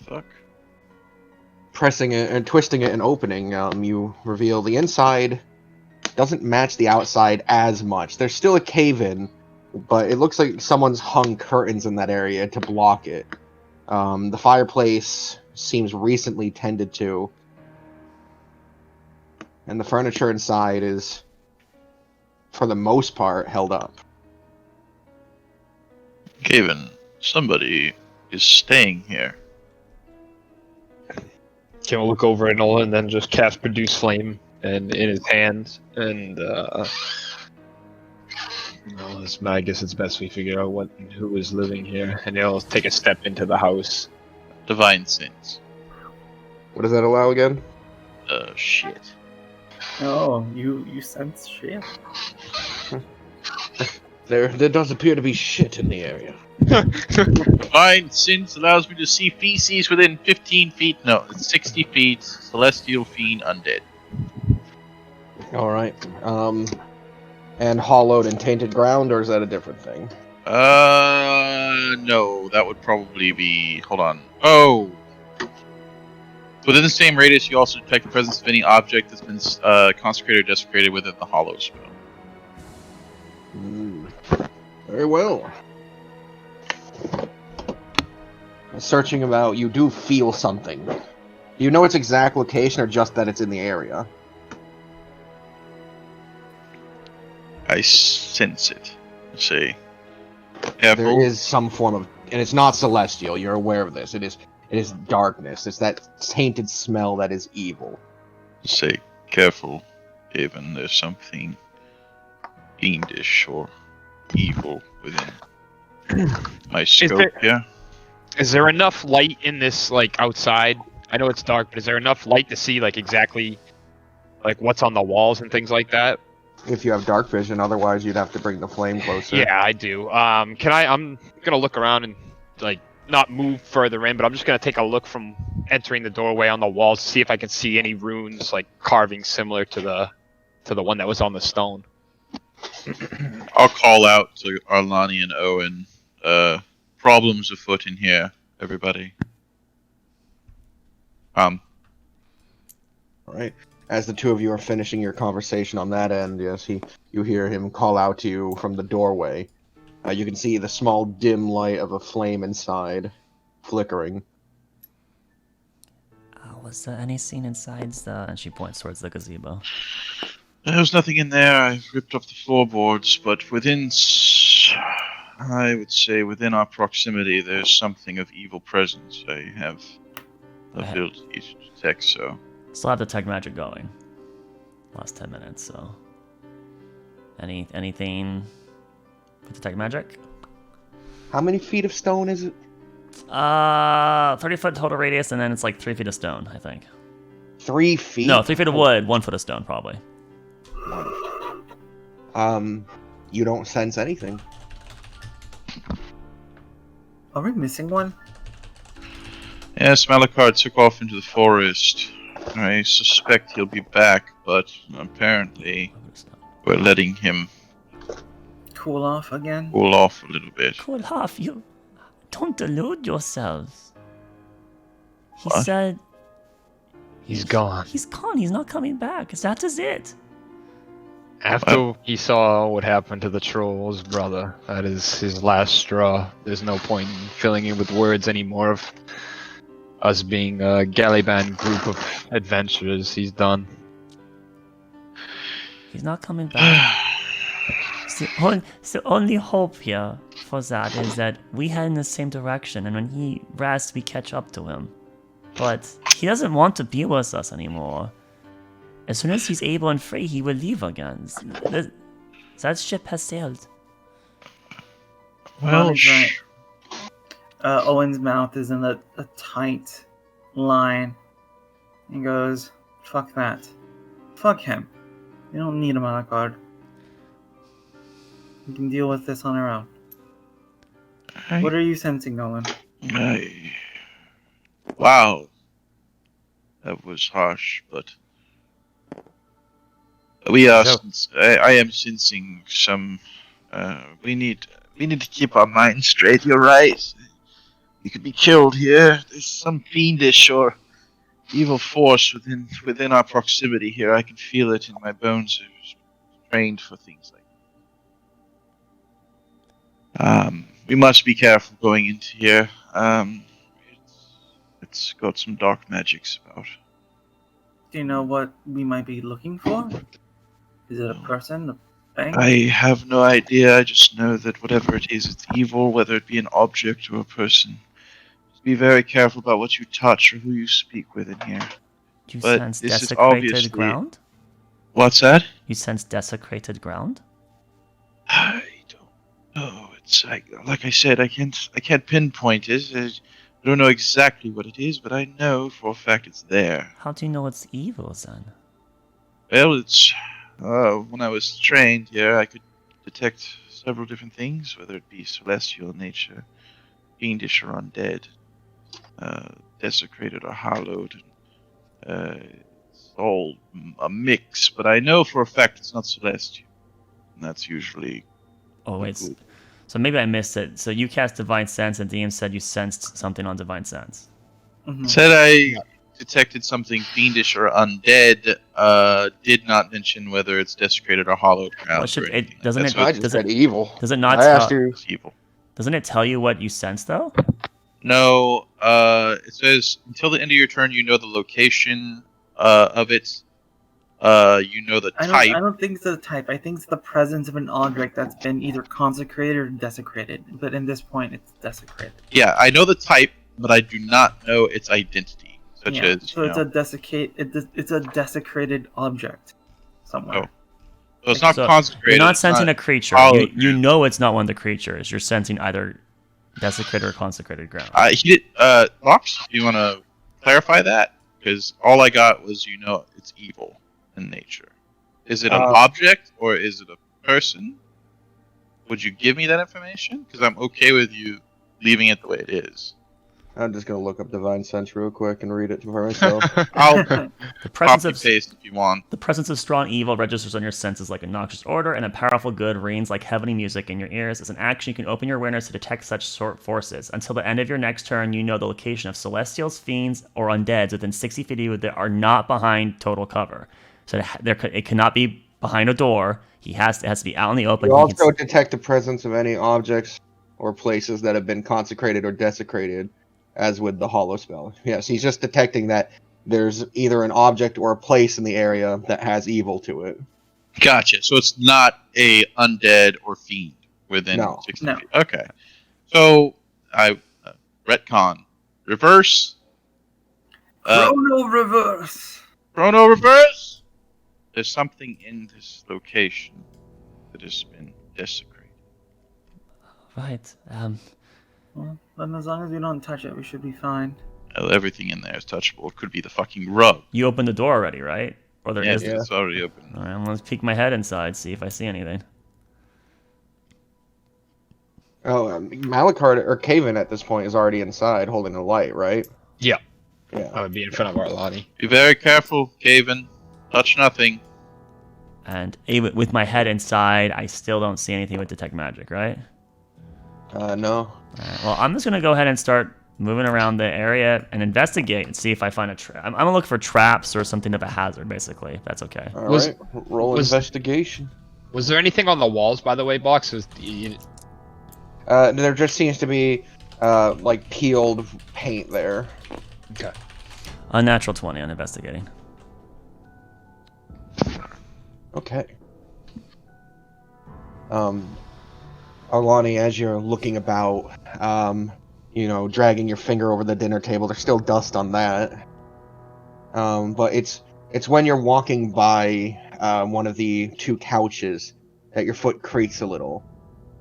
Fuck. Pressing it and twisting it and opening, you reveal the inside doesn't match the outside as much. There's still a cave-in, but it looks like someone's hung curtains in that area to block it. The fireplace seems recently tended to, and the furniture inside is, for the most part, held up. Kevin, somebody is staying here. Kim will look over at Nolan and then just cast Produce Flame and in his hands, and I guess it's best we figure out who is living here, and he'll take a step into the house. Divine Sense. What does that allow again? Shit. Oh, you sense shit. There does appear to be shit in the area. Divine Sense allows me to see feces within 15 feet. No, it's 60 feet. Celestial Fiend Undead. Alright. And hollowed and tainted ground, or is that a different thing? No, that would probably be. Hold on. Oh! Within the same radius, you also detect the presence of any object that's been consecrated or desecrated within the hollow spell. Very well. Searching about, you do feel something. Do you know its exact location, or just that it's in the area? I sense it. Let's see. Careful. There is some form of, and it's not celestial. You're aware of this. It is darkness. It's that tainted smell that is evil. Say careful, Even. There's something fiendish or evil within my scope. Is there enough light in this, like, outside? I know it's dark, but is there enough light to see, like, exactly, like, what's on the walls and things like that? If you have dark vision, otherwise you'd have to bring the flame closer. Yeah, I do. I'm gonna look around and, like, not move further in, but I'm just gonna take a look from entering the doorway on the walls to see if I can see any runes, like, carving similar to the one that was on the stone. I'll call out to Arlani and Owen. Problems afoot in here, everybody. Alright. As the two of you are finishing your conversation on that end, yes, you hear him call out to you from the doorway. You can see the small dim light of a flame inside, flickering. Was there any scene inside the... And she points towards the gazebo. There's nothing in there. I've ripped off the floorboards, but within... I would say within our proximity, there's something of evil presence. I have ability to detect, so... Still have detect magic going. Last 10 minutes, so... Anything with detect magic? How many feet of stone is it? 30 foot total radius, and then it's like 3 feet of stone, I think. 3 feet? No, 3 feet of wood, 1 foot of stone, probably. You don't sense anything. Are we missing one? Yes, Malachar took off into the forest. I suspect he'll be back, but apparently we're letting him Cool off again? cool off a little bit. Cool off, you... Don't delude yourselves. He What? said... He's gone. He's gone, he's not coming back. That is it. After he saw what happened to the troll's brother, that is his last straw. There's no point in filling in with words anymore of us being a Galliband group of adventurers. He's done. He's not coming back. The only hope here for that is that we head in the same direction, and when he rests, we catch up to him. But he doesn't want to be with us anymore. As soon as he's able and free, he will leave again. That ship has sailed. Well, Right. Owen's mouth is in a tight line. He goes, fuck that. Fuck him. We don't need him on our guard. We can deal with this on our own. What are you sensing, Owen? Wow. That was harsh, but we are. I am sensing some. We need to keep our minds straight. You're right. You could be killed here. There's some fiendish or evil force within our proximity here. I can feel it in my bones. I was trained for things like that. We must be careful going into here. It's got some dark magics about. Do you know what we might be looking for? Is it a person? A bank? I have no idea. I just know that whatever it is, it's evil, whether it be an object or a person. Just be very careful about what you touch or who you speak with in here. You But sense this is desecrated obviously- ground? What's that? You sense desecrated ground? I don't know. It's like I said, I can't pinpoint it. I don't know exactly what it is, but I know for a fact it's there. How do you know it's evil then? Well, it's when I was trained here, I could detect several different things, whether it be celestial in nature, fiendish or undead, desecrated or hallowed. It's all a mix, but I know for a fact it's not celestial, and that's usually. Oh, wait. So maybe I missed it. So you cast Divine Sense, and DM said you sensed something on Divine Sense. Mhm. Said I detected something fiendish or undead. Did not mention whether it's desecrated or hollowed ground. Well, or anything. doesn't That's it? what I just said evil. Does it not I asked tell? you. it's evil. Doesn't it tell you what you sense though? No, it says until the end of your turn, you know the location of it. You know the I type. don't think it's the type. I think it's the presence of an object that's been either consecrated or desecrated. But in this point, it's desecrated. Yeah, I know the type, but I do not know its identity. Such Yeah, as, so you it's know, it's a desecrated object somewhere. Oh. So it's not So consecrated. you're not it's sensing not a creature. hallowed. You know it's not one of the creatures. You're sensing either desecrated or consecrated ground. He did. Fox, do you want to clarify that? Because all I got was, you know, it's evil in nature. Is it an object or is it a person? Would you give me that information? Because I'm okay with you leaving it the way it is. I'm just gonna look up Divine Sense real quick and read it for myself. I'll The presence copy of paste if you want. the presence of strong evil registers on your senses like a noxious odor, and a powerful good rings like heavenly music in your ears. As an action, you can open your awareness to detect such sort forces. Until the end of your next turn, you know the location of celestials, fiends, or undeads within 60 feet of you that are not behind total cover. So it cannot be behind a door. It has to be out in the open. You He also can- detect the presence of any objects or places that have been consecrated or desecrated, as with the hollow spell. Yes, he's just detecting that there's either an object or a place in the area that has evil to it. Gotcha. So it's not a undead or fiend within No. 60 No. feet. Okay. So I retcon. Reverse. Chrono reverse. Chrono reverse. There's something in this location that has been desecrated. Right. Well, then as long as we don't touch it, we should be fine. Well, everything in there is touchable. It could be the fucking rug. You opened the door already, right? Or there is. It's already open. All right, I'm gonna peek my head inside, see if I see anything. Oh, Malachard or Kaven at this point is already inside, holding a light, right? Yeah. Yeah. I would be in front of Arlani. Be very careful, Gaven. Touch nothing. And even with my head inside, I still don't see anything with detect magic, right? No. All right, well, I'm just gonna go ahead and start moving around the area and investigate and see if I find a trap. I'm gonna look for traps or something of a hazard, basically. If that's okay. All right. Roll investigation. Was there anything on the walls, by the way, Box? There just seems to be like peeled paint there. Okay. Unnatural 20 on investigating. Okay. Arlani, as you're looking about, dragging your finger over the dinner table, there's still dust on that. But it's when you're walking by one of the two couches that your foot creaks a little.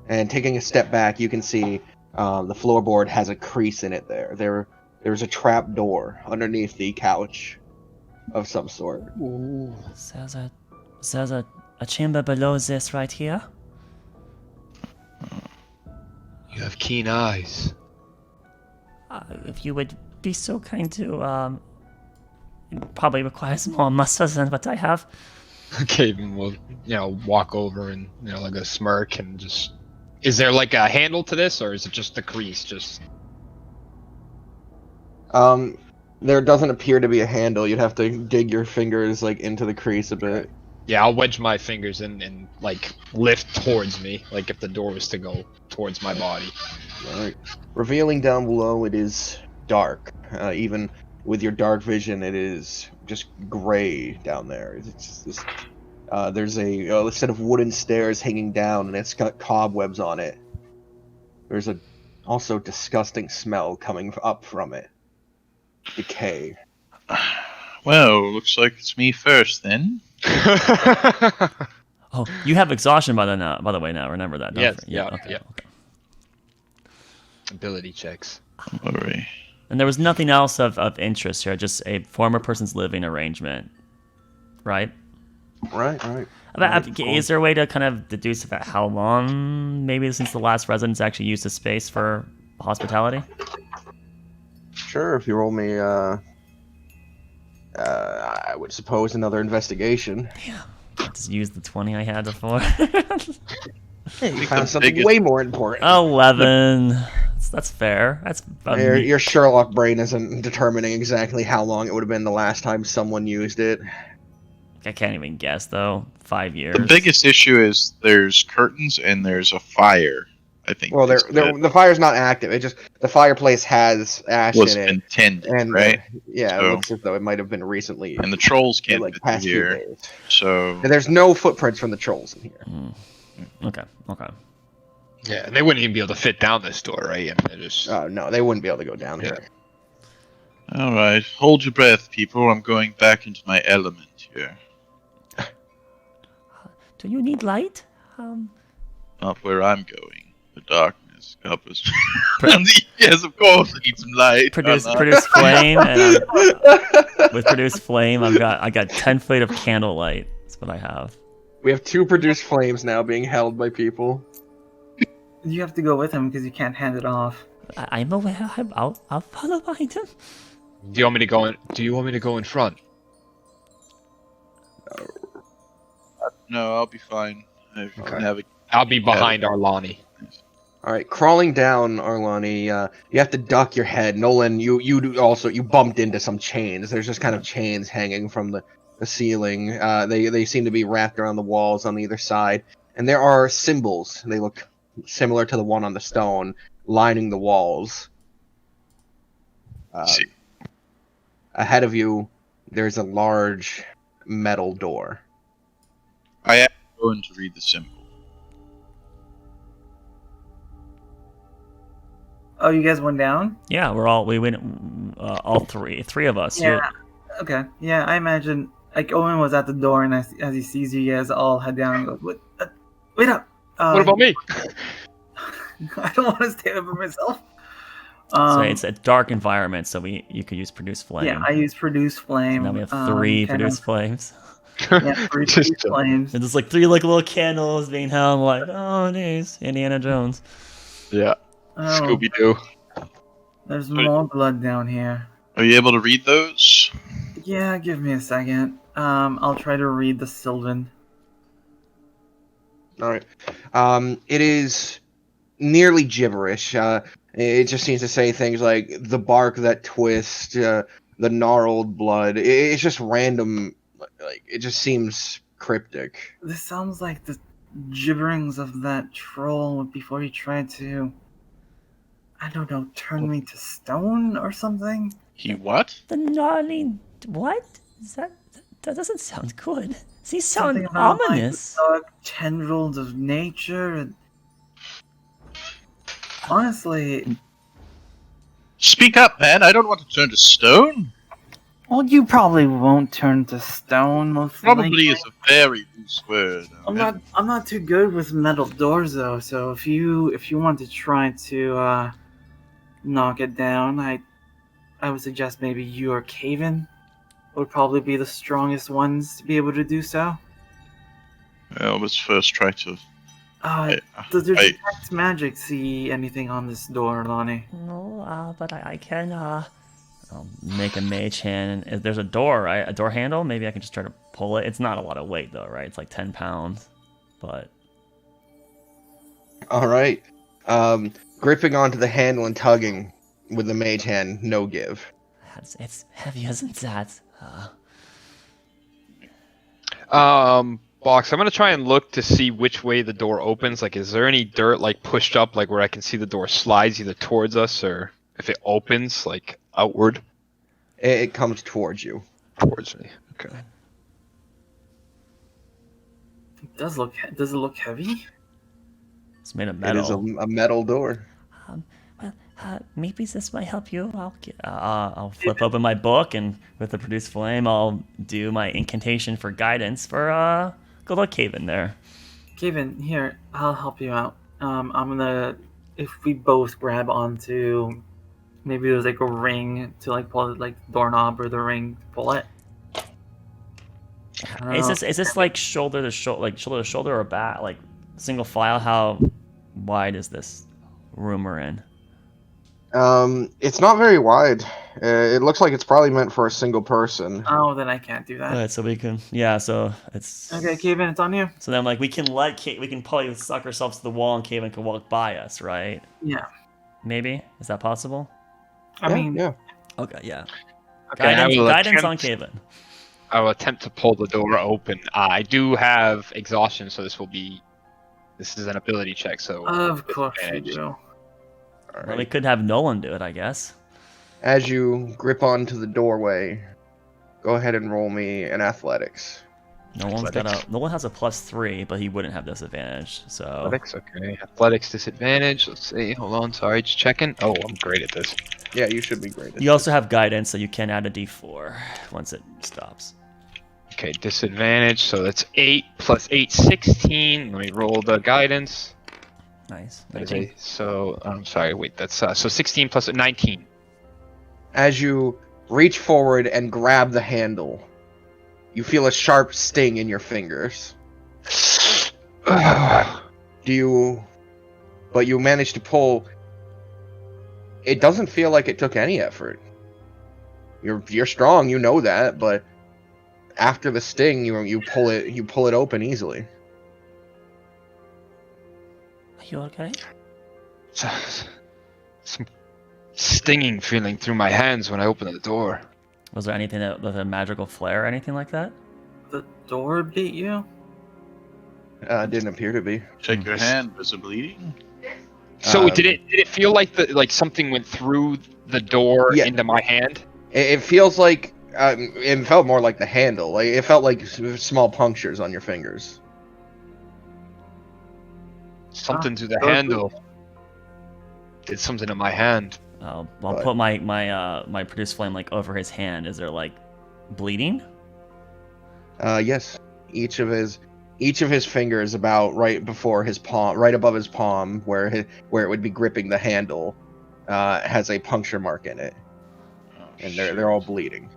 And taking a step back, you can see the floorboard has a crease in it there. There's a trap door underneath the couch of some sort. Ooh. There's a chamber below this right here. You have keen eyes. If you would be so kind to, it probably requires more muscles than what I have. Kaven will, walk over and, like a smirk and just... Is there like a handle to this, or is it just the crease? There doesn't appear to be a handle. You'd have to dig your fingers like into the crease a bit. Yeah, I'll wedge my fingers in and like lift towards me, like if the door was to go towards my body. Alright. Revealing down below, it is dark. Even with your dark vision, it is just gray down there. There's a set of wooden stairs hanging down, and it's got cobwebs on it. There's a also disgusting smell coming up from it. Decay. Well, looks like it's me first then. Oh, you have exhaustion by the way now. Remember that. Yes. Okay. Ability checks. Don't worry. And there was nothing else of interest here. Just a former person's living arrangement, right? Right. Is there a way to kind of deduce about how long, maybe since the last residents actually used the space for hospitality? Sure, if you roll me, I would suppose another investigation. Yeah. Just use the 20 I had before. You found something way more important. 11. That's fair. That's your Sherlock brain isn't determining exactly how long it would have been the last time someone used it. I can't even guess though. 5 years. The biggest issue is there's curtains and there's a fire. I think. Well, the fire's not active. It just the fireplace has ash in it. Intended, and right? Yeah, so, it looks as though it might have been recently. And the trolls can't like fit past here. Few days. So there's no footprints from the trolls in here. Okay. Yeah, and they wouldn't even be able to fit down this door, right? I mean, just... no, they wouldn't be able to go down here. All right, hold your breath, people. I'm going back into my element here. Do you need light? Not where I'm going. The darkness covers. Yes, of course, I need some light. Produce flame, and with produce flame, I got 10 feet of candlelight. That's what I have. We have 2 produced flames now being held by people. You have to go with him because you can't hand it off. I'm aware. I'll follow behind him. Do you want me to go in? Do you want me to go in front? No, I'll be fine. I'll be behind Arlani. All right, crawling down, Arlani. You have to duck your head. Nolan, you bumped into some chains. There's just kind of chains hanging from the ceiling. They seem to be wrapped around the walls on either side, and there are symbols. They look similar to the one on the stone, lining the walls. Ahead of you, there's a large metal door. I am going to read the symbol. Oh, you guys went down? Yeah, we went all three of us. Yeah. Okay. Yeah, I imagine like Owen was at the door, and as he sees you guys all head down and goes, "What? Wait up! What about me? I don't want to stand up for myself." So it's a dark environment, so you could use produce flame. Yeah, I use produce flame. So now we have 3 produce flames. Yeah, 3 produce flames. And there's like 3 little candles being held. Like, oh, jeez, Indiana Jones. Yeah. Oh, Scooby Doo. there's more blood down here. Are you able to read those? Yeah, give me a second. I'll try to read the Sylvan. All right. It is nearly gibberish. It just seems to say things like the bark that twists, the gnarled blood. It's just random. Like it just seems cryptic. This sounds like the gibberings of that troll before he tried to, I don't know, turn me to stone or something. He what? The gnarly... What? That doesn't sound good. These sound Something about, ominous. like, the dark tendrils of nature. And... honestly... Speak up, man. I don't want to turn to stone. Well, you probably won't turn to stone. Most Probably likely. is a very loose word. I'm not too good with metal doors though, so if you want to try to knock it down, I would suggest maybe you or Caven would probably be the strongest ones to be able to do so. Well, let's first try to. Does your detect magic see anything on this door, Lonnie? No, but I can I'll make a mage hand. And there's a door, right? A door handle? Maybe I can just try to pull it. It's not a lot of weight though, right? It's like 10 pounds. But All right. Gripping onto the handle and tugging with the mage hand, no give. it's heavy, isn't that? Box, I'm gonna try and look to see which way the door opens. Like, is there any dirt like pushed up, like where I can see the door slides either towards us or if it opens like outward? It comes towards you. Towards me. Okay. Does it look heavy? It's made of metal. It is a metal door. Maybe this might help you. I'll flip open my book, and with the produce flame, I'll do my incantation for guidance for good luck, Caven there. Caven, here, I'll help you out. I'm gonna, if we both grab onto, maybe there's like a ring to like pull it, like doorknob or the ring to pull it. Is this like shoulder to shoulder or back, like single file? How wide is this room we're in? It's not very wide. It looks like it's probably meant for a single person. Oh, then I can't do that. Alright, so we can, so it's... Okay, Caven, it's on you. So then, like, we can probably suck ourselves to the wall and Caven can walk by us, right? Yeah. Maybe? Is that possible? I mean... Yeah. Okay, yeah. Okay, Guidance on Caven. I will attempt to pull the door open. I do have exhaustion, so this is an ability check, so... Of course you do. Right. Well, we could have Nolan do it, I guess. As you grip onto the doorway, go ahead and roll me an athletics. Nolan has a +3, but he wouldn't have disadvantage, so... Athletics, okay. Athletics disadvantage. Let's see. Hold on, sorry, just checking. Oh, I'm great at this. Yeah, you should be great at You also have guidance, so you can add a d4 once it stops. Okay, disadvantage, so that's 8 plus 8, 16. Let me roll the guidance. Nice. So, I'm sorry, wait, that's, so 16 plus 19. As you reach forward and grab the handle, you feel a sharp sting in your fingers. But you manage to pull. It doesn't feel like it took any effort. You're strong, you know that, but after the sting, you pull it open easily. Are you okay? Some stinging feeling through my hands when I opened the door. Was there anything with a magical flare or anything like that? The door beat you? Didn't appear to be. Check your hand. Was it bleeding? So did it feel like something went through the door into my hand? It feels like it felt more like the handle. Like it felt like small punctures on your fingers. Something through the handle. did something to my hand. I'll put my produce flame like over his hand. Is there like bleeding? Yes. Each of his fingers about right before his palm, right above his palm, where it would be gripping the handle, has a puncture mark in it, and they're all bleeding.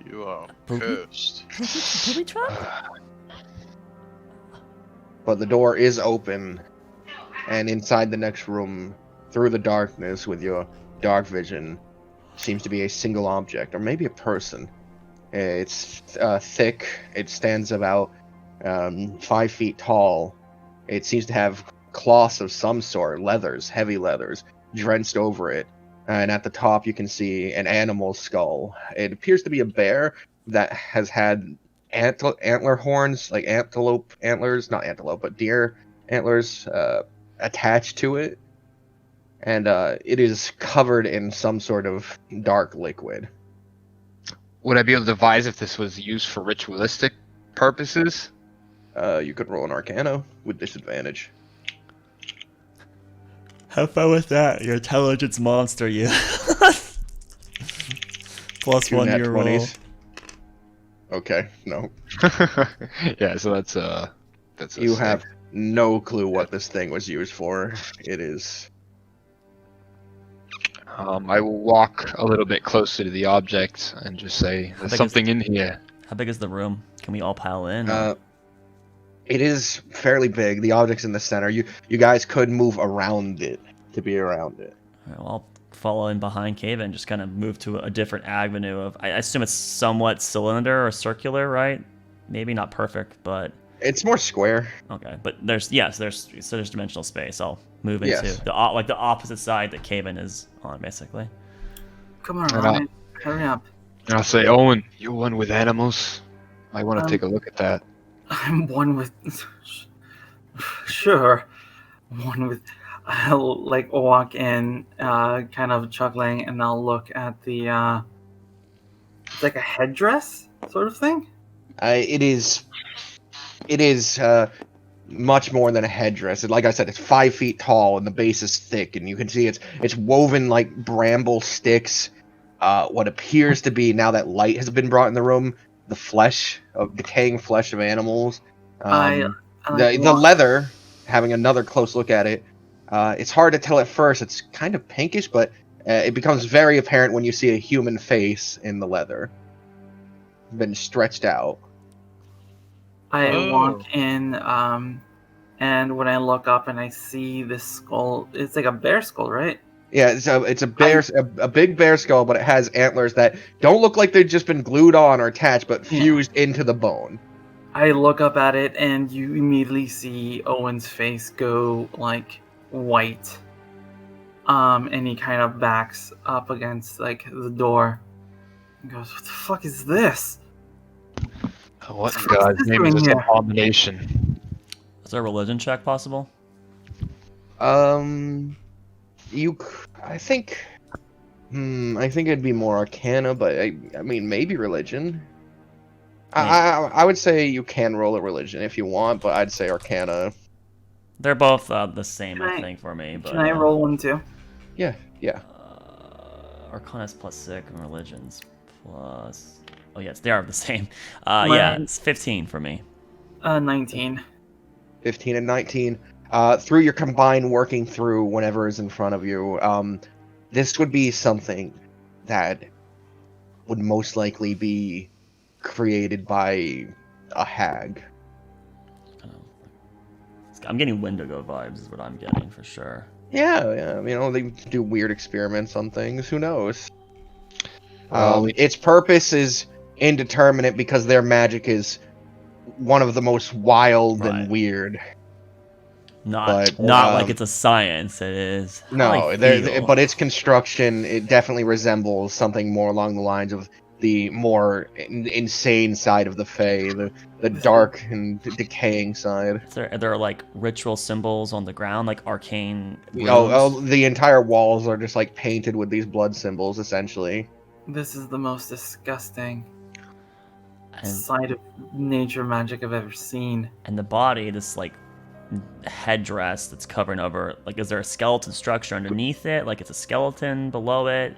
You are cursed. Booby trap? But the door is open, and inside the next room, through the darkness with your dark vision, seems to be a single object, or maybe a person. It's thick. It stands about 5 feet tall. It seems to have cloths of some sort, heavy leathers, drenched over it. And at the top, you can see an animal skull. It appears to be a bear that has had antler horns, like antelope antlers, not antelope, but deer antlers attached to it. And it is covered in some sort of dark liquid. Would I be able to devise if this was used for ritualistic purposes? You could roll an Arcana with disadvantage. Have fun with that, you intelligence monster, you. Plus 2 1 nat to your roll. 20s. Okay, no. Yeah, so that's a You six. have no clue what this thing was used for. It is... I will walk a little bit closer to the object and just say, big "There's is- something in here." How big is the room? Can we all pile in? It is fairly big. The object's in the center. You guys could move around it to be around it. Alright, well, I'll follow in behind Cave and just kind of move to a different avenue of. I assume it's somewhat cylinder or circular, right? Maybe not perfect, but It's more square. okay. But there's dimensional space. I'll move into Yes. the opposite side that Caven is on, basically. Come on, Right Ryan. Hurry up. And I'll say, "Owen, you're one with animals. I want to take a look at that." I'm one with. Sure. One with. I'll like walk in, kind of chuckling, and I'll look at the. It's like a headdress sort of thing. It is much more than a headdress. Like I said, it's 5 feet tall and the base is thick, and you can see it's woven like bramble sticks. What appears to be, now that light has been brought in the room, the flesh of decaying flesh of animals. I The leather, having another close look at it, it's hard to tell at first. It's kind of pinkish, but it becomes very apparent when you see a human face in the leather. Been stretched out. I Oh. walk in, and when I look up and I see this skull, it's like a bear skull, right? Yeah, it's a bear, a big bear skull, but it has antlers that don't look like they've just been glued on or attached, but fused into the bone. I look up at it, and you immediately see Owen's face go like white. And he kind of backs up against like the door. He goes, "What the fuck is this?" What in What's God's this name is doing this here? abomination? Is there a religion check possible? I think it'd be more Arcana, but I mean maybe religion. I would say you can roll a religion if you want, but I'd say Arcana. They're both the same, Can I I- think, for me. But Can I roll one too? Yeah. Arcana's plus 6 and religion's plus. Oh yes, they are the same. Yeah, it's 15 for me. 19. 15 and 19. Through your combined working through whatever is in front of you, this would be something that would most likely be created by a hag. I'm getting Wendigo vibes, is what I'm getting for sure. Yeah, they do weird experiments on things. Who knows? Well, Its purpose is indeterminate because their magic is one of the most wild Right. and weird. Not But, like it's a science. It is. how No, I feel. but its construction, it definitely resembles something more along the lines of the more insane side of the Fae, the dark and decaying side. Are there like ritual symbols on the ground, like arcane runes? The entire walls are just like painted with these blood symbols, essentially. This is the most disgusting and, side of nature magic I've ever seen. and the body, this like headdress that's covering over. Like, is there a skeleton structure underneath it? Like, it's a skeleton below it.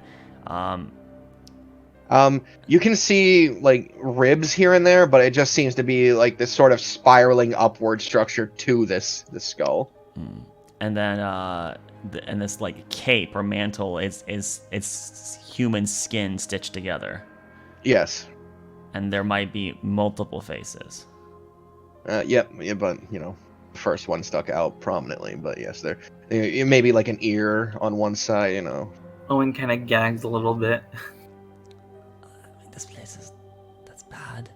You can see like ribs here and there, but it just seems to be like this sort of spiraling upward structure to this skull. And then and this like cape or mantle is human skin stitched together. Yes. And there might be multiple faces. Yep, yeah, but you know, the first one stuck out prominently. But yes, there it may be like an ear on one side. You know. Owen kind of gags a little bit. This place that's bad.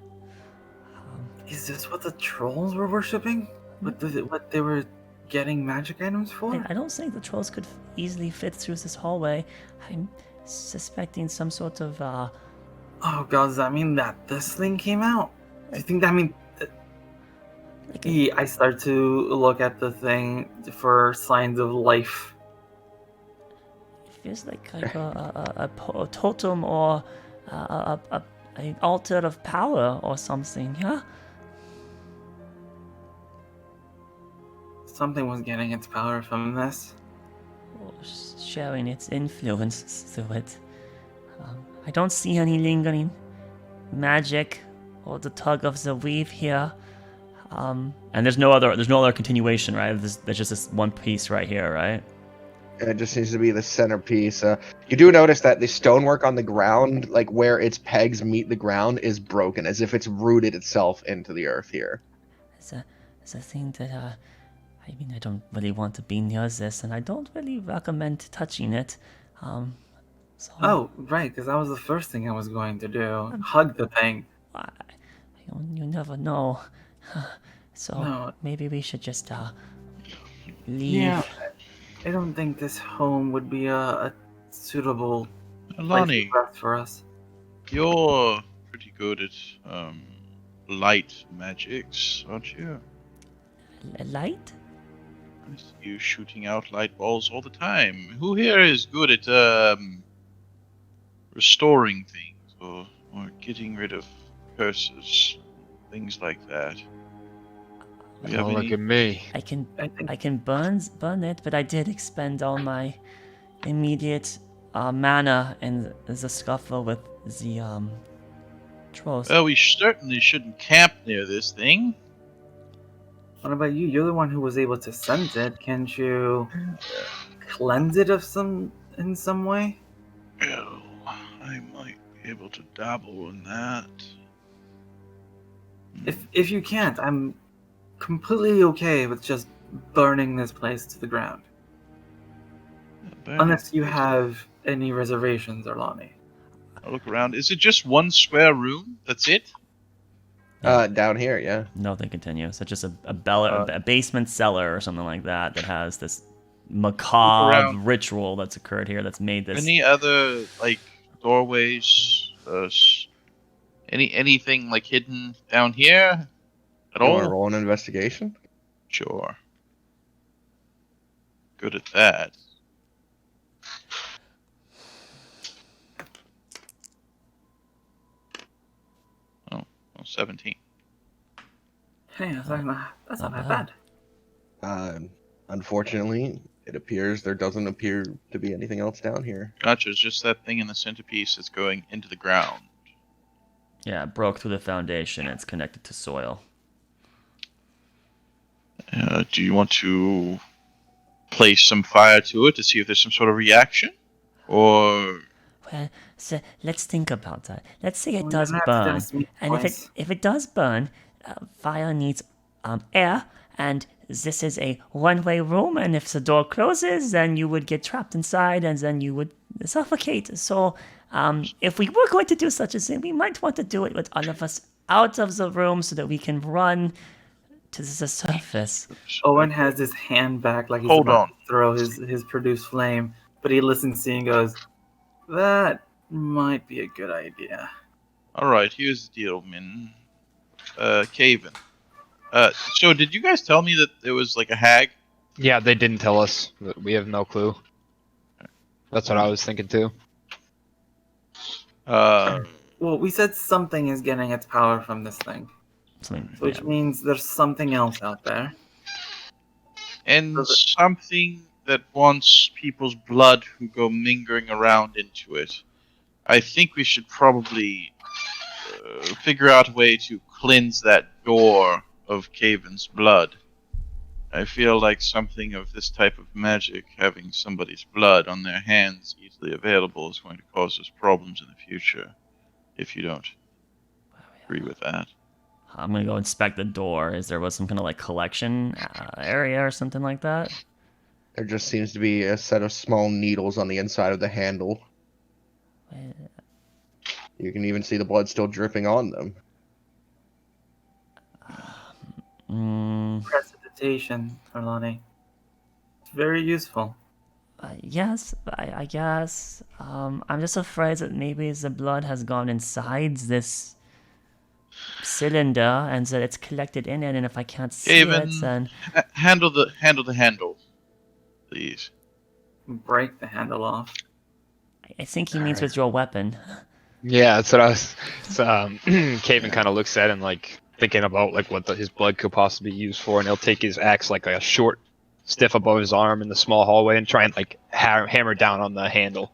Is this what the trolls were worshipping? What they were getting magic items for? I don't think the trolls could easily fit through this hallway. I'm suspecting some sort of Oh god, does that mean that this thing came out? I think that means. I start to look at the thing for signs of life. It feels like a totem or an altar of power or something, yeah? Something was getting its power from this. Or sharing its influence through it. I don't see any lingering magic or the tug of the weave here. And there's no other continuation, right? There's just this one piece right here, right? It just seems to be the centerpiece. You do notice that the stonework on the ground, like where its pegs meet the ground, is broken, as if it's rooted itself into the earth here. It's a thing that, I don't really want to be near this, and I don't really recommend touching it. Oh, right, because that was the first thing I was going to do. Hug the thing. You never know. So No. maybe we should just leave. Yeah, I don't think this home would be a suitable Lonnie, place for us. you're pretty good at light magics, aren't you? Light? I see you shooting out light balls all the time. Who here is good at restoring things or getting rid of curses, things like that? Don't look at me. I can burn it, but I did expend all my immediate mana in the scuffle with the trolls. Well, we certainly shouldn't camp near this thing. What about you? You're the one who was able to sense it. Can't you cleanse it in some way? Well, I might be able to dabble in that. If you can't, I'm completely okay with just burning this place to the ground. Unless you have any reservations, Arlani. I'll look around. Is it just one square room? That's it? Down here, yeah. Nothing continues. It's just a basement cellar or something like that has this macabre ritual that's occurred here that's made this. Any other like doorways? Anything like hidden down here at You all? want to roll an investigation? Sure. Good at that. Oh, 17. Hey, that's not that bad. Unfortunately, it appears there doesn't appear to be anything else down here. Gotcha. It's just that thing in the centerpiece that's going into the ground. Yeah, it broke through the foundation. It's connected to soil. Do you want to place some fire to it to see if there's some sort of reaction? Or... Well, so let's think about that. Let's say it Well, does you're gonna have to burn, ask me and twice. if it does burn, fire needs air, and this is a one-way room. And if the door closes, then you would get trapped inside, and then you would suffocate. So, if we were going to do such a thing, we might want to do it with all of us out of the room so that we can run to the surface. Owen has his hand back like he's Hold about on. to throw his produced flame, but he listens to you and goes, "That might be a good idea." Alright, here's the deal, Min. Caven. So did you guys tell me that there was like a hag? Yeah, they didn't tell us. We have no clue. That's what I was thinking too. Well, we said something is getting its power from this thing, which means there's something else out there. And something that wants people's blood who go mingling around into it. I think we should probably figure out a way to cleanse that door of Caven's blood. I feel like something of this type of magic, having somebody's blood on their hands easily available, is going to cause us problems in the future, if you don't agree with that. I'm gonna go inspect the door. Is there some kind of like collection area or something like that? There just seems to be a set of small needles on the inside of the handle. You can even see the blood still dripping on them. Precipitation, Arlani. It's very useful. Yes, I guess. I'm just afraid that maybe the blood has gone inside this cylinder and that it's collected in it, and if I can't see it, then handle the handle, please. Break the handle off. I think he means with your weapon. Yeah, that's what I was. Caven kind of looks at it and like thinking about like what his blood could possibly be used for, and he'll take his axe like a short stiff above his arm in the small hallway and try and like hammer down on the handle.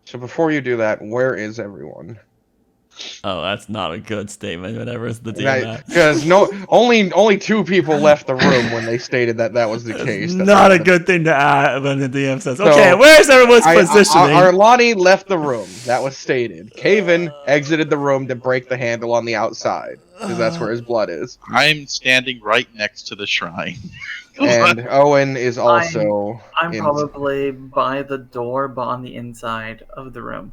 So before you do that, where is everyone? Oh, that's not a good statement. Whatever is the DM. Because only 2 people left the room when they stated that was the case. That's not a good thing to add when the DM says, "Okay, where's everyone's positioning?" Arlani left the room. That was stated. Caven exited the room to break the handle on the outside because that's where his blood is. I'm standing right next to the shrine. And Owen is also. I'm probably by the door, but on the inside of the room.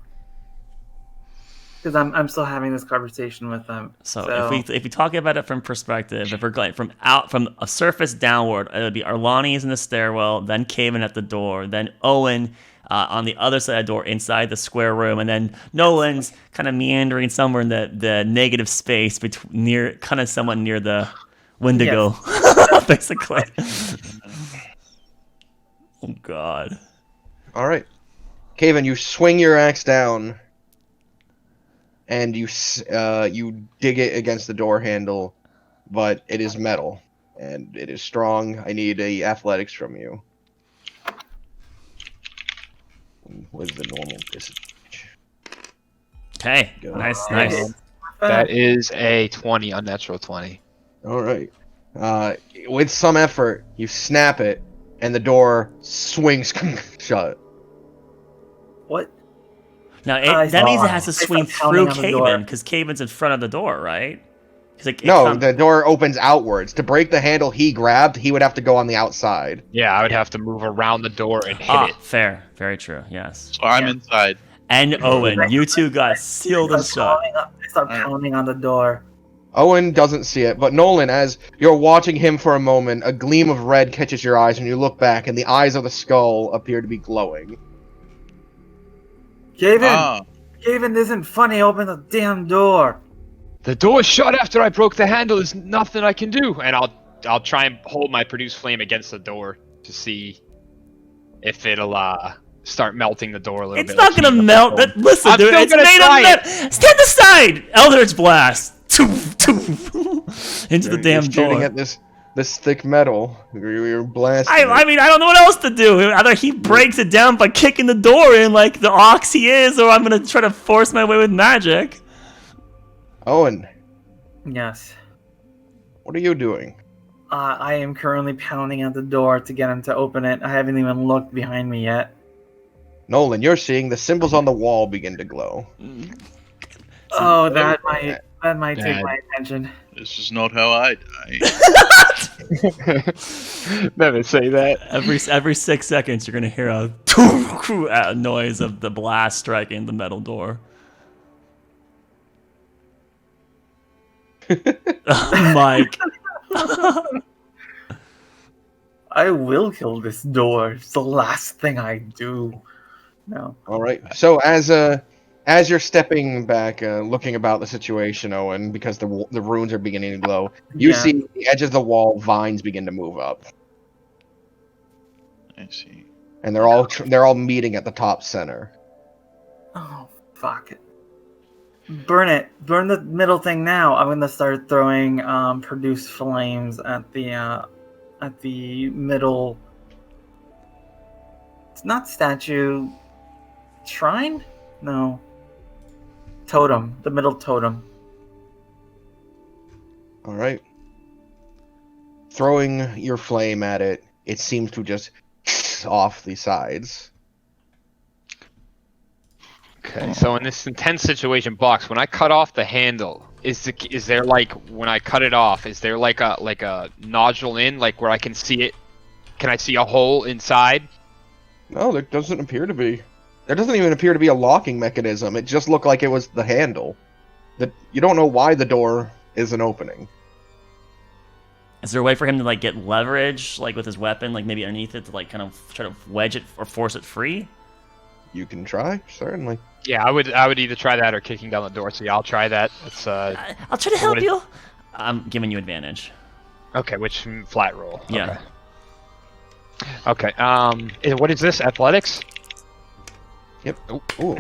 Because I'm still having this conversation with them. So if we talk about it from perspective, if we're going from a surface downward, it would be Arlani's in the stairwell, then Caven at the door, then Owen on the other side of the door inside the square room, and then Nolan's kind of meandering somewhere in the negative space somewhat near the Wendigo, basically. Oh God! All right, Caven, you swing your axe down. And you dig it against the door handle, but it is metal, and it is strong. I need a athletics from you. With the normal disadvantage. Okay, nice. That is a 20, unnatural 20. All right. With some effort, you snap it, and the door swings shut. What? Now, that means it has to swing through Caven, because Caven's in front of the door, right? The door opens outwards. To break the handle he grabbed, he would have to go on the outside. Yeah, I would have to move around the door and hit it. Fair. Very true, yes. So I'm inside. And Owen, you two got sealed and shut. I start pounding on the door. Owen doesn't see it, but Nolan, as you're watching him for a moment, a gleam of red catches your eyes, and you look back, and the eyes of the skull appear to be glowing. Caven isn't funny. Open the damn door. The door's shut after I broke the handle. There's nothing I can do. And I'll try and hold my produce flame against the door to see if it'll start melting the door a little bit. It's not gonna melt. Listen, dude, it's made of metal. Stand aside! Eldritch Blast! Into the damn door. Shooting at this thick metal. You're blasting. I mean, I don't know what else to do. Either he breaks it down by kicking the door in like the ox he is, or I'm gonna try to force my way with magic. Owen. Yes. What are you doing? I am currently pounding at the door to get him to open it. I haven't even looked behind me yet. Nolan, you're seeing the symbols on the wall begin to glow. Oh, that might take my attention. This is not how I die. Never say that. Every 6 seconds, you're gonna hear a noise of the blast striking the metal door. Mike. I will kill this door. It's the last thing I do. No. All right. So as you're stepping back, looking about the situation, Owen, because the runes are beginning to glow, you see the edge of the wall vines begin to move up. I see. And they're all meeting at the top center. Oh, fuck it. Burn it. Burn the middle thing now. I'm gonna start throwing produce flames at the at the middle. It's not statue. Shrine? No. Totem. The middle totem. All right. Throwing your flame at it, it seems to just off the sides. Okay, so in this intense situation, Box, when I cut off the handle, is there like when I cut it off, is there like a nodule in, like where I can see it? Can I see a hole inside? No, there doesn't appear to be. There doesn't even appear to be a locking mechanism. It just looked like it was the handle. That you don't know why the door isn't opening. Is there a way for him to like get leverage, like with his weapon, like maybe underneath it to like kind of try to wedge it or force it free? You can try, certainly. Yeah, I would either try that or kicking down the door. So yeah, I'll try that. It's I'll try to help you. I'm giving you advantage. Okay, which flat roll? Yeah. Okay. What is this? Athletics? Yep. Ooh.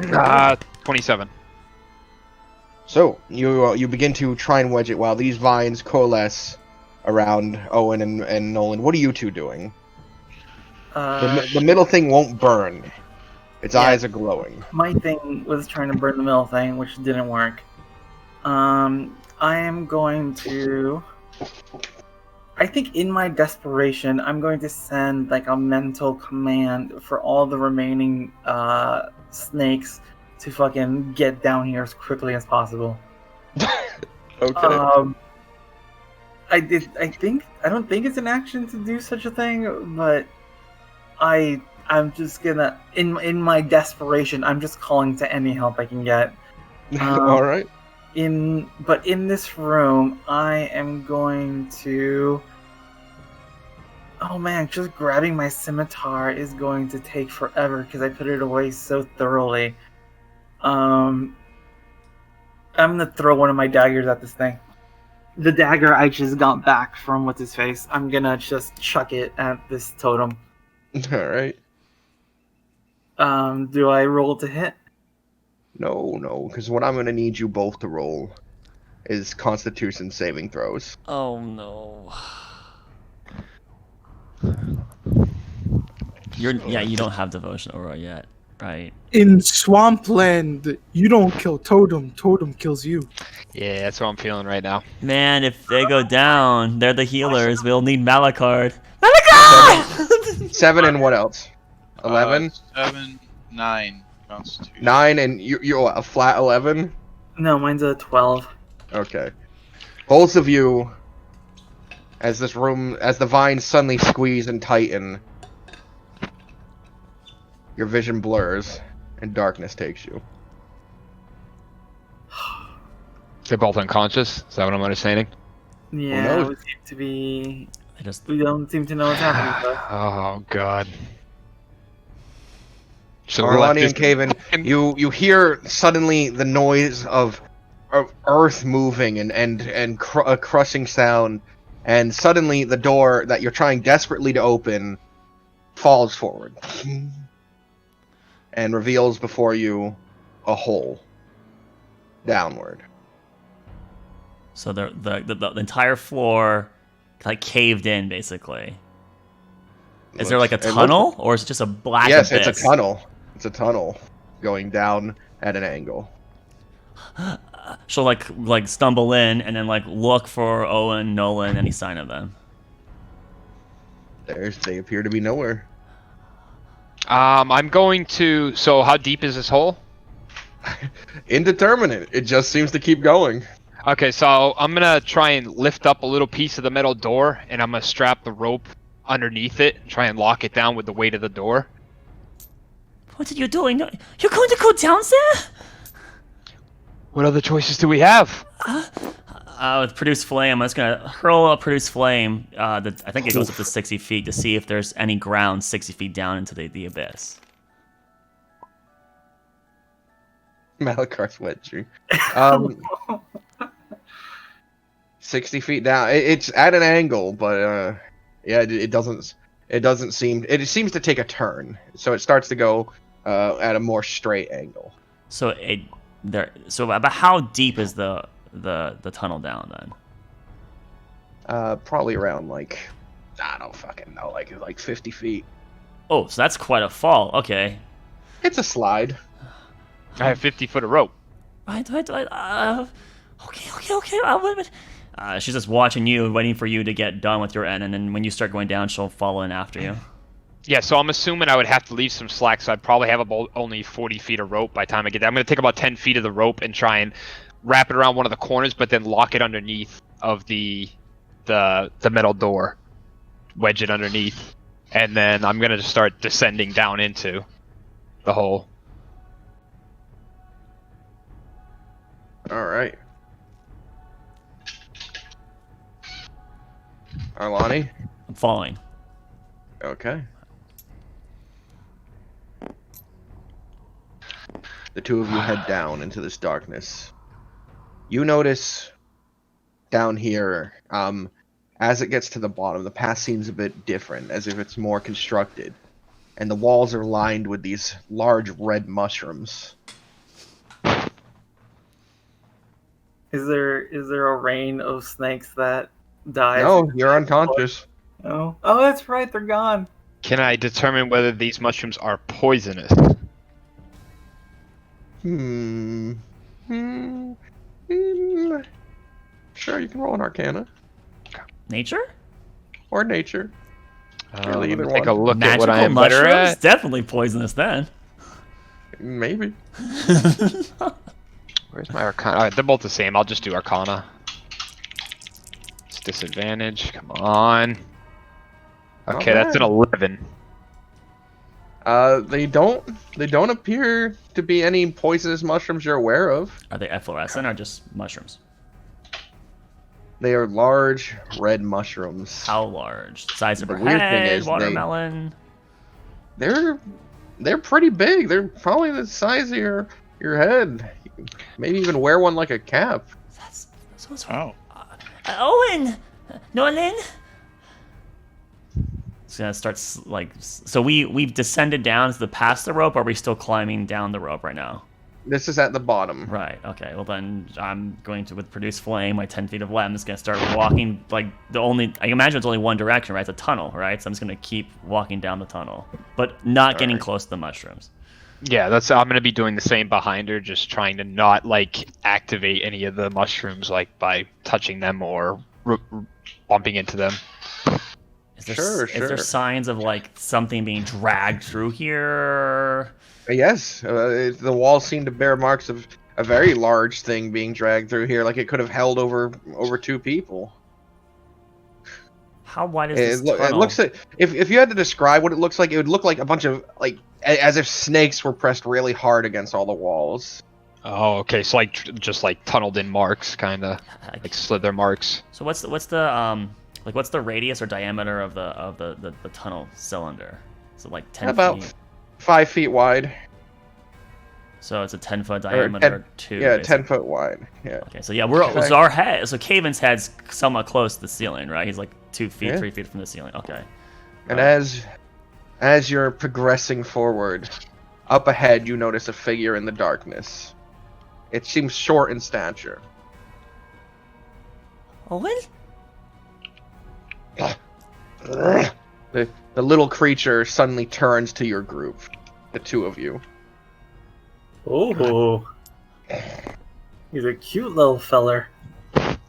27. So you begin to try and wedge it while these vines coalesce around Owen and Nolan. What are you two doing? The middle thing won't burn. Its eyes are glowing. My thing was trying to burn the middle thing, which didn't work. I am going to... I think in my desperation, I'm going to send like a mental command for all the remaining snakes to fucking get down here as quickly as possible. Okay. I don't think it's an action to do such a thing, but I'm just gonna in my desperation, I'm just calling to any help I can get. All right. In this room, I am going to... Oh man, just grabbing my scimitar is going to take forever because I put it away so thoroughly. I'm gonna throw one of my daggers at this thing. The dagger I just got back from what's his face. I'm gonna just chuck it at this totem. All right. Do I roll to hit? No, because what I'm going to need you both to roll is Constitution saving throws. Oh no. You don't have devotion aura yet, right? In Swampland, you don't kill Totem. Totem kills you. Yeah, that's what I'm feeling right now. Man, if they go down, they're the healers. We'll need Malachard. Malachard! 7 and what else? 11? 7, 9. Constitution. 9 and you're a flat 11? No, mine's a 12. Okay. Both of you, as the vines suddenly squeeze and tighten, your vision blurs and darkness takes you. They're both unconscious? Is that what I'm understanding? Yeah, we seem to be... We don't seem to know what's happening to us. Oh, God. Arlani and Caven, you hear suddenly the noise of earth moving and a crushing sound, and suddenly the door that you're trying desperately to open falls forward and reveals before you a hole downward. So the entire floor like caved in, basically. Is there like a tunnel, or is it just a black abyss? Yes, it's a tunnel. It's a tunnel going down at an angle. She'll like stumble in and then like look for Owen, Nolan, any sign of them. They appear to be nowhere. I'm going to... So how deep is this hole? Indeterminate. It just seems to keep going. Okay, so I'm gonna try and lift up a little piece of the metal door, and I'm gonna strap the rope underneath it and try and lock it down with the weight of the door. What are you doing? You're going to go down there? What other choices do we have? With produce flame, I'm just gonna hurl a produce flame. I think it goes up to 60 feet to see if there's any ground 60 feet down into the abyss. Malakar's wet tree. 60 feet down. It's at an angle, but yeah, it doesn't seem. It seems to take a turn, so it starts to go at a more straight angle. So about how deep is the tunnel down then? Probably around like I don't fucking know, like 50 feet. Oh, so that's quite a fall. Okay. It's a slide. I have 50 foot of rope. Okay. Wait a minute. She's just watching you, waiting for you to get done with your end, and then when you start going down, she'll follow in after you. Yeah, so I'm assuming I would have to leave some slack, so I'd probably have about only 40 feet of rope by the time I get there. I'm going to take about 10 feet of the rope and try and wrap it around one of the corners, but then lock it underneath of the metal door. Wedge it underneath. And then I'm going to just start descending down into the hole. Alright. Arlani? I'm following. Okay. The two of you head down into this darkness. You notice down here, as it gets to the bottom, the path seems a bit different, as if it's more constructed. And the walls are lined with these large red mushrooms. Is there a rain of snakes that die? No, you're unconscious. Oh, that's right, they're gone. Can I determine whether these mushrooms are poisonous? Sure, you can roll an Arcana. Nature? Or Nature. Really, Let me either take a one. look at what Magical I am better mushrooms? at. Definitely poisonous then. Maybe. Where's my Arcana? Alright, they're both the same. I'll just do Arcana. It's disadvantage. Come on. Okay, that's an 11. They don't appear to be any poisonous mushrooms you're aware of. Are they efflorescent or just mushrooms? They are large red mushrooms. How large? Size of The her weird thing head? is Watermelon? They're pretty big. They're probably the size of your head. Maybe even wear one like a cap. That's Oh. Owen! Nolan! It's gonna start so we've descended down to the past the rope. Or are we still climbing down the rope right now? This is at the bottom. Right. Okay. Well then, I'm going to with produce flame. My 10 feet of light. I'm just gonna start walking I imagine it's only one direction, right? It's a tunnel, right? So I'm just gonna keep walking down the tunnel, but not getting close to the mushrooms. Yeah, I'm gonna be doing the same behind her, just trying to not activate any of the mushrooms by touching them or bumping into them. Is there signs of something being dragged through here? Yes, the walls seem to bear marks of a very large thing being dragged through here, like it could have held over two people. How wide is this tunnel? It looks like if you had to describe what it looks like, it would look like a bunch of as if snakes were pressed really hard against all the walls. Oh, okay. So just tunneled in marks, kind of slither marks. So what's the radius or diameter of the tunnel cylinder? So 10 about feet. 5 feet wide. So it's a 10-foot diameter too. Yeah, basically. 10 foot wide. Yeah. Okay, so yeah, so our head. So Caven's head's somewhat close to the ceiling, right? He's 2 feet, 3 feet from the ceiling. Okay. And as you're progressing forward, up ahead you notice a figure in the darkness. It seems short in stature. Owen? The little creature suddenly turns to your group, the two of you. Oh, he's a cute little feller.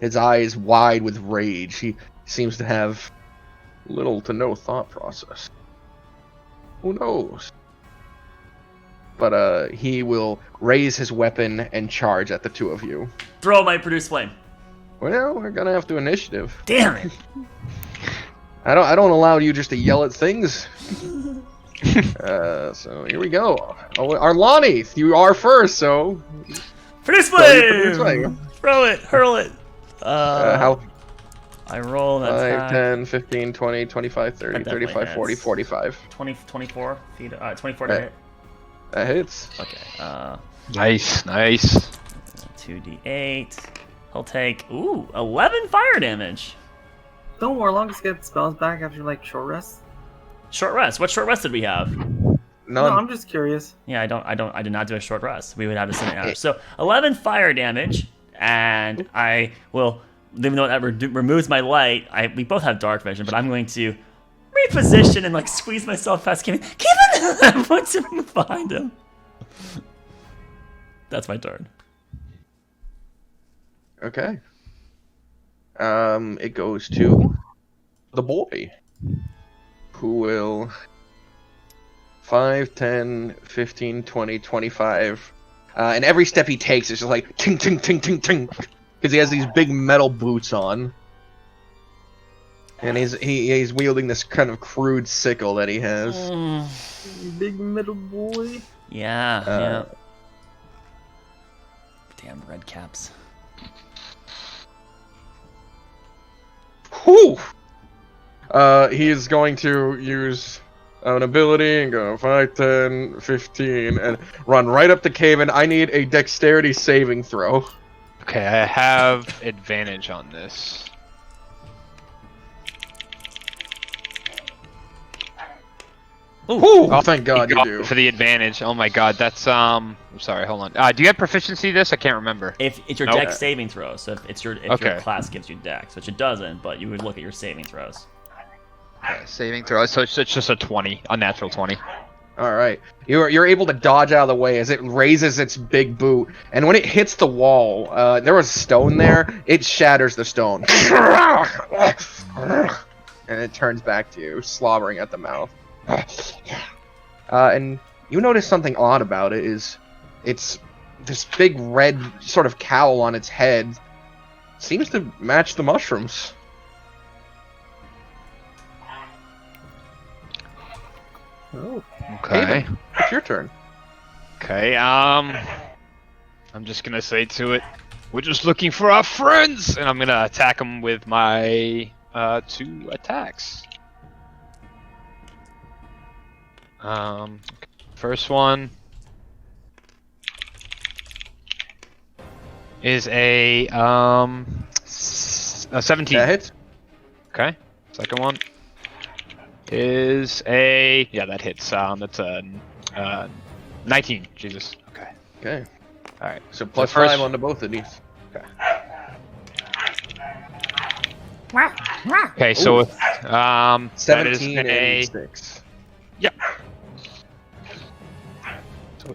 His eyes wide with rage. He seems to have little to no thought process. Who knows? But he will raise his weapon and charge at the two of you. Throw my produce flame. Well, we're gonna have to initiative. Damn it! I don't allow you just to yell at things. So here we go. Oh, Arlani, you are first, so Produce flame! Throw it, hurl it. how? I roll an 5, attack. 10, 15, 20, 25, 30, That definitely 35, 40, hits. 45. 24 feet. 24 to hit. That hits. Okay. Nice. 2d8. He'll take 11 fire damage. Don't Warlocks get spells back after short rest? Short rest. What short rest did we have? None. No, I'm just curious. Yeah, I did not do a short rest. We would have to send it out. So 11 fire damage, and I will even though that removes my light, we both have dark vision, but I'm going to reposition and like squeeze myself past Kevin. Kevin! I'm going to move behind him. That's my turn. Okay. It goes to the boy, who will 5, 10, 15, 20, 25. And every step he takes is just like ting, ting, ting, ting, ting. Because he has these big metal boots on. And he's wielding this kind of crude sickle that he has. Big metal boy. Yeah. Damn red caps. Whew! He is going to use an ability and go 5, 10, 15, and run right up to Caven. I need a dexterity saving throw. Okay, I have advantage on this. Ooh, thank God you do. For the advantage. Oh my God, that's I'm sorry. Hold on. Do you have proficiency? This I can't remember. If it's your dex saving throw, so if your Okay. class gives you dex, which it doesn't, but you would look at your saving throws. Okay, saving throw. So it's just a 20, unnatural 20. All right, you're able to dodge out of the way as it raises its big boot, and when it hits the wall, there was stone there. It shatters the stone, and it turns back to you, slobbering at the mouth. And you notice something odd about it is, it's this big red sort of cowl on its head. Seems to match the mushrooms. Oh. Okay. Haven, it's your turn. Okay. I'm just gonna say to it, we're just looking for our friends, and I'm gonna attack him with my 2 attacks. First one is a 17. That hits. Okay. Second one is a that hits. That's a 19. Jesus. Okay. Okay. All right. So plus The first- 5 onto both of these. Okay. So that is 17 a and 6. Yep.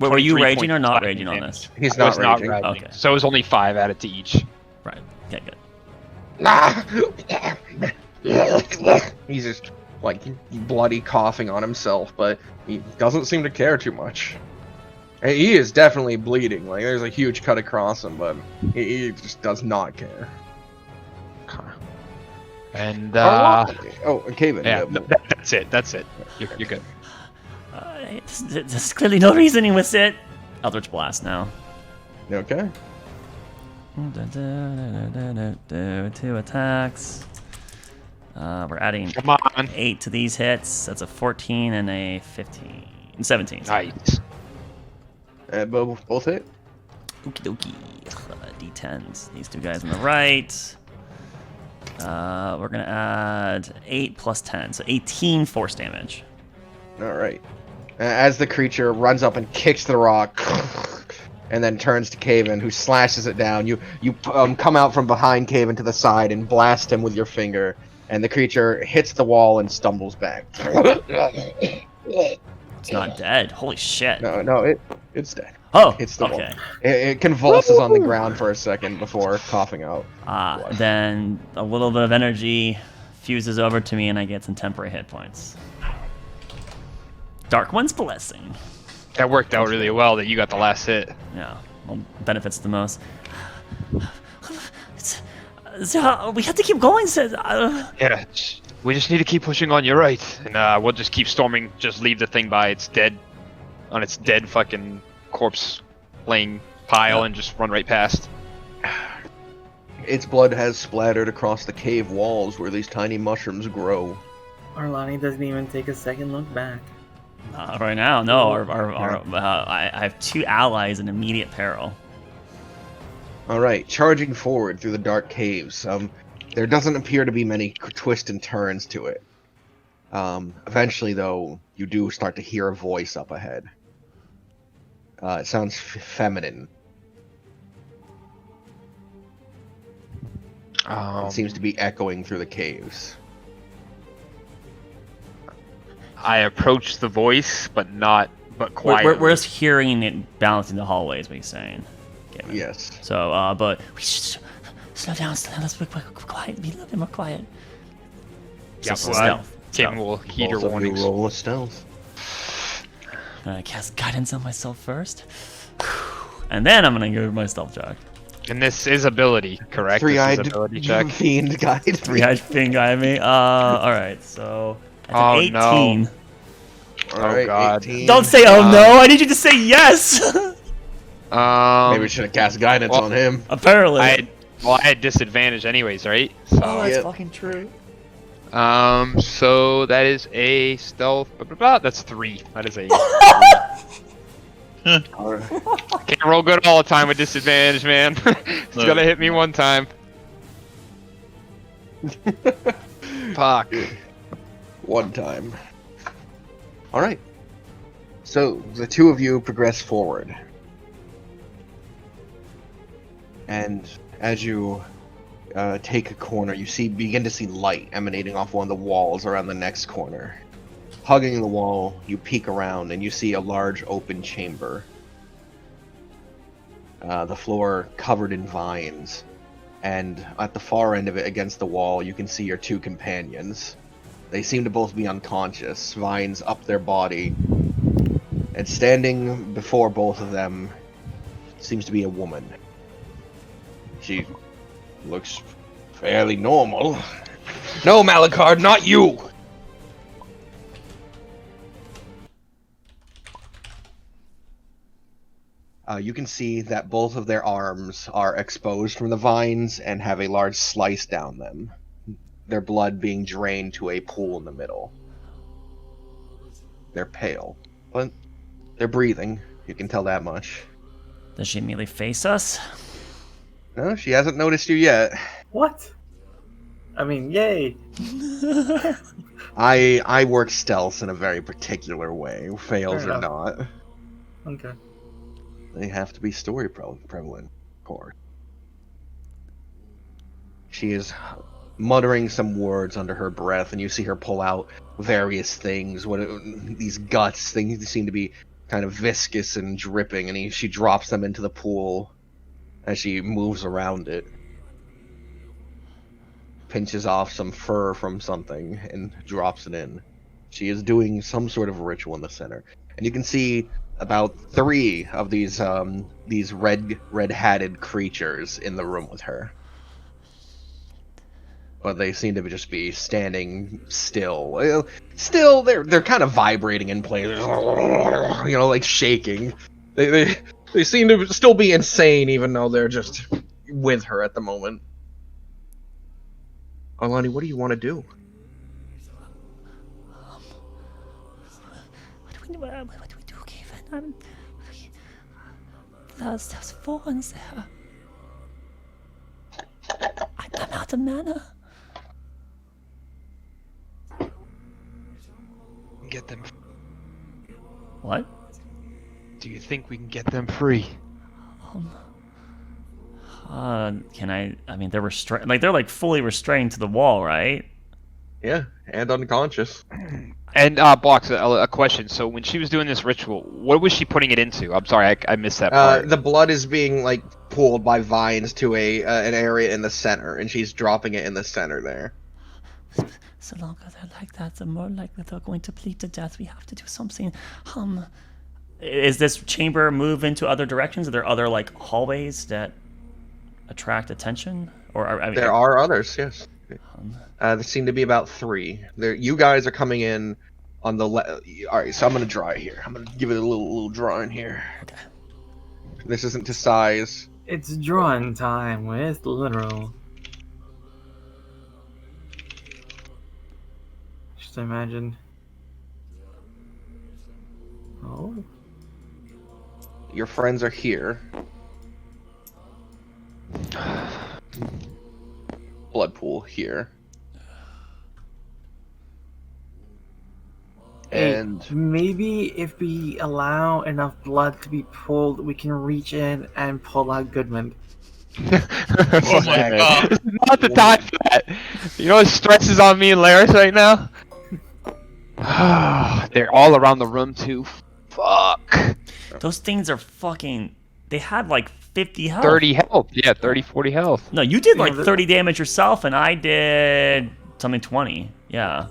Wait, were you 23 raging or points not of raging on damage. this? He's I was not raging. Okay. So it was only 5 added to each. Right. Okay, good. He's just like bloody coughing on himself, but he doesn't seem to care too much. And he is definitely bleeding. Like there's a huge cut across him, but he just does not care. And and Caven. yeah, that's it. That's it. You're good. There's clearly no reasoning with it. Eldritch Blast now. Okay. 2 attacks. We're adding Come on. 8 to these hits. That's a 14 and a 15. 17. Nice. Both hit. Okie dokie. D10s. These 2 guys on the right. We're gonna add 8 plus 10, so 18 force damage. All right. As the creature runs up and kicks the rock, and then turns to Caven, who slashes it down. You come out from behind Caven to the side and blast him with your finger, and the creature hits the wall and stumbles back. It's not dead. Holy shit. No, it's dead. Oh, It's the wall. okay. It convulses on the ground for a second before coughing out. Then a little bit of energy fuses over to me, and I get some temporary hit points. Dark One's Blessing. That worked out really well that you got the last hit. Yeah, well, benefits the most. We have to keep going. Yeah, we just need to keep pushing on. You're right, and we'll just keep storming. Just leave the thing by its dead fucking corpse laying pile, and just run right past. Its blood has splattered across the cave walls where these tiny mushrooms grow. Arlani doesn't even take a second look back. Right now, no. I have 2 allies in immediate peril. All right, charging forward through the dark caves. There doesn't appear to be many twists and turns to it. Eventually, though, you do start to hear a voice up ahead. It sounds feminine. It seems to be echoing through the caves. I approach the voice, but quietly. We're just hearing it bouncing the hallways. What he's saying. Kevin. Yes. So, but we should slow down. Let's be quiet. Be a little bit more quiet. Yeah, So, stealth. Kim will heed your Both of you warnings. roll a stealth. I'm gonna cast guidance on myself first, and then I'm gonna go my stealth check. And this is ability, correct? Three-eyed This is ability check. fiend guide. Three-eyed fiend guide me. All right. So that's an 18. No. Alright, God. 18. Don't say oh no. I need you to say yes. Maybe we should have cast guidance on him. Apparently. I had disadvantage anyways, right? So, Oh, that's fucking true. so that is a stealth. That's 3. That is a. Can't roll good all the time with disadvantage, man. It's gonna hit me one time. Fuck. One time. Alright. So, the two of you progress forward. And as you take a corner, you begin to see light emanating off one of the walls around the next corner. Hugging the wall, you peek around and you see a large open chamber. The floor covered in vines. And at the far end of it, against the wall, you can see your two companions. They seem to both be unconscious, vines up their body. And standing before both of them seems to be a woman. She looks fairly normal. No, Malachard, not you! You can see that both of their arms are exposed from the vines and have a large slice down them. Their blood being drained to a pool in the middle. They're pale, but they're breathing. You can tell that much. Does she immediately face us? No, she hasn't noticed you yet. What? I mean, yay! I work stealth in a very particular way, fails or not. Okay. They have to be story prevalent, of course. She is muttering some words under her breath, and you see her pull out various things. These guts, things seem to be kind of viscous and dripping, and she drops them into the pool as she moves around it. Pinches off some fur from something and drops it in. She is doing some sort of ritual in the center, and you can see about 3 of these red-hatted creatures in the room with her. But they seem to just be standing still. Still, they're kind of vibrating in place. You know, like shaking. They seem to still be insane, even though they're just with her at the moment. Alani, what do you want to do? What do we do, Kevin? There's thorns there. I'm out of mana. Get them. What? Do you think we can get them free? Can I mean, they're restrained. Like, they're like fully restrained to the wall, right? Yeah, and unconscious. And Box, a question. So when she was doing this ritual, what was she putting it into? I'm sorry, I missed that part. The blood is being like pulled by vines to an area in the center, and she's dropping it in the center there. So longer they're like that, the more likely they're going to bleed to death. We have to do something. Is this chamber move into other directions? Are there other like hallways that attract attention? Or there are others, yes. There seem to be about 3. You guys are coming in on the left. Alright, so I'm going to draw it here. I'm going to give it a little drawing here. Okay. This isn't to size. It's drawing time with literal. Just imagine. Oh. Your friends are here. Blood pool here. And maybe if we allow enough blood to be pulled, we can reach in and pull out Goodman. Oh my god. Not the time for that. You know what stresses on me and Laris right now? They're all around the room too. Fuck. Those things are fucking. They had like 50 health. 30 health. Yeah, 30, 40 health. No, you did like 30 damage yourself, and I did something 20. Yeah.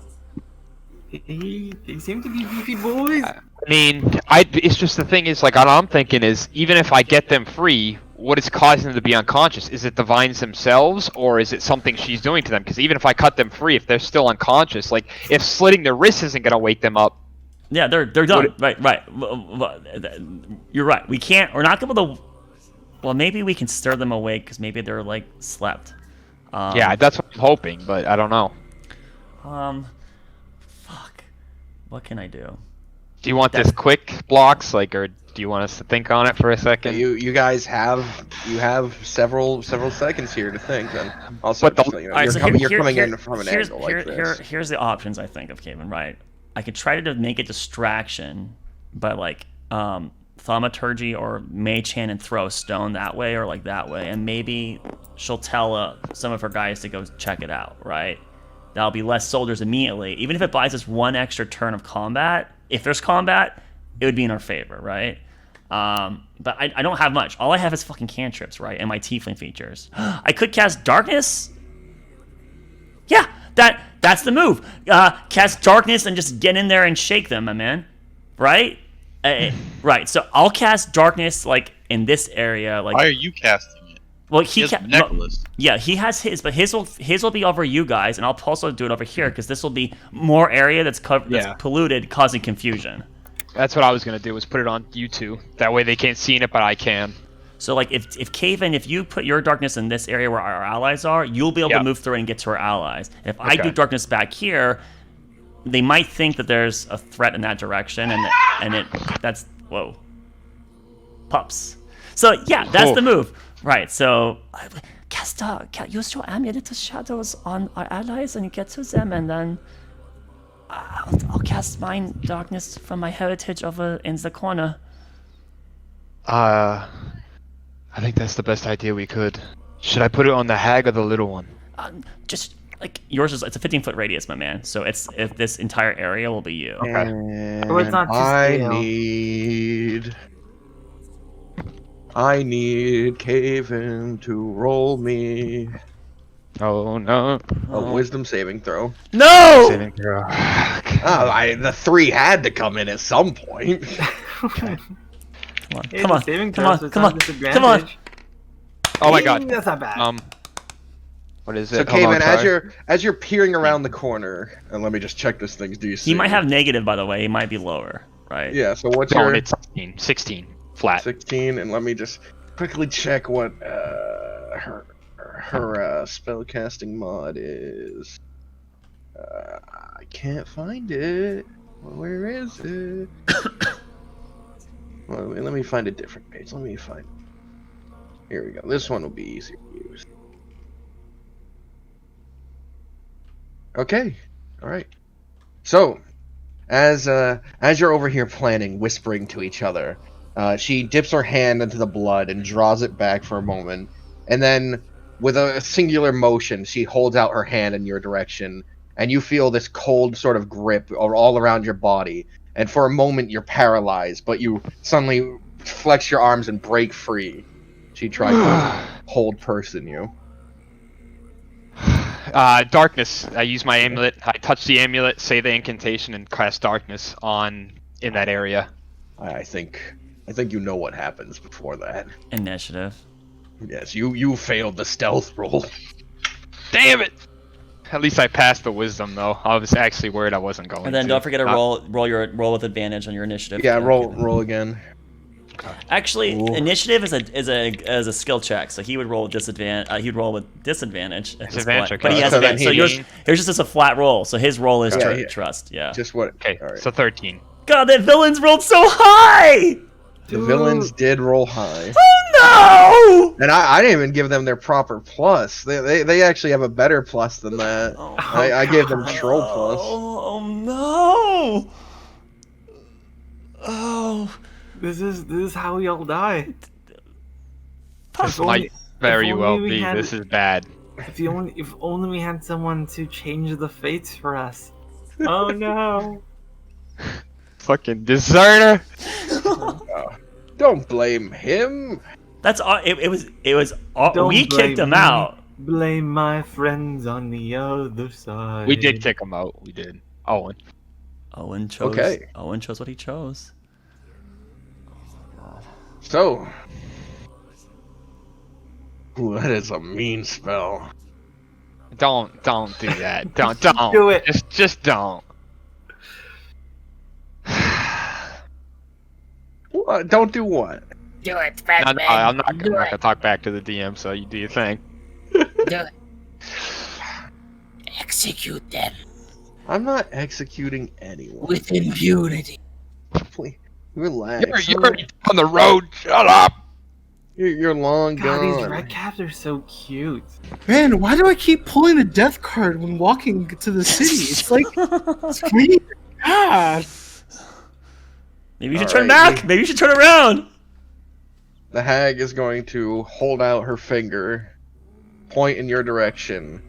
They seem to be beefy boys. I mean, it's just the thing is, like, all I'm thinking is, even if I get them free, what is causing them to be unconscious? Is it the vines themselves, or is it something she's doing to them? Because even if I cut them free, if they're still unconscious, like, if slitting their wrists isn't gonna wake them up. Yeah, they're done. Right. You're right. We're not gonna be able to. Well, maybe we can stir them awake because maybe they're like slept. Yeah, that's what I'm hoping, but I don't know. Fuck. What can I do? Do you want this quick blocks, like, or do you want us to think on it for a second? You guys have several seconds here to think. And also, But the- just, you know, All right, you're so coming in from an here's, angle like this. Here's the options I think of, Kevin. Right, I could try to make a distraction by like thaumaturgy or mage hand and throw a stone that way or like that way, and maybe she'll tell some of her guys to go check it out. Right, that'll be less soldiers immediately, even if it buys us one extra turn of combat. If there's combat, it would be in our favor, right? But I don't have much. All I have is fucking cantrips, right? And my tiefling features. I could cast darkness. Yeah, that's the move. Cast darkness and just get in there and shake them, my man. Right? Right. So I'll cast darkness like in this area. Like. Why are you casting it? Well, He has Necklace. yeah, he has his, but his will be over you guys, and I'll also do it over here because this will be more area that's covered, that's polluted, causing confusion. That's what I was gonna do, was put it on you two. That way they can't see it, but I can. So like if Kaven, if you put your darkness in this area where our allies are, you'll be able to move through and get to our allies. If I do darkness back here, they might think that there's a threat in that direction, and that's whoa, pups. So yeah, that's the move. Right, so use your amulet of shadows on our allies, and you get to them, and then I'll cast mine darkness from my heritage over in the corner. I think that's the best idea we could. Should I put it on the hag or the little one? Just like yours is, it's a 15-foot radius, my man. So if this entire area will be you. Okay. I need Kaven to roll me Oh no. a wisdom saving throw. No. Saving throw. The 3 had to come in at some point. Okay. Come on. Oh my god. That's not bad. What is So it? Hold on, Kaven, as you're peering around the corner, and let me just check this thing. Do you see? He might have negative, by the way. He might be lower, right? Yeah. So what's No, your it's 16 flat. 16? And let me just quickly check what her spellcasting mod is. I can't find it. Where is it? Well, let me find a different page. Let me find. Here we go. This one will be easier to use. Okay. All right. So, as you're over here planning, whispering to each other, she dips her hand into the blood and draws it back for a moment, and then, with a singular motion, she holds out her hand in your direction, and you feel this cold sort of grip all around your body. And for a moment, you're paralyzed, but you suddenly flex your arms and break free. She tries to hold person you. Darkness. I use my amulet. I touch the amulet, say the incantation, and cast darkness in that area. I think you know what happens before that. Initiative. Yes, you failed the stealth roll. Damn it! At least I passed the wisdom, though. I was actually worried I wasn't going to. And then don't forget to roll with advantage on your initiative. Yeah, roll again. Actually, initiative is a skill check, so he would roll with disadvantage. He'd roll with disadvantage. Disadvantage, but he has advantage. So yours just as a flat roll. So his roll is trust. Yeah. Just what? Okay. All right. So 13. God, that villains rolled so high. The villains did roll high. Oh no! And I didn't even give them their proper plus. They actually have a better plus than that. I gave them troll plus. Oh no! Oh. This is how we all die. This might very well be. This is bad. If only we had someone to change the fates for us. Oh no. Fucking deserter. Don't blame him. That's all. It was. Don't We kicked blame him me. out. Blame my friends on the other side. We did kick him out. We did. Owen. Owen chose. Okay. Owen chose what he chose. So, ooh, that is a mean spell. Don't do that. Don't Do it. Just don't. What? Don't do what? Do it, No, Batman. I'm not Do gonna it. talk back to the DM. So you do your thing. Do it. Execute them I'm not executing anyone. with impunity. Please, relax. You're already on the road. Shut up. You're long God, gone. these red caps are so cute. Man, why do I keep pulling the death card when walking to the city? It's like, it's weird. God. Maybe you should All turn right, back. Maybe you should turn around. The hag is going to hold out her finger, point in your direction,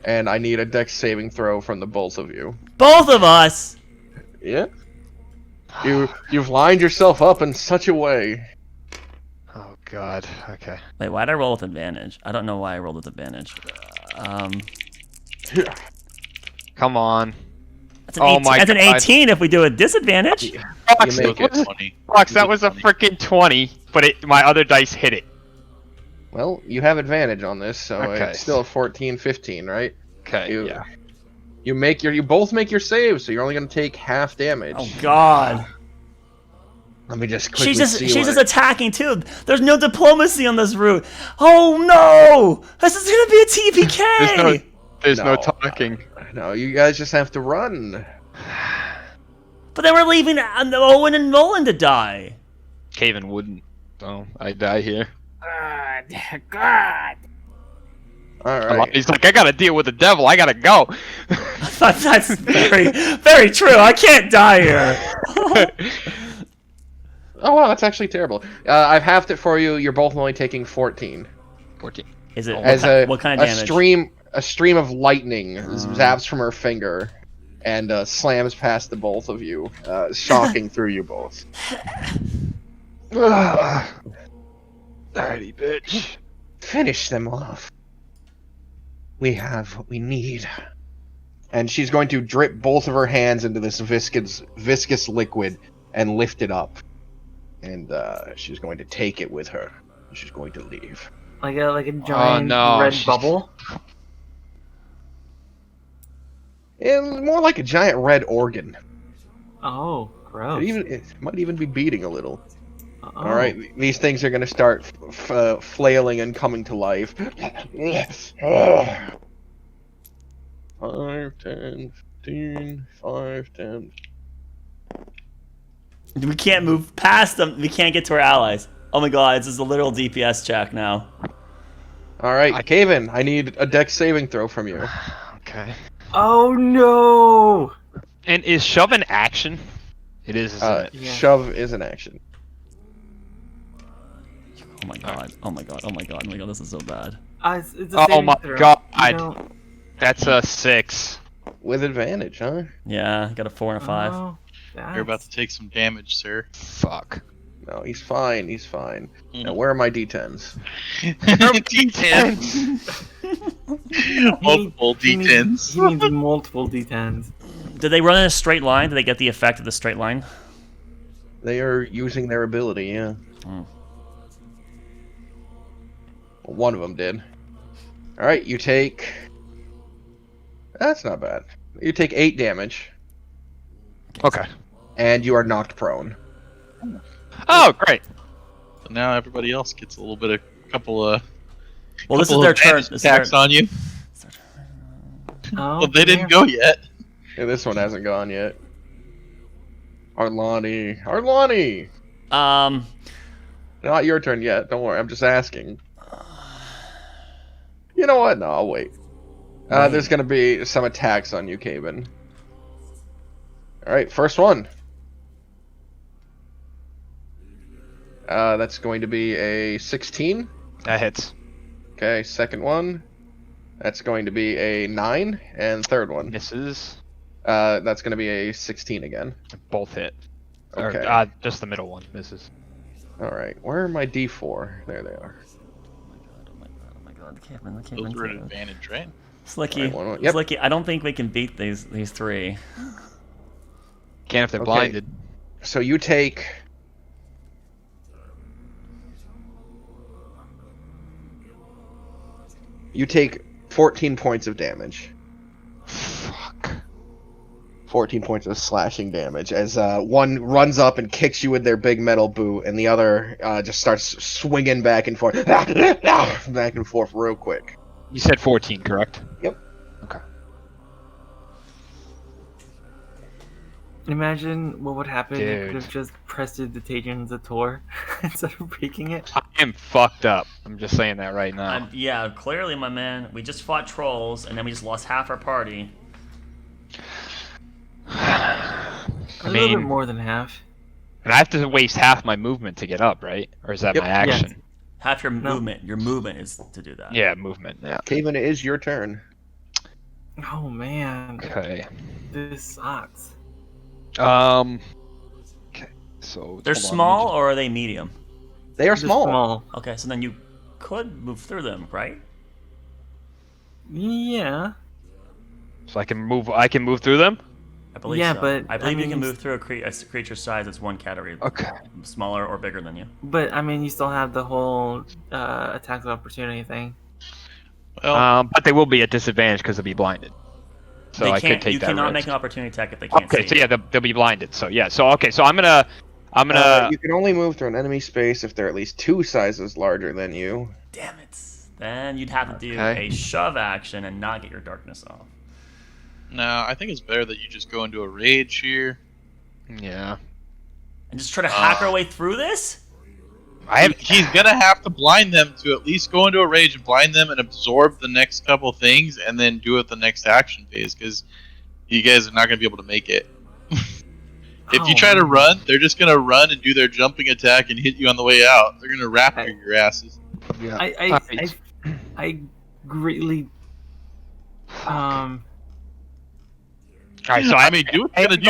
and I need a dex saving throw from the both of you. Both of us. Yeah. You've lined yourself up in such a way. Oh God. Okay. Wait, why did I roll with advantage? I don't know why I rolled with advantage. Come on. That's an, Oh 18, my that's an God. 18 if we do a disadvantage. Fox, You make it. Fox, that was a freaking 20, but my other dice hit it. Well, you have advantage on this, so Okay. it's still a 14, 15, right? Okay. You, you both make your saves, so you're only gonna take half damage. Oh God. Let me just quickly She's see just what- attacking too. There's no diplomacy on this route. Oh no! This is gonna be a TPK. There's no No. talking. No, you guys just have to run. But then we're leaving Owen and Nolan to die. Caven wouldn't. So I die here. God. Alright. He's like, I gotta deal with the devil. I gotta go. That's very, very true. I can't die here. Oh wow, that's actually terrible. I've halved it for you. You're both only taking 14. 14. Is it As what kind of damage? A stream of lightning zaps from her finger and slams past the both of you, shocking through you both. Alrighty, bitch. Finish them off. We have what we need. And she's going to drip both of her hands into this viscous liquid and lift it up. And she's going to take it with her. She's going to leave. Like a giant no, red she's- bubble. More like a giant red organ. Oh, gross. It might even be beating a little. Oh. All right, these things are going to start flailing and coming to life. 5, 10, 15, 5, 10. We can't move past them. We can't get to our allies. Oh my God! This is a literal DPS check now. All right, Caven, I need a dex saving throw from you. Okay. Oh no! And is shove an action? It is, isn't it? Yeah. Shove is an action. Oh my God! Oh my God! Oh my God! Oh my God! This is so bad. It's a Oh saving my throw. God. You don't- That's a 6. With advantage, huh? Yeah, got a 4 and a 5. Oh, You're about to take some damage, sir. Fuck. No, he's fine. He's fine. Mm. Now, where are my D10s? D10s. Multiple He needs- D10s. He needs multiple D10s. Did they run in a straight line? Did they get the effect of the straight line? They are using their ability, yeah. Hmm. Well, one of them did. All right, you take. That's not bad. You take 8 damage, Okay. and you are knocked prone. Oh, great. So now everybody else gets a little bit of couple of. Well, this is couple their of turn. advantage This is their- attacks on you. Oh, Well, they didn't go yet. Yeah, this one hasn't gone yet. Arlani! Not your turn yet. Don't worry. I'm just asking. You know what? No, I'll wait. There's gonna be some attacks on you, Caven. All right, first one. That's going to be a 16. That hits. Okay, second one. That's going to be a 9, and third one. Misses. That's going to be a 16 again. Both hit. Okay. Or, just the middle one misses. All right. Where are my D4? There they are. Oh my god, Cameron, Those were an advantage, right? Slicky, Yep. Slicky, I don't think we can beat these three. Can't if they're Okay. blinded. So you take. You take 14 points of damage. Fuck. 14 points of slashing damage as one runs up and kicks you with their big metal boot, and the other just starts swinging back and forth, back and forth real quick. You said 14, correct? Yep. Okay. Imagine what would happen if you Dude. could have just prestidigitated the Tor instead of breaking it. I am fucked up. I'm just saying that right now. Yeah, clearly, my man. We just fought trolls, and then we just lost half our party. A little bit more than half. And I have to waste half my movement to get up, right? Or is that my action? Yes. Half your movement. Your movement is to do that. Yeah, movement. Yeah. Kaven, it is your turn. Oh man. Okay. This sucks. Okay. So They're small or are they medium? They are They're small. Okay, so then you could move through them, right? Yeah. So I can move. I can move through them. I believe Yeah, so. but, I believe I you can mean, move through a creature's size that's one category. Okay. Smaller or bigger than you. But I mean, you still have the whole attack of opportunity thing. Well, But they will be at disadvantage because they'll be blinded. So they I can't. could take You that cannot risk. make an opportunity attack if they can't Okay, see so you. yeah, they'll be blinded. So yeah, so okay, so I'm gonna. You can only move through an enemy space if they're at least 2 sizes larger than you. Damn it. Then you'd have to do Okay. a shove action and not get your darkness off. no, I think it's better that you just go into a rage here. Yeah. And just try to hack our way through this? He's gonna have to blind them to at least go into a rage and blind them and absorb the next couple things, and then do it the next action phase, because you guys are not gonna be able to make it. If you try to run, they're just gonna run and do their jumping attack and hit you on the way out. They're gonna raptor your asses. Yeah. I greatly Alright, so I mean, do what I you're am gonna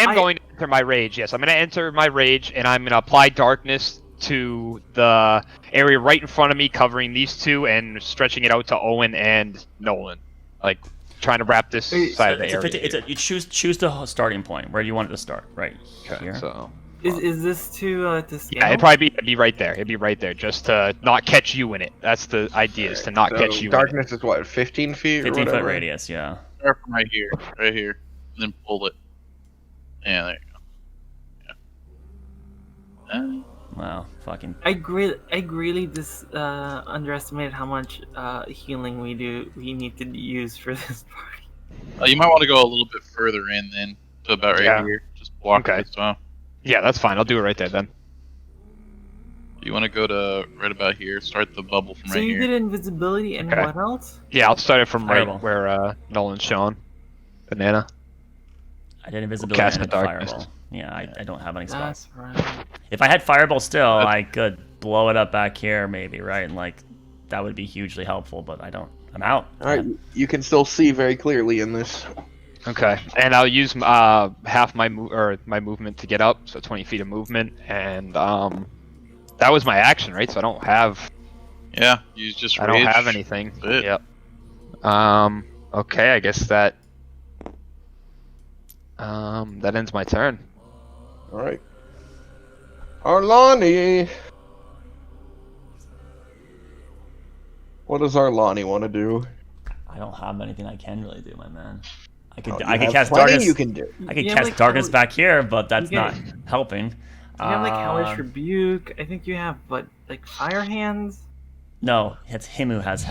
do. going to enter my rage. Yes, I'm going to enter my rage, and I'm going to apply darkness to the area right in front of me, covering these two, and stretching it out to Owen and Nolan, like trying to wrap this side of the area. You choose the starting point. Where do you want it to start? Right Okay, here. so is this to scale? yeah, it'd be right there. It'd be right there, just to not catch you in it. That's the idea, is to not catch you. Darkness is what, 15 feet? 15 or foot whatever? radius, yeah. Start from right here, and then pull it. Yeah, there you go. Yeah. Wow, fucking. I greatly underestimated how much healing we need to use for this party. You might want to go a little bit further in then, to about right here. Just block Okay. it as well. Yeah, that's fine. I'll do it right there then. You want to go to right about here. Start the bubble from So right you here. did invisibility and Okay. what else? Yeah, I'll start it from Fireball. right where Nolan's showing. Banana. I did invisibility Cast and the darkness. fireball. Yeah, I don't have any spells. That's right. If I had fireball still, I could blow it up back here, maybe, right? And like, that would be hugely helpful. But I don't. I'm out. Alright, you can still see very clearly in this. Okay, and I'll use half my movement to get up, so 20 feet of movement, and that was my action, right? So I don't have. Yeah, you just. I don't rage. have anything. That's it. Yep. Okay, I guess that ends my turn. Alright. Arlani! What does Arlani want to do? I don't have anything I can really do, my man. I could You I could have cast plenty darkness. you can do. I could You have, cast like, darkness how- back here, but that's you not get- helping. You have like Hellish Um, Rebuke. I think you have like Fire Hands. No, it's him who has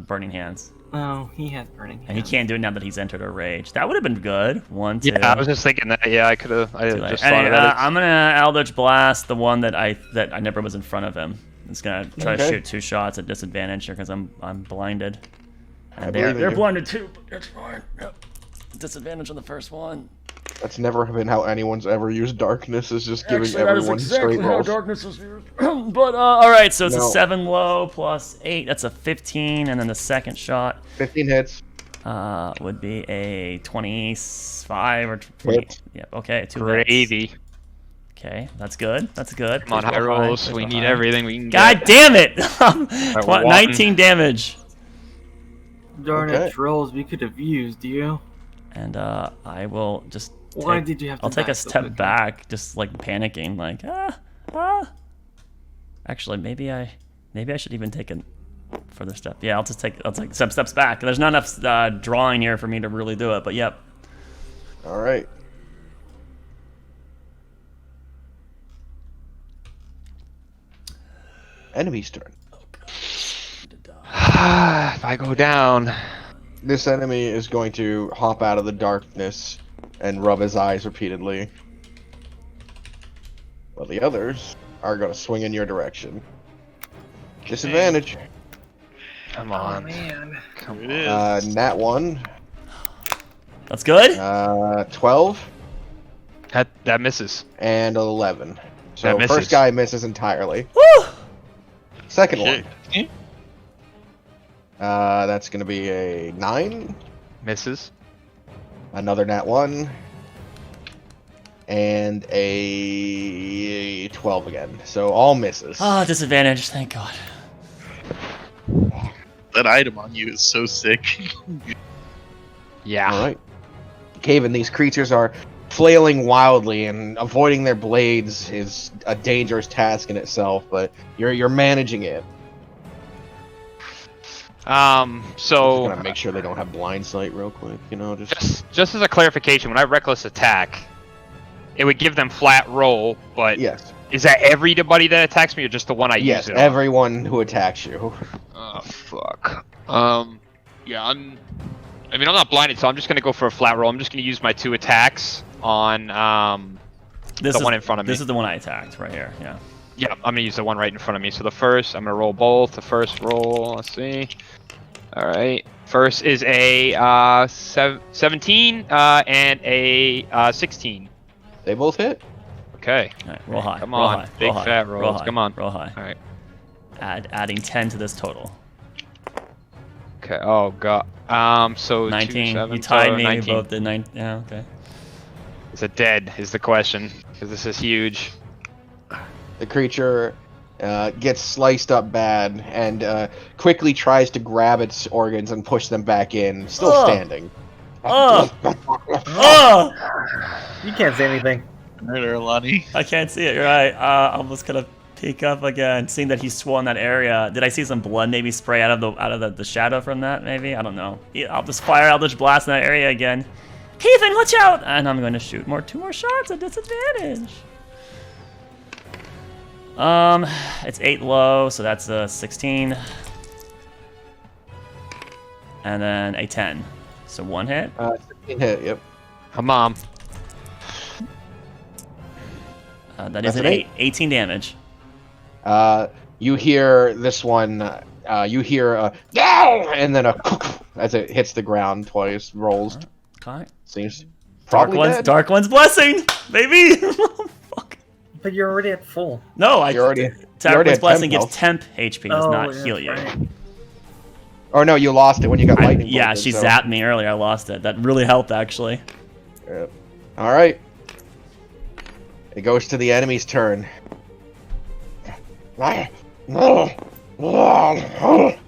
burning hands, Oh, he has burning hands. and he can't do it now that he's entered a rage. That would have been good. 1, 2. Yeah, I was just thinking that. Yeah, I could have. I Too late. just thought Anyway, of that. I'm gonna Eldritch Blast the one that I never was in front of him. It's gonna try to Okay. shoot 2 shots at disadvantage because I'm blinded. And believe in they're you. blinded too, but that's fine. Yep. Disadvantage on the first one. That's never been how anyone's ever used darkness. Is just giving everyone straight rolls. darkness is used. But all right, so it's No. a 7 low plus 8. That's a 15, and then the second shot 15 hits. would be a 25 or 20. Hit. Yep. Okay. 2 hits. Gravy. Okay, that's good. That's good. Come on, Please high roll rolls. Please We roll need high. everything we can God get. damn it! we're 19 damage. Darn Okay. it, trolls we could have used, you. And I will just. Why take- did you have to I'll take die a so step quickly? back, just like panicking, like Actually, maybe I should even take a further step. Yeah, I'll take some steps back. There's not enough drawing here for me to really do it, but yep. All right. Enemy's turn. If I go down, This enemy is going to hop out of the darkness and rub his eyes repeatedly. While the others are going to swing in your direction. Disadvantage. come Oh on. man. It is. Nat 1. That's good. 12 That misses. and 11. So That misses. first guy misses entirely. Woo! Second one. Shit. That's going to be a 9. Misses. Another nat 1. And a 12 again. So all misses. Ah, disadvantage. Thank God. That item on you is so sick. Yeah. Alright. Caven, these creatures are flailing wildly, and avoiding their blades is a dangerous task in itself, but you're managing it. So Just gonna make sure they don't have blind sight real quick, you know, just as a clarification, when I reckless attack, it would give them flat roll, but yes. is that everybody that attacks me or just the one I Yes, use it on? everyone who attacks you. Oh fuck. Yeah, I'm not blinded, so I'm just gonna go for a flat roll. I'm just gonna use my 2 attacks on This the one in front of me. This is the one I attacked right here. Yeah. Yeah, I'm gonna use the one right in front of me. So the first, I'm gonna roll both. The first roll, let's see. All right. First is a 17 and a 16. They both hit. Okay. All right, roll high. Come roll on, high, big roll high, fat roll rolls. high, Come on. Roll high. All right. Adding 10 to this total. Okay. Oh god. So 19. 2, 7, You tied so me. 19. We both did 9. Yeah. Okay. Is it dead? Is the question? Because this is huge. The creature gets sliced up bad and quickly tries to grab its organs and push them back in, still Ugh. standing. Oh! Oh! You can't say anything. Murder, Lonnie. I can't see it. You're right. I'm just gonna peek up again, seeing that he's swollen that area. Did I see some blood maybe spray out of the shadow from that? Maybe I don't know. Yeah, I'll just fire Eldritch Blast in that area again. Heathen, watch out! And I'm going to shoot 2 more shots at disadvantage. It's 8 low, so that's a 16. And then a 10. So 1 hit. 16 hit, yep. Come on. That is That's an an 8. 18 damage. You hear this one, you hear a and then a as it hits the ground twice, rolls. Okay. Seems probably dead. Dark One's Blessing, baby! Fuck. But you're already at full. No, You're already Dark One's at Blessing 10 gives temp HP, does not heal you. right. Or no, you lost it when you got lightning. Yeah, bolted, she so- zapped me earlier. I lost it. That really helped, actually. Yep. All right. It goes to the enemy's turn.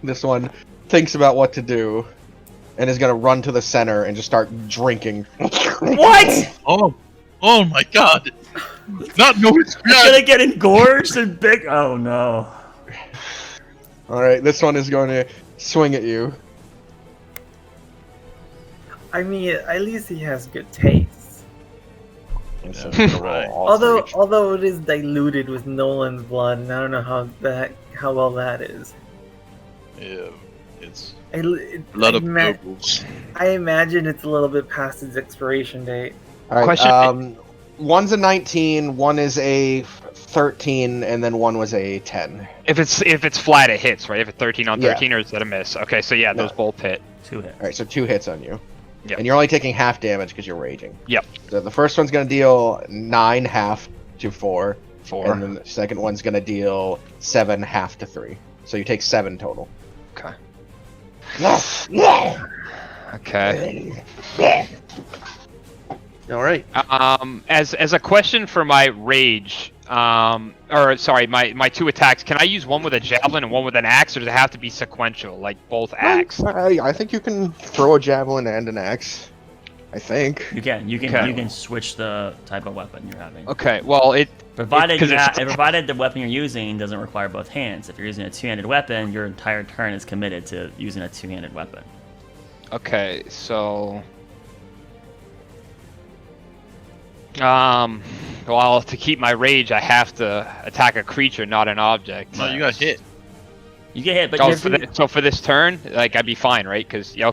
This one thinks about what to do and is gonna run to the center and just start drinking. What? Oh my god! Not no, it's It's gonna get engorged and big. Oh no. All right, this one is going to swing at you. I mean, at least he has good taste. So right. Although it is diluted with Nolan's blood, and I don't know how well that is. Yeah, it's I, it, blood I of ima- nobles. I imagine it's a little bit past its expiration date. All right. Question- One's a 19, one is a 13, and then one was a 10. If it's flat, it hits, right? If it's 13 on Yeah. 13, or is that a miss? Okay, so yeah, those No. both hit. 2 hit. All right, so 2 hits on you. Yep. And you're only taking half damage because you're raging. Yep. So the first one's gonna deal 9 half to 4. 4. And then the second one's gonna deal 7 half to 3. So you take 7 total. Okay. No. Okay. All right. As a question for my rage, or sorry, my 2 attacks, can I use one with a javelin and one with an axe, or does it have to be sequential, like both axe? I think you can throw a javelin and an axe. I think. You can switch the type of weapon you're having. Okay, well provided the weapon you're using doesn't require both hands. If you're using a 2-handed weapon, your entire turn is committed to using a 2-handed weapon. Okay, so well, to keep my rage, I have to attack a creature, not an object. No, you got hit. You get hit, but so for this turn, like I'd be fine, right? Because yeah,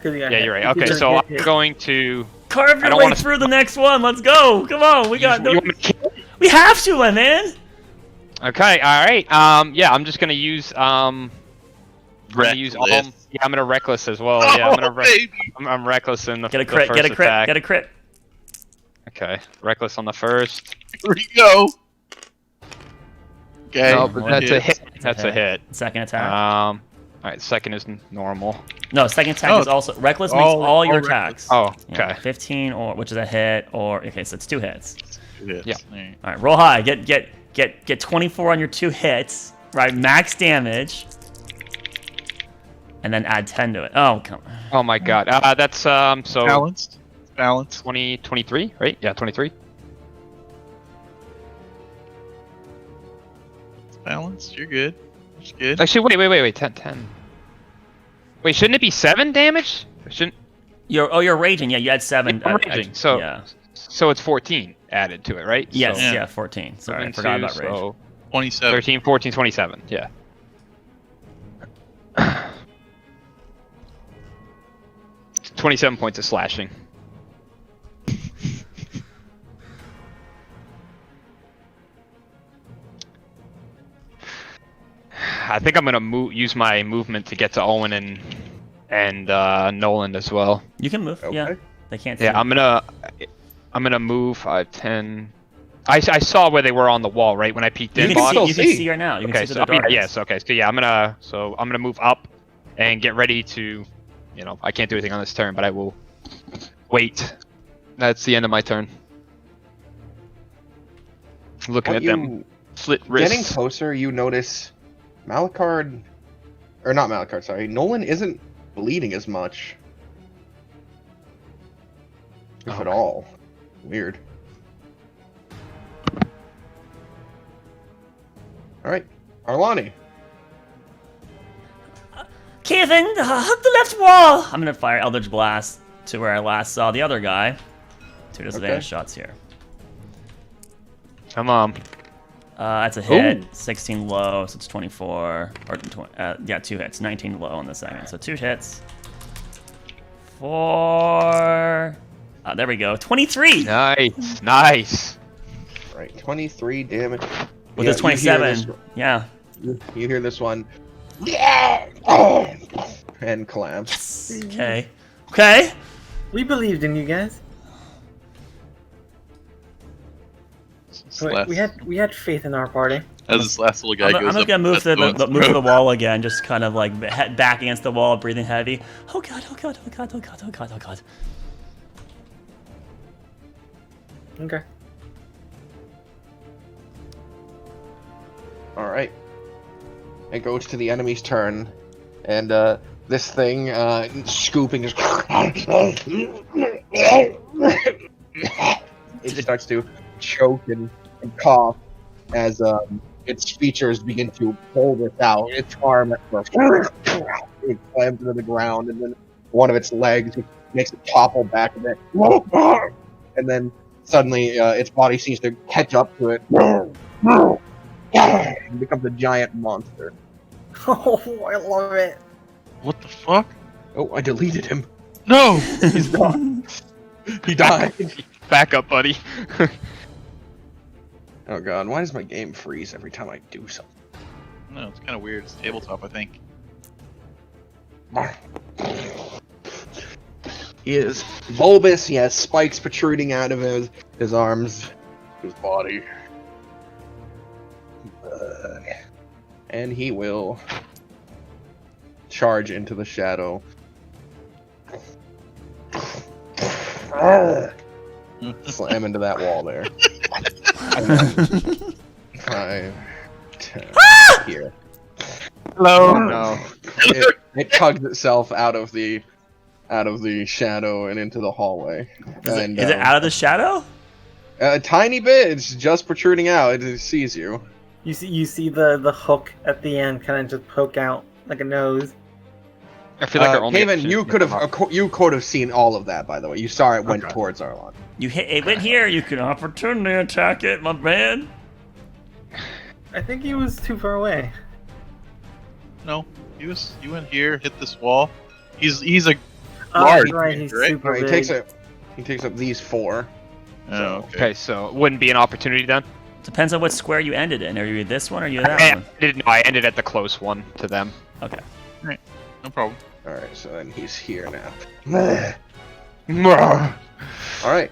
you're right. Okay, so I'm going to carve your way through the next one. Let's go. Come on, we have to, my man. Okay, all right. Yeah, I'm just gonna use I'm gonna reckless as well. Yeah, I'm reckless in the get a crit. Get a crit. Okay, reckless on the first. Here we go. Okay, no, but that's a hit. That's a hit. Second attack. All right, second is normal. No, second attack is also reckless. Makes all your attacks. Oh, okay. Yeah, 15 which is a hit, or okay, so it's 2 hits. 2 hits. Yeah. All right, roll high. Get 24 on your 2 hits. Right, max damage. And then add 10 to it. Oh, come on. Oh my god. That's so balanced. 23, right? Yeah, 23. It's balanced. You're good. It's good. Actually, wait. 10. Wait, shouldn't it be 7 damage? Shouldn't? You're raging. Yeah, you had 7. I'm raging. So yeah. So it's 14 added to it, right? Yes. So, yeah, 14. Sorry, I forgot about rage. So 27. 13, 14, 27. Yeah. $27 points of slashing. I think I'm gonna use my movement to get to Owen and Nolan as well. You can move. Okay. Yeah, they can't. See Yeah, I'm gonna move 5, 10. I saw where they were on the wall, right? When I peeked in. You can see right now. You can see the darkness. Yes. Okay. So yeah, I'm gonna move up and get ready to. I can't do anything on this turn, but I will wait. That's the end of my turn. Looking at them slit wrists. Getting closer, you notice Nolan isn't bleeding as much. If at all. Weird. Alright, Arlani. Kevin, hug the left wall. I'm gonna fire Eldritch Blast to where I last saw the other guy. 2 disadvantage shots here. Come on. That's a hit. Ooh. 16 low, so it's 24. Or 2 hits. 19 low on the second. So 2 hits. 4. There we go. 23. Nice. Right, 23 damage. With this 27. Yeah. You hear this one. And collapse. Yes. Okay. We believed in you guys. We had faith in our party. As this last little guy goes I'm just gonna move to the wall again, just kind of like back against the wall, breathing heavy. Oh god, oh god, oh god, oh god, oh god, oh god. Okay. Alright. It goes to the enemy's turn, and this thing scooping is it starts to choke and cough as its features begin to pull this out. Its arm at first it slams into the ground, and then one of its legs makes it topple back a bit, and then suddenly its body seems to catch up to it and becomes a giant monster. Oh, I love it. What the fuck? Oh, I deleted him. No! He's gone. He died. Back up, buddy. Oh god, why does my game freeze every time I do something? No, it's kind of weird. It's tabletop, I think. He is bulbous. He has spikes protruding out of his arms, his body. And he will charge into the shadow. Slam into that wall there. 5, 10, here. Hello. No. It tugs itself out of the shadow and into the hallway. Is it out of the shadow? A tiny bit. It's just protruding out. It sees you. You see the hook at the end kind of just poke out like a nose. I feel like our only Haven, option you is to could come up. have seen all of that. By the way, you saw it went towards Arlon. It went here. You can opportunity attack it, my man. I think he was too far away. No, he went here, hit this wall. He's a Oh, large, right, he's right? super He big. takes up these 4. Oh, Okay, so it wouldn't be an opportunity then? Depends on what square you ended in. Are you this one or are you that one? I ended at the close one to them. Okay. No problem. All right, so then he's here now. All right,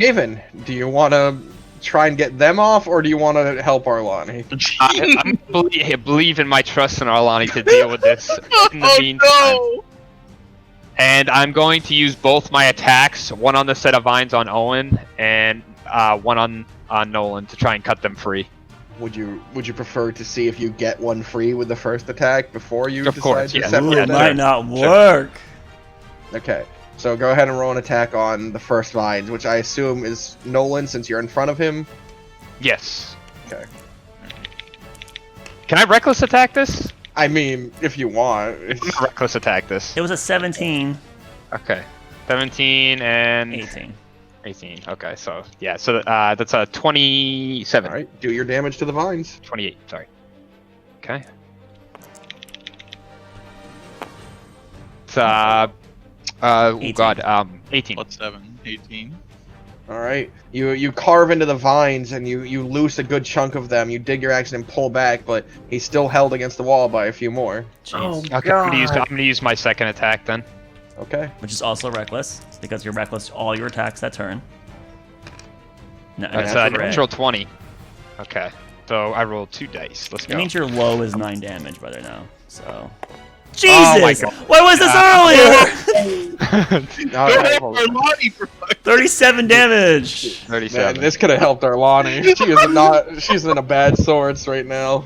Haven, do you want to try and get them off, or do you want to help Arlani? I believe in my trust in Arlani to deal with this in the meantime. No! And I'm going to use both my attacks, one on the set of vines on Owen, and one on Nolan to try and cut them free. Would you prefer to see if you get one free with the first attack before you Of decide course, to yeah. separate Ooh, it them? might not work. Okay, so go ahead and roll an attack on the first vines, which I assume is Nolan since you're in front of him. Yes. Okay. Can I reckless attack this? I mean, if you want. I'm gonna reckless attack this. It was a 17. Okay. 17 and 18. 18. Okay, so yeah, so that's a 27. All right, do your damage to the vines. 28. Sorry. Okay. It's oh 18. god, 18. What's 7? 18. All right, you carve into the vines and you loose a good chunk of them. You dig your axe and pull back, but he's still held against the wall by a few more. Oh, Jeez. Okay, I'm gonna use my second attack then. Okay. Which is also reckless, because you're reckless to all your attacks that turn. No, That's that's a correct. natural 20. Okay, so I rolled 2 dice. Let's That go. means your low is 9 damage by there now. So. Oh my Jesus! God. Why was this earlier? All right, hold on. Arlani for fuck's 37 damage. 37. Man, this could have helped Arlani. She's in a bad sorts right now.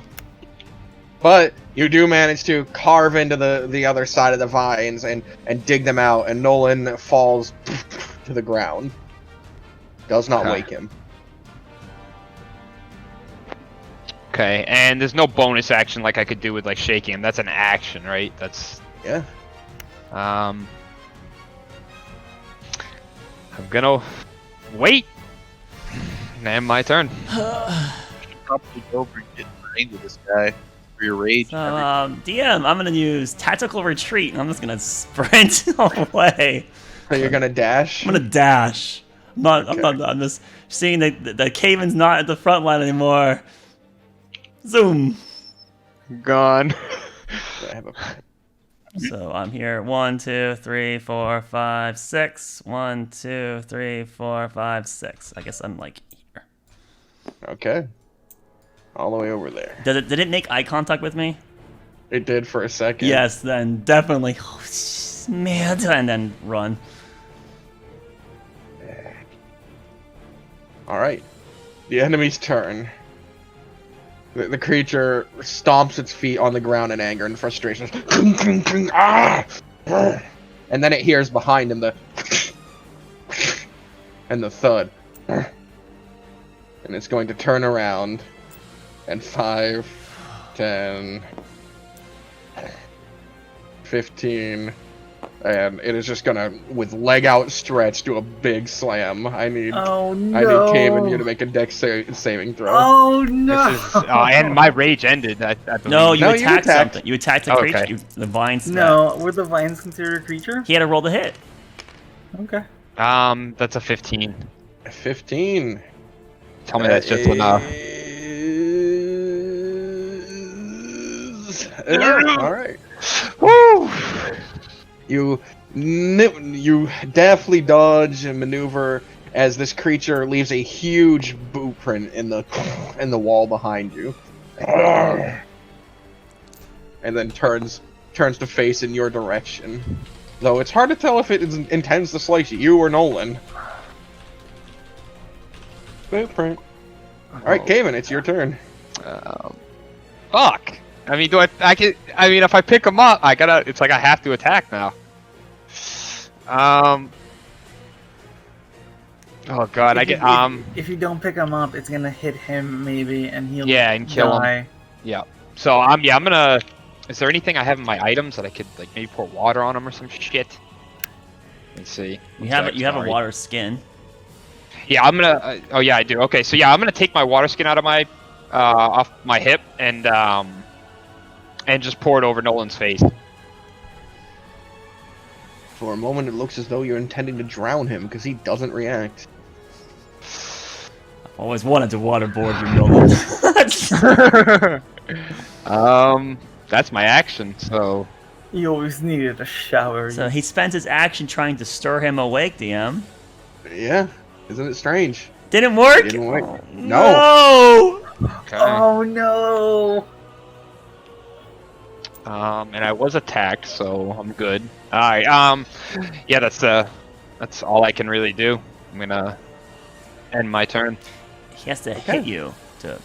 But you do manage to carve into the other side of the vines and dig them out, and Nolan falls to the ground. Does not Okay. wake him. Okay, and there's no bonus action like I could do with like shaking him. That's an action, right? That's Yeah. I'm gonna wait. And my turn. probably go over and get in range of this guy for your rage. So, and DM, I'm gonna use tactical retreat, and I'm just gonna sprint away. So you're gonna dash? I'm gonna dash. Okay. I'm just seeing that the Caven's not at the front line anymore. Zoom. Gone. I have a So I'm here. 1, 2, 3, 4, 5, 6. 1, 2, 3, 4, 5, 6. I guess I'm like here. Okay. All the way over there. Did it make eye contact with me? It did for a second. Yes, then definitely. Man, and then run. Alright. The enemy's turn. The creature stomps its feet on the ground in anger and frustration. Ah! And then it hears behind him the and the thud. And it's going to turn around and 5, 10, 15, and it is just gonna, with leg outstretched, do a big slam. I need Cave and you to make a dex saving throw. Oh no! This is, and my rage ended. I believe. No, you No, you attacked attacked. something. You attacked the Okay. creature. The vines. No, were the vines considered a creature? He had to roll the hit. Okay. That's a 15. 15. Tell me that's just enough. Alright. Woo! You deftly dodge and maneuver as this creature leaves a huge boot print in the wall behind you, and then turns to face in your direction. Though it's hard to tell if it intends to slice you or Nolan. Boot print. All right, Kaven, it's your turn. Fuck. I mean, I mean, if I pick him up, it's like I have to attack now. Oh god, If you don't pick him up, it's gonna hit him maybe, and he'll and kill die. him. Yeah. So I'm gonna. Is there anything I have in my items that I could like maybe pour water on him or some shit? Let's see. You have a water skin. Yeah, I'm gonna. Oh yeah, I do. Okay, so yeah, I'm gonna take my water skin out of my off my hip and just pour it over Nolan's face. For a moment, it looks as though you're intending to drown him because he doesn't react. I've always wanted to waterboard you, Nolan. That's my action. So You always needed a shower. So he spends his action trying to stir him awake, DM. Yeah, isn't it strange? Didn't work. Didn't work. Oh, No. okay. Oh no! And I was attacked, so I'm good. All right. Yeah, that's all I can really do. I'm gonna end my turn. He has to hit you to.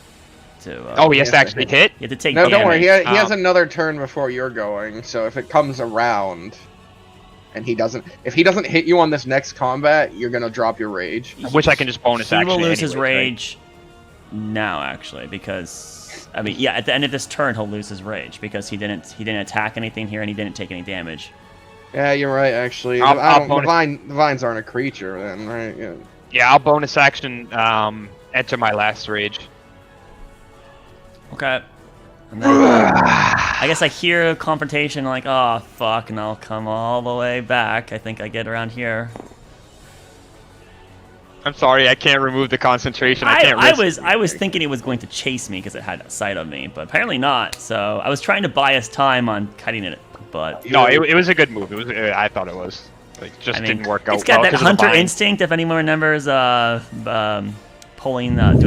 Oh, he has to actually hit? You have to take No, damage. don't worry. He has another turn before you're going. So if it comes around, and if he doesn't hit you on this next combat, you're gonna drop your rage. Which I can just bonus action. He will lose his anyways, rage now, actually, because I mean, yeah, at the end of this turn, he'll lose his rage because he didn't attack anything here and he didn't take any damage. Yeah, you're right. Actually, I'll the vines aren't a creature, then, right? Yeah. Yeah, I'll bonus action enter my last rage. Okay. And then, I guess I hear a confrontation like, oh, fuck, and I'll come all the way back. I think I get around here. I'm sorry, I can't remove the concentration. I was thinking it was going to chase me because it had sight of me, but apparently not. So I was trying to buy us time on cutting it, but no, it was a good move. I thought it was. Like, just didn't work out. It's got well that hunter instinct. If anyone remembers, doing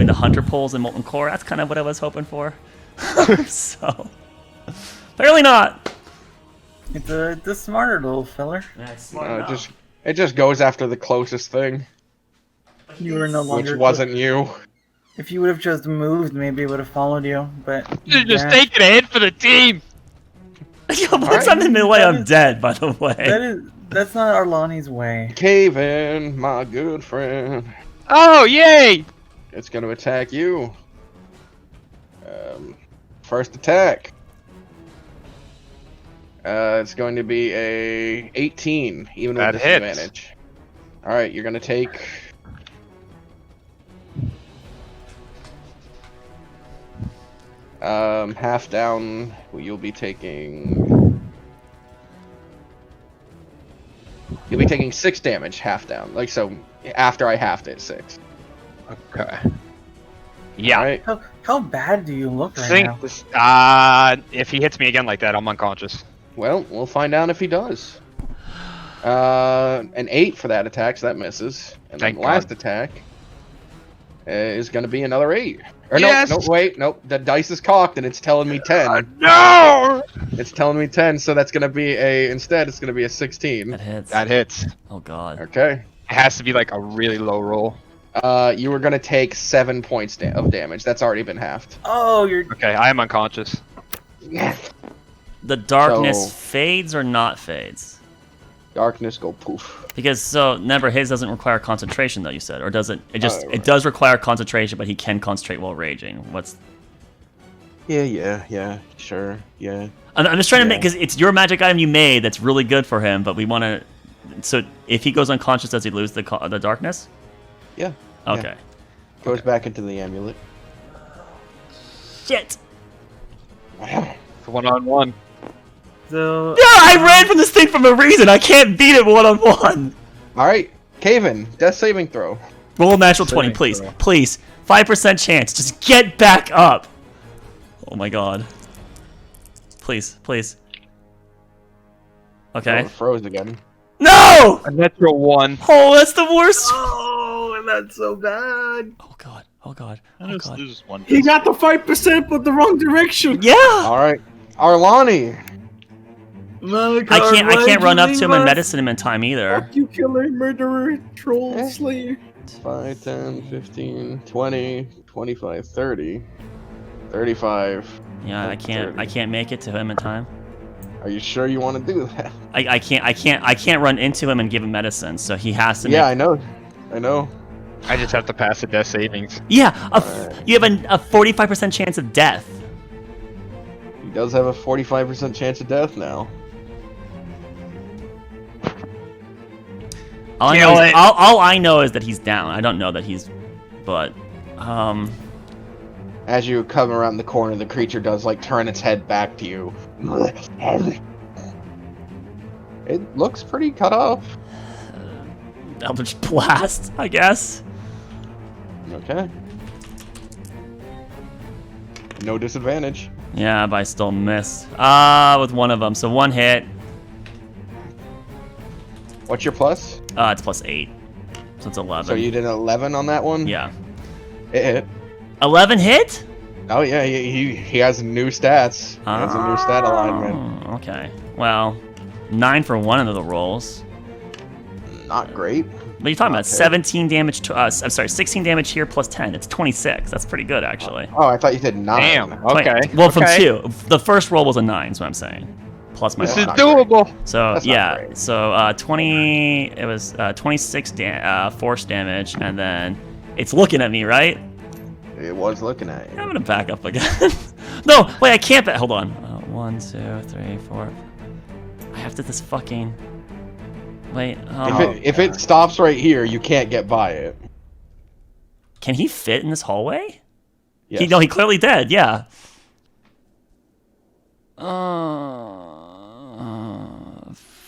the hunter pulls in Molten Core, that's kind of what I was hoping for. So apparently not. It's a smarter little filler. Yeah, smart it just goes after the closest thing. You were no longer. Which wasn't you. If you would have just moved, maybe it would have followed you. But you're just taking a hit for the team. Once I'm in midway, I'm dead. By the way, that's not Arlani's way. Cave in, my good friend. Oh yay! It's gonna attack you. First attack. It's going to be a 18, even with disadvantage. All right, you're gonna take. Half down. You'll be taking 6 damage. Half down. Like so. After I halved it, 6. Okay. Yeah. Right. How bad do you look right now? If he hits me again like that, I'm unconscious. Well, we'll find out if he does. An 8 for that attack, so that misses. And then last attack is going to be another 8. Or yes! No, wait, nope. The dice is cocked and it's telling me 10. No! It's telling me 10, so that's going to be instead it's going to be a 16. That hits. That hits. Oh god. Okay. It has to be like a really low roll. You were going to take 7 points of damage. That's already been halved. Oh, you're... Okay, I am unconscious. The darkness fades or not fades? Darkness go poof. Because remember, his doesn't require concentration though, you said, or does it? It does require concentration, but he can concentrate while raging. Yeah, sure, yeah. I'm just trying to make, because it's your magic item you made that's really good for him, but we want to. So if he goes unconscious, does he lose the darkness? Yeah. Okay. Yeah. Goes back into the amulet. Shit. It's 1-on-1. So... Yeah, I ran from this thing for a reason. I can't beat it 1-on-1. All right, Kaven, death saving throw. Roll a natural 20, please. Please. 5% chance. Just get back up. Oh my god. Please. Okay. Oh, it froze again. No! A natural 1. Oh, that's the worst. Oh, and that's so bad. Oh god. Oh god. Oh There's god. just one. He got the 5%, but the wrong direction. Yeah. All right, Arlani. I can't run up to him and medicine him in time either. Fuck you, killer, murderer, troll, slayer. 5, 10, 15, 20, 25, 30, 35. Yeah, I can't make it to him in time. Are you sure you want to do that? I can't run into him and give him medicine, so he has to Yeah, make... I know. I just have to pass the death savings. Yeah, you have a 45% chance of death. He does have a 45% chance of death now. All I know is that he's down. I don't know that he's... But... As you come around the corner, the creature does, like, turn its head back to you. It looks pretty cut off. Eldritch Blast, I guess. Okay. No disadvantage. Yeah, but I still missed. With one of them. So 1 hit. What's your plus? It's +8. So it's 11. So you did an 11 on that one? Yeah. It hit. 11 hit? Oh yeah, he has new stats. He has a new stat alignment. Okay. Well, 9 for one of the rolls. Not great. What are you talking about? 17 damage to I'm sorry, 16 damage here plus 10. It's 26. That's pretty good, actually. Oh, I thought you said 9. Damn. Okay. Well, from 2. The first roll was a 9, is what I'm saying. Plus my... This is doable. So, That's not yeah. great. So, 20... It was 26 force damage, and then... It's looking at me, right? It was looking at you. I'm gonna back up again. No, wait, I can't hold on. 1, 2, 3, 4... I have to this fucking... Wait, If it stops right here, you can't get by it. Can he fit in this hallway? Yes. He clearly did, yeah.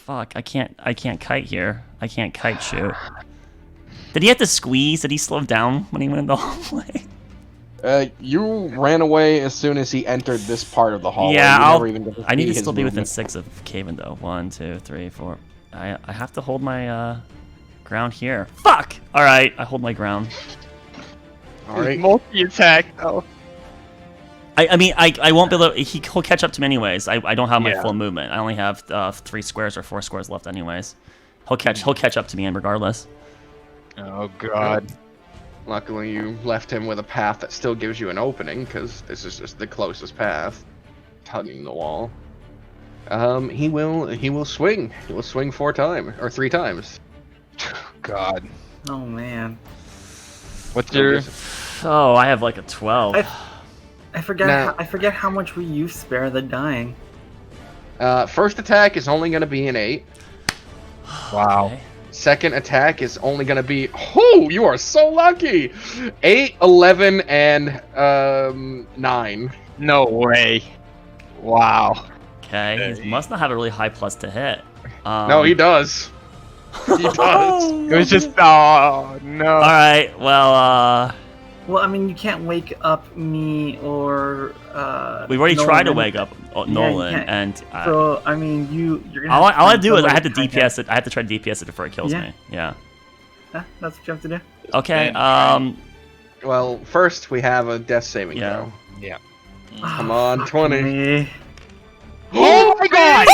Fuck, I can't kite here. I can't kite shoot. Did he have to squeeze? Did he slow down when he went in the hallway? You ran away as soon as he entered this part of the hallway. Yeah, I need to still be within 6 of Caven though. 1, 2, 3, 4. I have to hold my ground here. Fuck! Alright, I hold my ground. Alright. Multi-attack. Oh. I mean, I won't be able to... He'll catch up to me anyways. I don't have my Yeah. full movement. I only have 3 squares or 4 squares left anyways. He'll catch up to me regardless. Oh god. Luckily, you left him with a path that still gives you an opening, because this is just the closest path. Tugging the wall. He will swing. He will swing 3 times. God. Oh man. What's your... Oh, I have like a 12. I forget. Now- I forget how much we use spare the dying. First attack is only going to be an 8. Wow. Okay. Second attack is only going to be... Oh, you are so lucky! 8, 11, and 9. No way. Wow. Okay, he must not have a really high plus to hit. No, he does. He does. It was just... Oh, no. Alright, well, Well, I mean, you can't wake up me or. we've already tried to Nolan. wake up you Nolan, can't. and So I mean, you're gonna. all have to I find do is I have to somebody DPS it. I have to try to DPS it before it kills Yeah. me. Yeah. Yeah, that's what you have to do. Okay. Well, first we have a death saving Yeah. throw. Yeah. Come on, Fuck 20. me. Oh my god!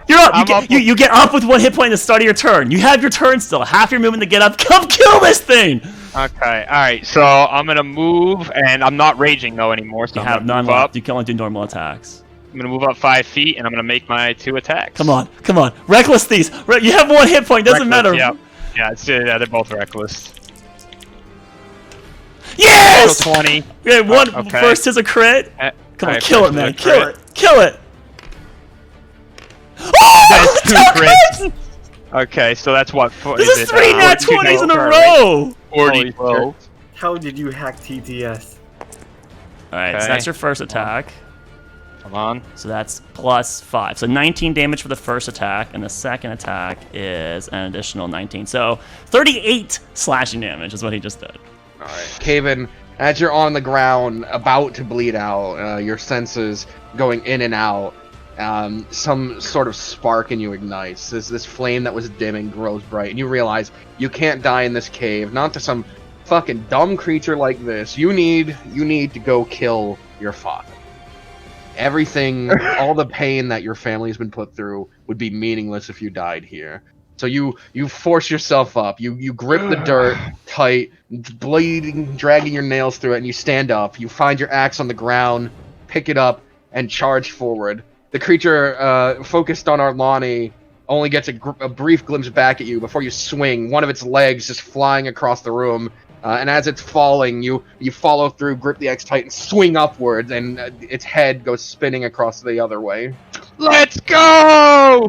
You're up. I'm up. You get up with 1 hit point at the start of your turn. You have your turn still. Half your movement to get up. Come kill this thing. Okay, alright, so I'm gonna move, and I'm not raging though anymore, so You I'm have gonna none move left. up. You can only do normal attacks. I'm gonna move up 5 feet, and I'm gonna make my 2 attacks. Come on. Reckless these. You have 1 hit point. Doesn't Reckless, matter. Yeah, they're both reckless. Yes. So 20. Okay, one okay. first is a crit. Come on, Alright, kill it, first man. is a Kill crit. it. Kill it. Oh, That's 2 two crits. Okay, so that's what? This is 3 nat 20s in a row. 40. How did you hack TTS? Alright, so Okay. that's your first attack. Come on. So that's plus 5. So 19 damage for the first attack, and the second attack is an additional 19. So 38 slashing damage is what he just did. Alright, Caven, as you're on the ground, about to bleed out, your senses going in and out, some sort of spark in you ignites. This flame that was dimming grows bright, and you realize you can't die in this cave. Not to some fucking dumb creature like this. You need to go kill your father. Everything, all the pain that your family's been put through would be meaningless if you died here. So you force yourself up. You grip the dirt tight, bleeding, dragging your nails through it, and you stand up. You find your axe on the ground, pick it up, and charge forward. The creature focused on Arlani only gets a brief glimpse back at you before you swing. One of its legs just flying across the room, and as it's falling, you follow through, grip the axe tight, and swing upwards, and its head goes spinning across the other way. Let's go!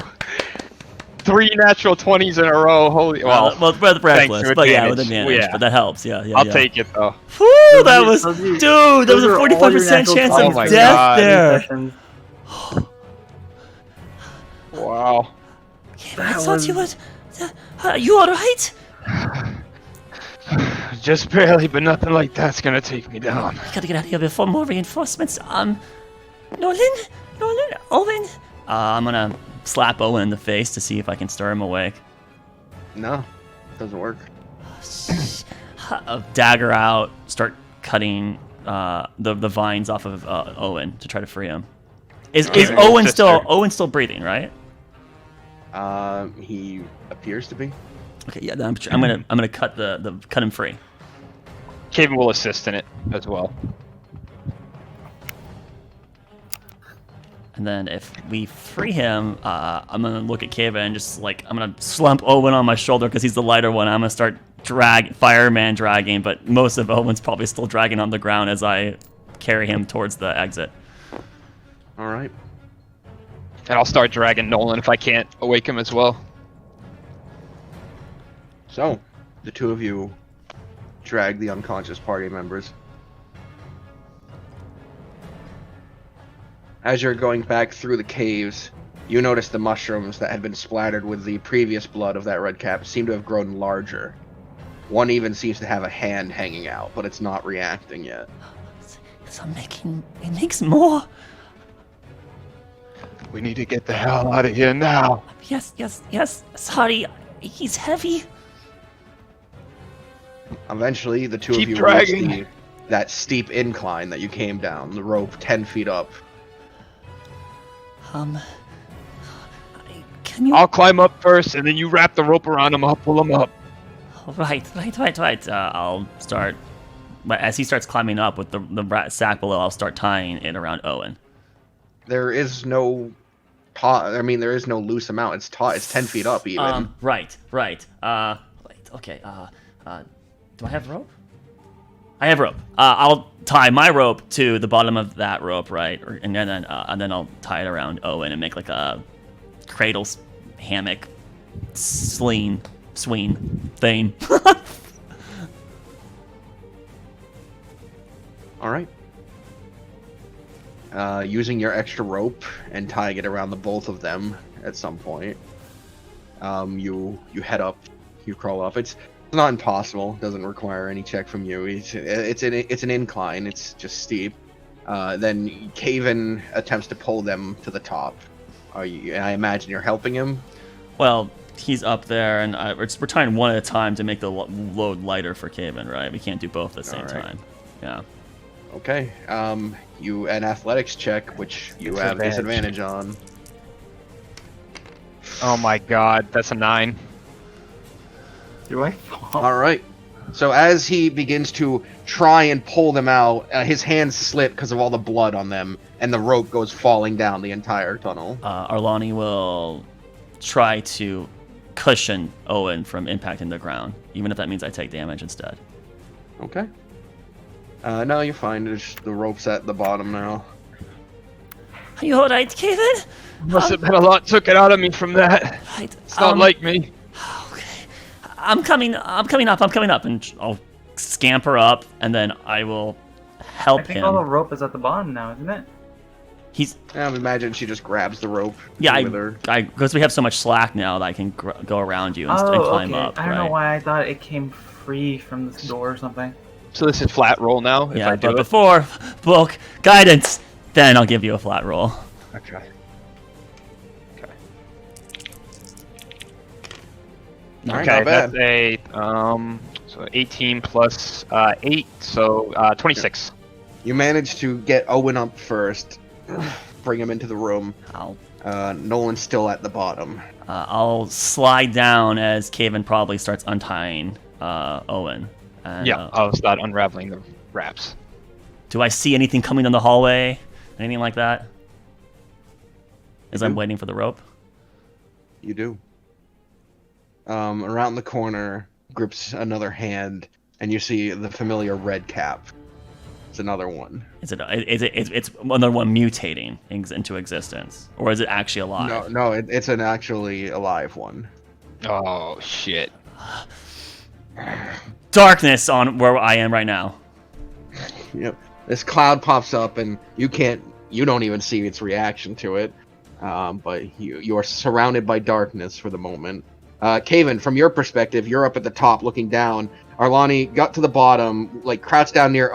3 natural 20s in a row. Holy well, we're reckless, but yeah, with advantage. advantage. But that helps. Yeah. I'll take it though. Whew, that was, dude. There was a 45% chance of death there. Wow. I thought you would. You all right? Just barely, but nothing like that's gonna take me down. I gotta get out of here before more reinforcements. Nolan, Owen. I'm gonna slap Owen in the face to see if I can stir him awake. No, doesn't work. Dagger out. Start cutting the vines off of Owen to try to free him. Is Owen still breathing? Right. He appears to be. Okay, yeah. I'm gonna cut cut him free. Kevin will assist in it as well. And then if we free him, I'm gonna look at Keva and just like I'm gonna slump Owen on my shoulder because he's the lighter one. I'm gonna start fireman dragging, but most of Owen's probably still dragging on the ground as I carry him towards the exit. All right. And I'll start dragging Nolan if I can't awake him as well. So, the two of you drag the unconscious party members. As you're going back through the caves, you notice the mushrooms that had been splattered with the previous blood of that red cap seem to have grown larger. One even seems to have a hand hanging out, but it's not reacting yet. It makes more. We need to get the hell out of here now. Yes. Sorry, he's heavy. Eventually, the two Keep of you dragging. reach that steep incline that you came down, the rope 10 feet up. Can you? I'll climb up first, and then you wrap the rope around him. I'll pull him up. Right. I'll start. As he starts climbing up with the rat sack below, I'll start tying it around Owen. There is no there is no loose amount. It's taut. It's 10 feet up even. Right. Wait. Okay. Do I have rope? I have rope. I'll tie my rope to the bottom of that rope, right? And then I'll tie it around Owen and make like a cradle hammock swing thing. All right. Using your extra rope and tying it around the both of them at some point, you head up, you crawl up. It's not impossible. It doesn't require any check from you. It's an incline. It's just steep. Then Caven attempts to pull them to the top. I imagine you're helping him. Well, he's up there, and we're tying one at a time to make the load lighter for Caven, right? We can't do both at the same time. Yeah. Okay. You an athletics check, which you have disadvantage on. Oh my god, that's a 9. Do I fall? All right. So as he begins to try and pull them out, his hands slip because of all the blood on them, and the rope goes falling down the entire tunnel. Arlani will try to cushion Owen from impacting the ground, even if that means I take damage instead. Okay. No, you're fine. The rope's at the bottom now. Are you alright, Caven? Must have been a lot took it out of me from that. Right. It's not like me. Okay. I'm coming up, and I'll scamper up, and then I will help him. I think all the rope is at the bottom now, isn't it? I imagine she just grabs the rope. Yeah, with her. because we have so much slack now that I can go around you and climb up. I don't know why I thought it came free from this door or something. So this is flat roll now? Yeah, but before book guidance, then I'll give you a flat roll. Okay. Alright, Okay, not bad. that's a so 18 plus 8, so 26. You managed to get Owen up first, bring him into the room. Nolan's still at the bottom. I'll slide down as Caven probably starts untying Owen. And, Yeah, I'll start unraveling the wraps. Do I see anything coming down the hallway? Anything like that? As I'm waiting for the rope? You do. Around the corner, grips another hand, and you see the familiar red cap. It's another one. It's another one mutating into existence, or is it actually alive? No, it's an actually alive one. Oh shit! Darkness on where I am right now. Yep. This cloud pops up, and you don't even see its reaction to it. But you are surrounded by darkness for the moment. Caven, from your perspective, you're up at the top looking down. Arlani got to the bottom, like crouched down near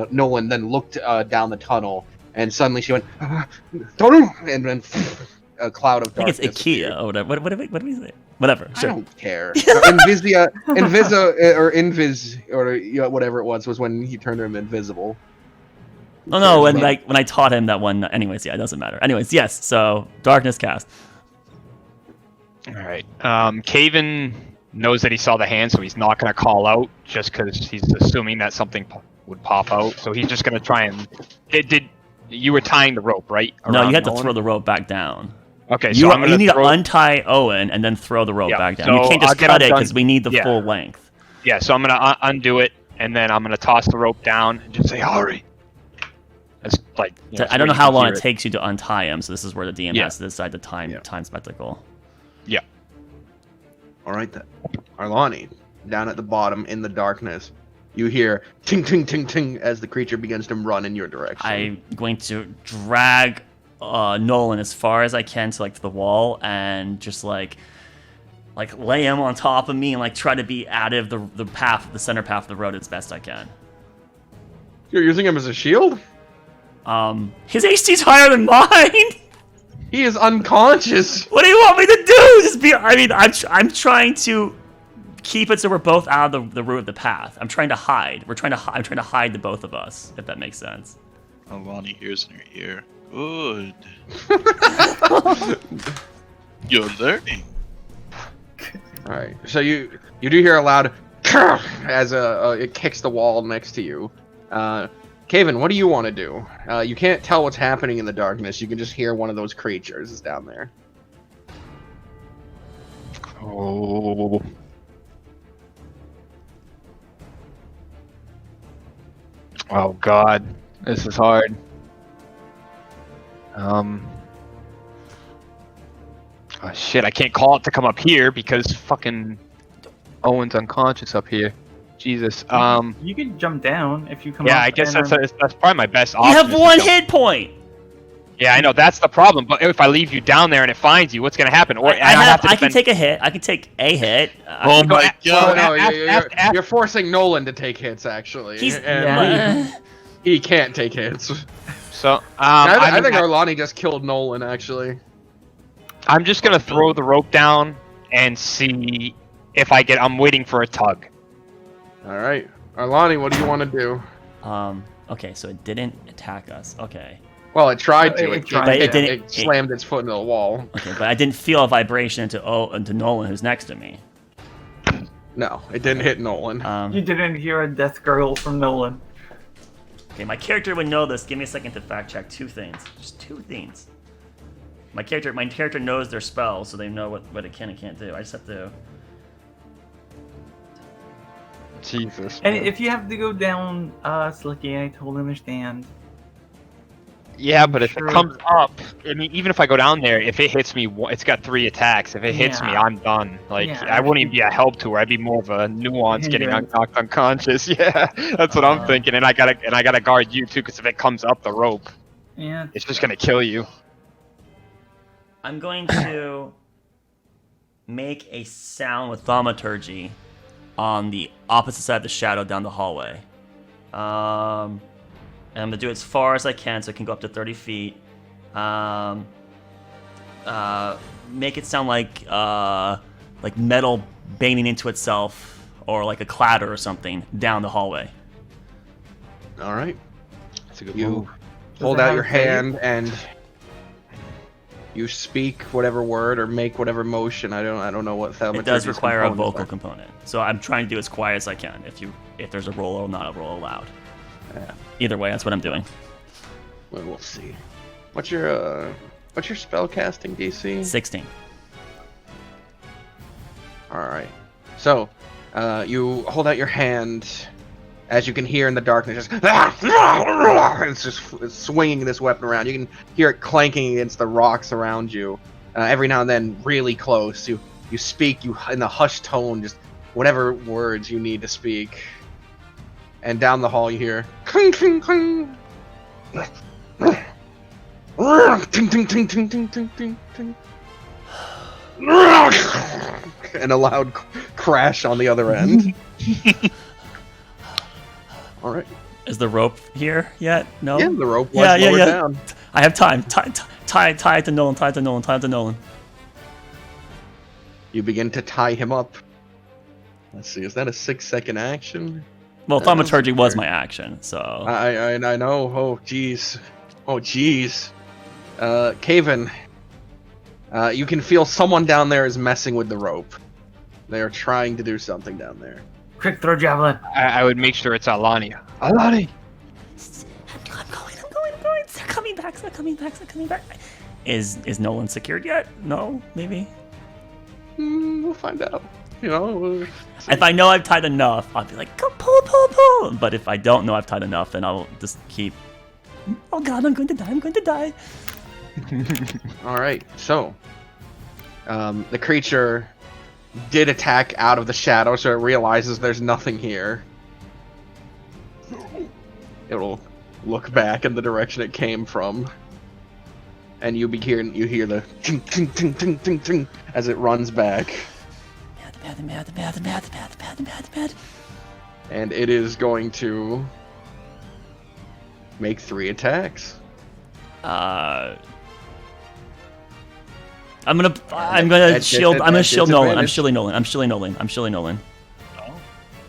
Nolan, then looked down the tunnel, and suddenly she went, tunnel, and then a cloud of darkness. I think it's IKEA or whatever. What do we say? Whatever. Sure. I don't care. Invisia, or Invis, or whatever it was when he turned him invisible. Oh no, when I taught him that one. Anyways, yeah, it doesn't matter. Anyways, yes. So darkness cast. All right. Caven knows that he saw the hand, so he's not going to call out just because he's assuming that something would pop out. So he's just going to try and. Did you were tying the rope, right? No, you had to Nolan? throw the rope back down. Okay, so you need to untie Owen and then throw the rope back down. So you can't just I'll cut it because we need the full length. Yeah, so I'm going to undo it, and then I'm going to toss the rope down and just say, hurry. It's like, I don't know how long it takes you to untie him, so this is where the DM has to decide the time spectacle. Yeah. All right then. Arlani, down at the bottom in the darkness, you hear ting ting ting ting as the creature begins to run in your direction. I'm going to drag Nolan as far as I can to the wall and just like lay him on top of me and try to be out of the center path of the road as best I can. You're using him as a shield? His HT's higher than mine. He is unconscious. What do you want me to do? I'm trying to keep it so we're both out of the route of the path. I'm trying to hide. I'm trying to hide the both of us, if that makes sense. Alani hears in her ear. Good. You're learning. All right. So you do hear a loud as it kicks the wall next to you. Caven, what do you want to do? You can't tell what's happening in the darkness. You can just hear one of those creatures is down there. Oh. Oh God, this is hard. Oh shit, I can't call it to come up here because fucking Owen's unconscious up here. Jesus. You can jump down if you come. Yeah, up I guess and, that's probably my best option. You have one hit point. Yeah, I know that's the problem. But if I leave you down there and it finds you, what's gonna happen? Or I can take a hit. I can take a hit. Oh my God! No, you're forcing Nolan to take hits. Actually, he can't take hits. So I think Arlani just killed Nolan. Actually, I'm just gonna throw the rope down and see if I get. I'm waiting for a tug. All right, Arlani, what do you want to do? Okay, so it didn't attack us. Okay. Well, it tried to. It slammed its foot into the wall. Okay, but I didn't feel a vibration into Nolan, who's next to me. No, it didn't hit Nolan. You didn't hear a death gurgle from Nolan. Okay, my character would know this. Give me a second to fact check two things. Just two things. My character knows their spells, so they know what it can and can't do. I just have to. Jesus. And if you have to go down, Slicky, I totally understand. Yeah, but if it comes up, I mean, even if I go down there, if it hits me, it's got 3 attacks. If it hits me, I'm done. I wouldn't even be a help to her. I'd be more of a nuance getting knocked unconscious. Yeah, that's what I'm thinking. And I gotta guard you too, because if it comes up the rope, it's just gonna kill you. I'm going to make a sound with thaumaturgy on the opposite side of the shadow down the hallway. And I'm going to do it as far as I can so it can go up to 30 feet. Make it sound like metal banging into itself or like a clatter or something down the hallway. All right. That's a good You move. hold it out have your a fade? hand and you speak whatever word or make whatever motion. I don't know what It thaumaturgy's does require a components vocal are. component, so I'm trying to do as quiet as I can. If there's a roll or not a roll allowed. Either way, that's what I'm doing. Well, we'll see. What's your spell casting DC? 16. All right. So, you hold out your hand, as you can hear in the darkness. It's swinging this weapon around. You can hear it clanking against the rocks around you. Every now and then, really close. You speak in a hushed tone, just whatever words you need to speak. And down the hall, you hear cling, cling, cling. Ting, ting, ting, ting, ting, ting, ting, ting. And a loud crash on the other end. All right. Is the rope here yet? No. Yeah, the rope was lowered down. I have time. Tie it to Nolan. Tie it to Nolan. Tie it to Nolan. You begin to tie him up. Let's see. Is that a 6-second action? Well, thaumaturgy was my action, so. I know. Oh jeez. Oh jeez. Caven. You can feel someone down there is messing with the rope. They are trying to do something down there. Quick, throw javelin. I would make sure it's Alania. Alani! I'm going. They're coming back. Is Nolan secured yet? No, maybe. We'll find out. You know. If I know I've tied enough, I'll be like, go pull. But if I don't know I've tied enough, then I'll just keep. Oh God, I'm going to die. All right. So, the creature did attack out of the shadow, so it realizes there's nothing here. It'll look back in the direction it came from, and you hear the ting ting ting ting ting ting as it runs back. Mad. And it is going to make 3 attacks. I'm gonna shield Nolan. I'm shielding Nolan.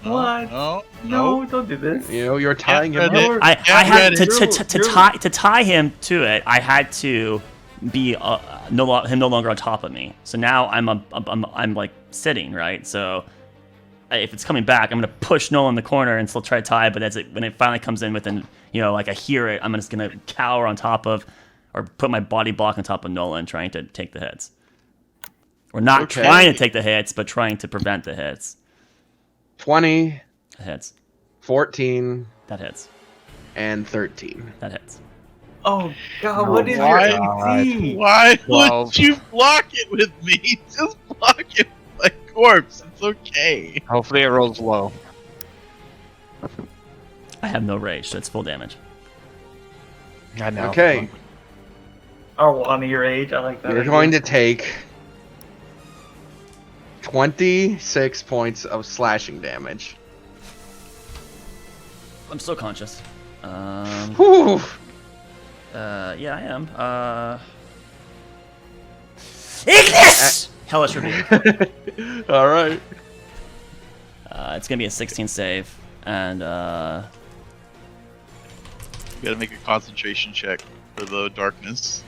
What? No, don't do this. You know, you're tying him ready. up. I had ready. to tie him to it. I had to be him no longer on top of me. So now I'm like sitting, right? So if it's coming back, I'm gonna push Nolan in the corner and still try to tie. But when it finally comes in within, like I hear it, I'm just gonna cower on top of, or put my body block on top of Nolan, trying to take the hits. Or not trying to take the hits, but trying to prevent the hits. 20. That hits. 14. That hits. And 13. That hits. Oh God, what is why? your AC? Why 12. would you block it with me? Just block it with my corpse. It's okay. Hopefully it rolls low. I have no rage, so it's full damage. I know. Okay. Oh, on your age, I like that. You're going to take 26 points of slashing damage. I'm still conscious. Whew. Yeah, I am. Ignis! Hellish Rebuke. All right. It's gonna be a 16 save, and You gotta make a concentration check for the darkness.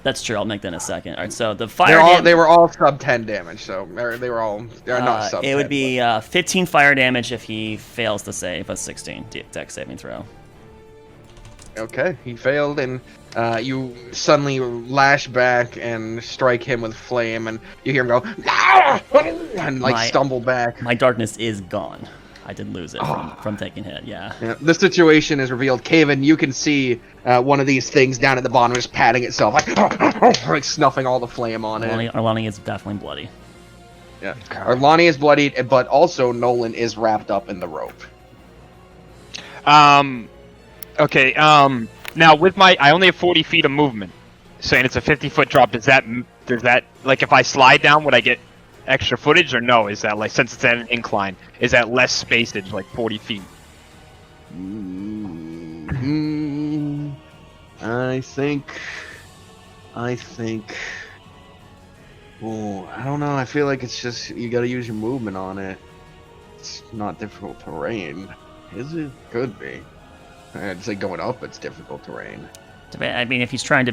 that's true. I'll make that in a second. All right, so the fire. They were all sub 10 damage, so they're not sub 10. It would be 15 fire damage if he fails to save a 16 dex saving throw. Okay, he failed, and you suddenly lash back and strike him with flame, and you hear him go, "Ah!" and stumble back. My darkness is gone. I did lose it from taking hit, yeah. Yeah, the situation is revealed. Caven, you can see one of these things down at the bottom just patting itself, like snuffing all the flame on it. Arlani is definitely bloody. Yeah, Arlani is bloodied, but also Nolan is wrapped up in the rope. Okay, now with I only have 40 feet of movement, saying it's a 50-foot drop. Does that, like, if I slide down, would I get extra footage, or no? Is that, like, since it's at an incline, is that less spacage, like 40 feet? I think Ooh, I don't know. I feel like it's just you got to use your movement on it. It's not difficult terrain, is it? Could be. I'd say going up, it's difficult terrain. I mean, if he's trying to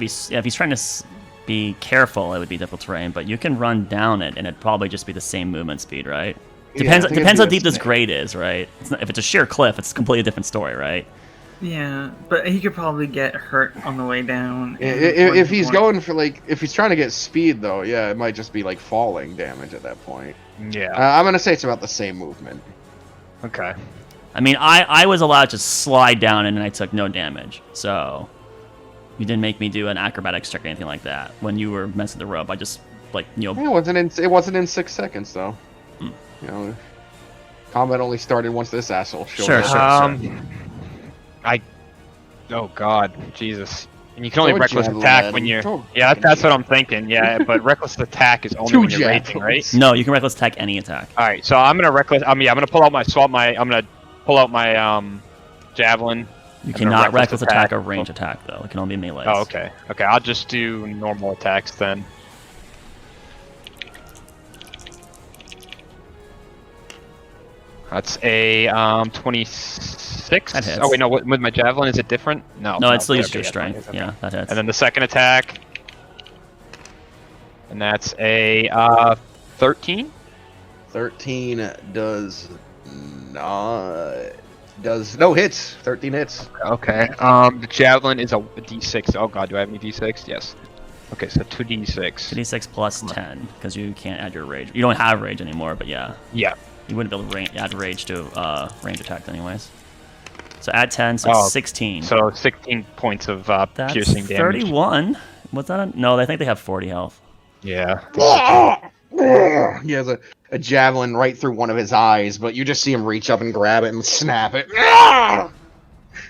be careful, it would be difficult terrain. But you can run down it, and it'd probably just be the same movement speed, right? Depends how deep this grade is, right? If it's a sheer cliff, it's a completely different story, right? Yeah, but he could probably get hurt on the way down. If he's going for if he's trying to get speed though, yeah, it might just be like falling damage at that point. Yeah. I'm gonna say it's about the same movement. Okay. I mean, I was allowed to slide down and I took no damage, so you didn't make me do an acrobatics check or anything like that when you were messing the rope. I just It wasn't in 6 seconds though. You know, combat only started once this asshole showed up. Oh God, Jesus! And you can only reckless attack when you're. Yeah, that's what I'm thinking. Yeah, but reckless attack is only when you're raging, right? No, you can reckless attack any attack. All right, so I'm gonna reckless. I'm gonna pull out my I'm gonna pull out my javelin. You cannot reckless attack a range attack though. It can only be melee. Oh, okay. Okay, I'll just do normal attacks then. That's a 26. That hits. Oh wait, no. With my javelin, is it different? No. No, it still uses okay, your strength. okay. Yeah, that hits. And then the second attack, and that's a 13. 13 does no hits. 13 hits. Okay. The javelin is a d6. Oh God, do I have any d6? Yes. Okay, so 2d6. 2d6 plus 10 because you can't add your rage. You don't have rage anymore, but yeah. Yeah. You wouldn't be able to add rage to range attack anyways. So add 10, so it's 16. So 16 points of piercing damage. 31. Was that no, I think they have 40 health. Yeah. He has a javelin right through one of his eyes, but you just see him reach up and grab it and snap it.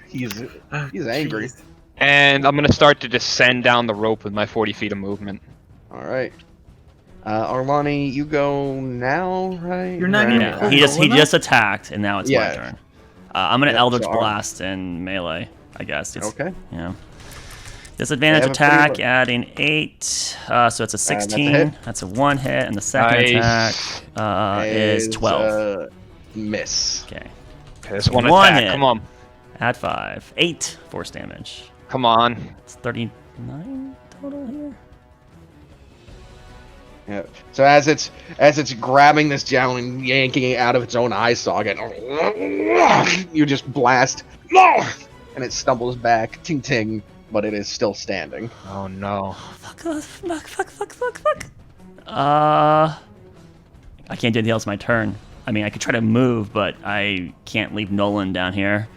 He's angry. Jeez. And I'm gonna start to descend down the rope with my 40 feet of movement. All right. Arlani, you go now, right? You're not gonna Yeah, he just attacked, and now it's my turn. I'm gonna Eldritch so Blast and melee, I guess. Okay. Yeah. Disadvantage attack, adding 8, so it's a 16. That's a 1 hit, and the second attack is 12. Miss. Okay. This one attack. Hit. Come on. Add 5. 8 force damage. Come on. It's 39 total here. Yeah. So as it's grabbing this javelin, yanking it out of its own eye socket, you just blast, and it stumbles back, ting ting, but it is still standing. Oh no. Fuck. I can't do anything else my turn. I mean, I could try to move, but I can't leave Nolan down here.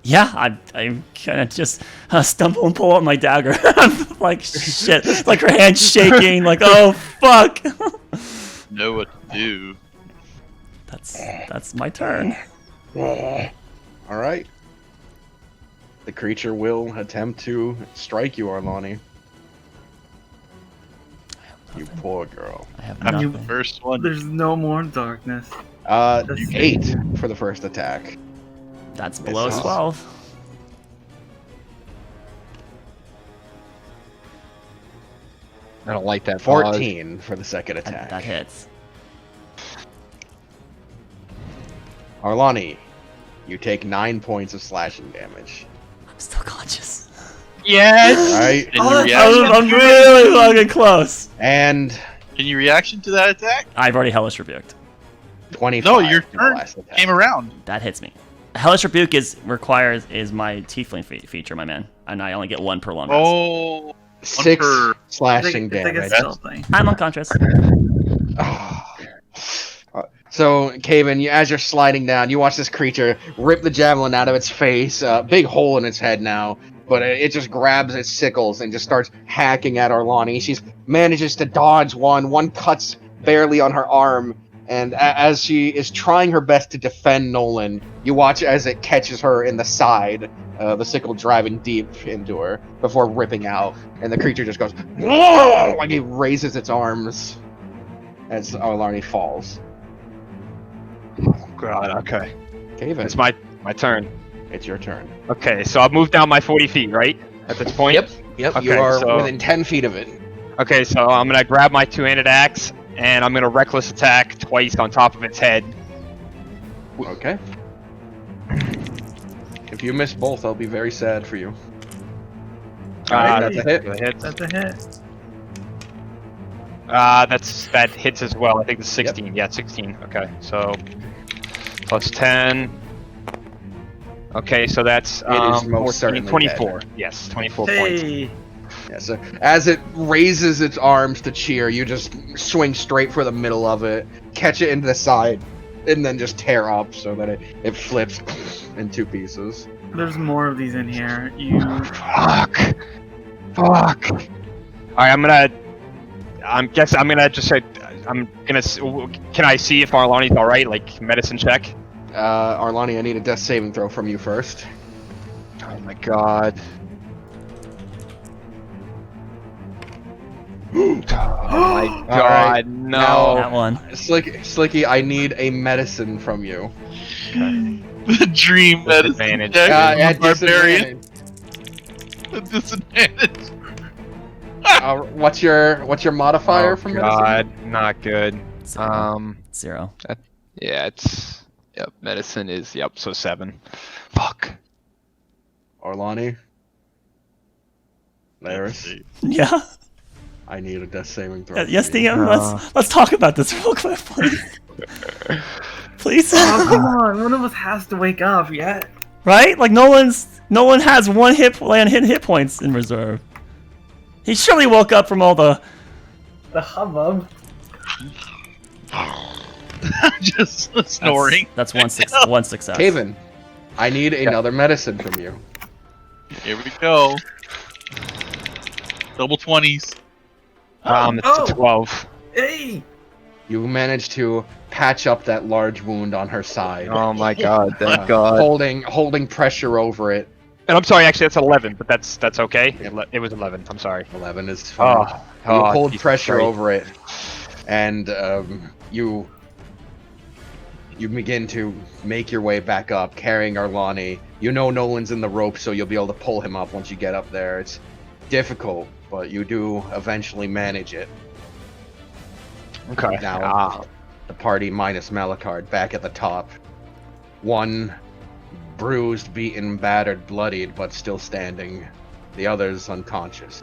Yeah, I kind of just stumble and pull out my dagger. I'm like, shit. Like, her hand's shaking. Like, oh, fuck. Know what to do. That's my turn. All right. The creature will attempt to strike you, Arlani. You poor girl. I have I'm nothing. the first one. There's no more darkness. 8 for the first attack. That's below Misses. 12. I don't like that. 14 for the second attack. That hits. Arlani, you take 9 points of slashing damage. I'm still conscious. Yes. All right. I'm really fucking close. And Can you reaction to that attack? I've already Hellish Rebuked. 25. No, your for the turn last attack. came around. That hits me. Hellish Rebuke is my tiefling feature, my man, and I only get 1 per long rest. Oh, 6 per- slashing It's like a damage. spell thing. I'm unconscious. So, Kaven, as you're sliding down, you watch this creature rip the javelin out of its face, big hole in its head now, but it just grabs its sickles and just starts hacking at Arlani. She manages to dodge one cuts barely on her arm, and as she is trying her best to defend Nolan, you watch as it catches her in the side, the sickle driving deep into her before ripping out, and the creature just goes, like it raises its arms as Arlani falls. God. Okay. Kaven, It's my turn. it's your turn. Okay, so I've moved down my 40 feet, right? At this point. Yep. Okay, You are so- within 10 feet of it. Okay, so I'm gonna grab my two-handed axe, and I'm gonna reckless attack twice on top of its head. Okay. If you miss both, I'll be very sad for you. Alright, that's a hit. That's a hit. That hits as well. I think it's 16. Yep. Yeah, 16. Okay, so plus 10. Okay, so that's It is most 14, certainly 24. dead. Yes, 24 points. Yeah, so as it raises its arms to cheer, you just swing straight for the middle of it, catch it into the side, and then just tear up so that it flips in two pieces. There's more of these in here. You. Fuck. Alright, I'm gonna just say, can I see if Arlani's alright? Like, medicine check? Arlani, I need a death saving throw from you first. Oh my god. Oh my god, right. no. Now, That one. Slicky, I need a medicine from you. The dream medicine Disadvantage. check. At Barbarian. disadvantage. Disadvantage. What's your modifier from medicine? God, not good. 0. Yeah, medicine is, so 7. Fuck. Arlani? Laris? Yeah. I need a death saving throw. Yes, from you. DM. Let's talk about this real quick, please. Please. Oh, come on. One of us has to wake up, yeah? Right? Like no one has one hit points in reserve. He surely woke up from all the hubbub. Just snoring. That's one success. Haven, I need another medicine from you. Here we go. Double 20s. It's a 12. Hey! You managed to patch up that large wound on her side. Oh my god, thank god. Holding pressure over it. And I'm sorry, actually that's 11, but that's okay. It was 11, I'm sorry. 11 is fine. You hold pressure over it, and you begin to make your way back up, carrying Arlani. You know Nolan's in the rope, so you'll be able to pull him up once you get up there. It's difficult, but you do eventually manage it. Okay. Now, the party minus Malakard back at the top. One bruised, beaten, battered, bloodied, but still standing. The others unconscious.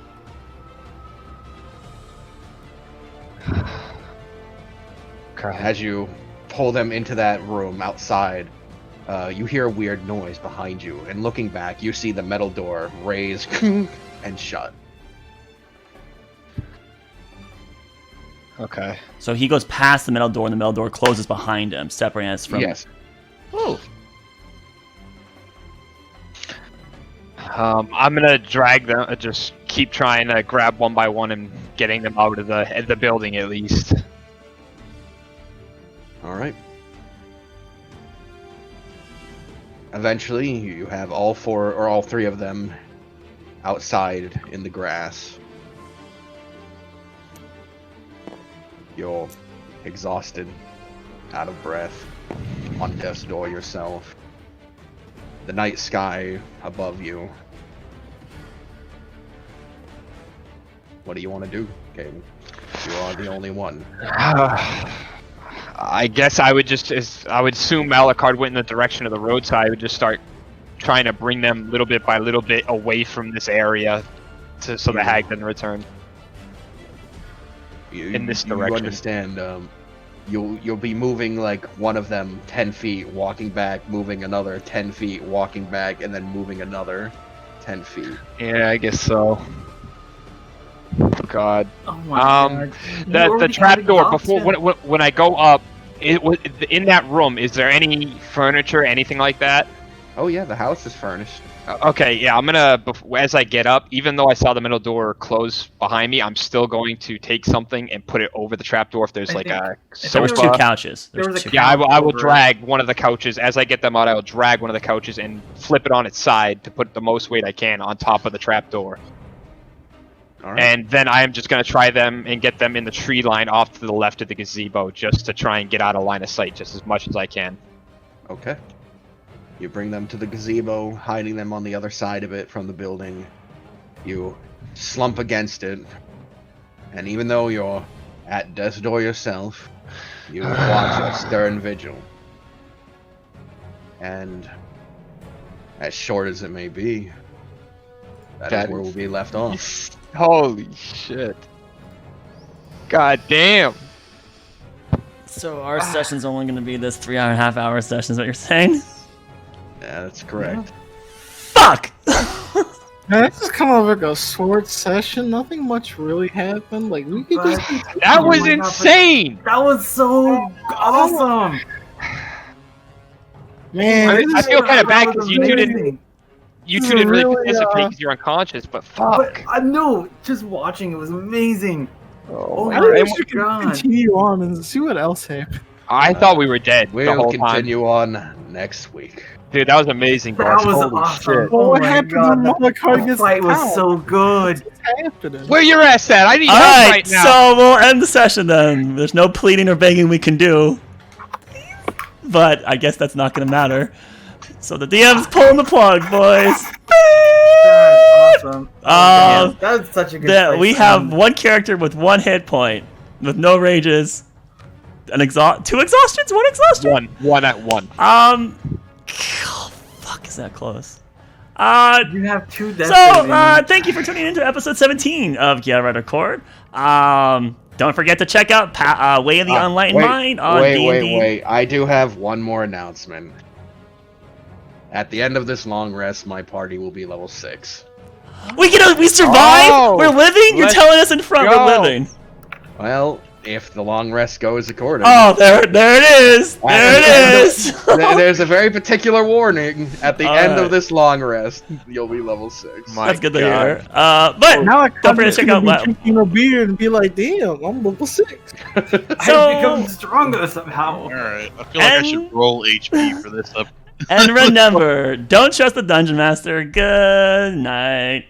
Okay. As you pull them into that room outside, you hear a weird noise behind you, and looking back, you see the metal door raise and shut. Okay. So he goes past the metal door, and the metal door closes behind him, separating us from. Yes. Oh. I'm gonna drag them. Just keep trying to grab one by one and getting them out of the building at least. All right. Eventually, you have all three of them outside in the grass. You're exhausted, out of breath, on death's door yourself. The night sky above you. What do you want to do, Caden? You are the only one. I guess I would assume Malakard went in the direction of the road, so I would just start trying to bring them little bit by little bit away from this area, so the hag doesn't return. In this direction. You understand, you'll be moving like one of them 10 feet, walking back, moving another 10 feet, walking back, and then moving another 10 feet. Yeah, I guess so. God. Oh my god. The trap door before when I go up, in that room. Is there any furniture, anything like that? Oh yeah, the house is furnished. Okay, yeah, I'm gonna, as I get up, even though I saw the middle door close behind me, I'm still going to take something and put it over the trapdoor if there's like a sofa. There's two couches. Yeah, I will drag one of the couches. As I get them out, I will drag one of the couches and flip it on its side to put the most weight I can on top of the trapdoor. All right. And then I am just going to try them and get them in the tree line off to the left of the gazebo just to try and get out of line of sight just as much as I can. Okay. You bring them to the gazebo, hiding them on the other side of it from the building. You slump against it, And even though you're at death's door yourself, you watch a stern vigil. And as short as it may be, that is where we'll be left off. Holy shit. God damn. So our session's only going to be this 3.5 hour session, is what you're saying? Yeah, that's correct. Fuck! Man, this is kind of like a short session. Nothing much really happened. Like, we could just... That was insane! That was so awesome! Man, I feel kind of bad because you two didn't really really, participate because you're unconscious, but fuck. But I know, just watching it was amazing. Oh I my wish we could god! continue on and see what else happened. I thought we were dead the We'll whole time. continue on next week. Dude, that was amazing, That Garth. was Holy awesome. shit. Oh What my happened god, when Malachar that gets fight was out? so good. What's happening? Where your ass at? I need help Alright, right now. so we'll end the session then. There's no pleading or begging we can do. But I guess that's not going to matter. So the DM's pulling the plug, boys. That's awesome. That was such a good fight. We have one character with 1 hit point, with no rages. 2 exhaustions? 1 exhaustion? One at one. Oh, fuck, is that close? You have 2 death So, savings. thank you for tuning into episode 17 of Galewright Accord. Don't forget to check out Way of the Enlightened Mind on D&D. Wait. I do have one more announcement. At the end of this long rest, my party will be level 6. We survived? Oh, We're living? You're let's telling us in front go. we're living. Well, if the long rest goes according. Oh, there it is. There it is. There's a very particular warning. At the end Alright. of this long rest, you'll be level 6. That's good to hear. But Now I don't forget to check out what. drinking a beer and be like, damn, I'm level 6. I've become So, stronger somehow. Alright, I feel like I should roll HP for this up. and remember, don't trust the Dungeon Master. Good night.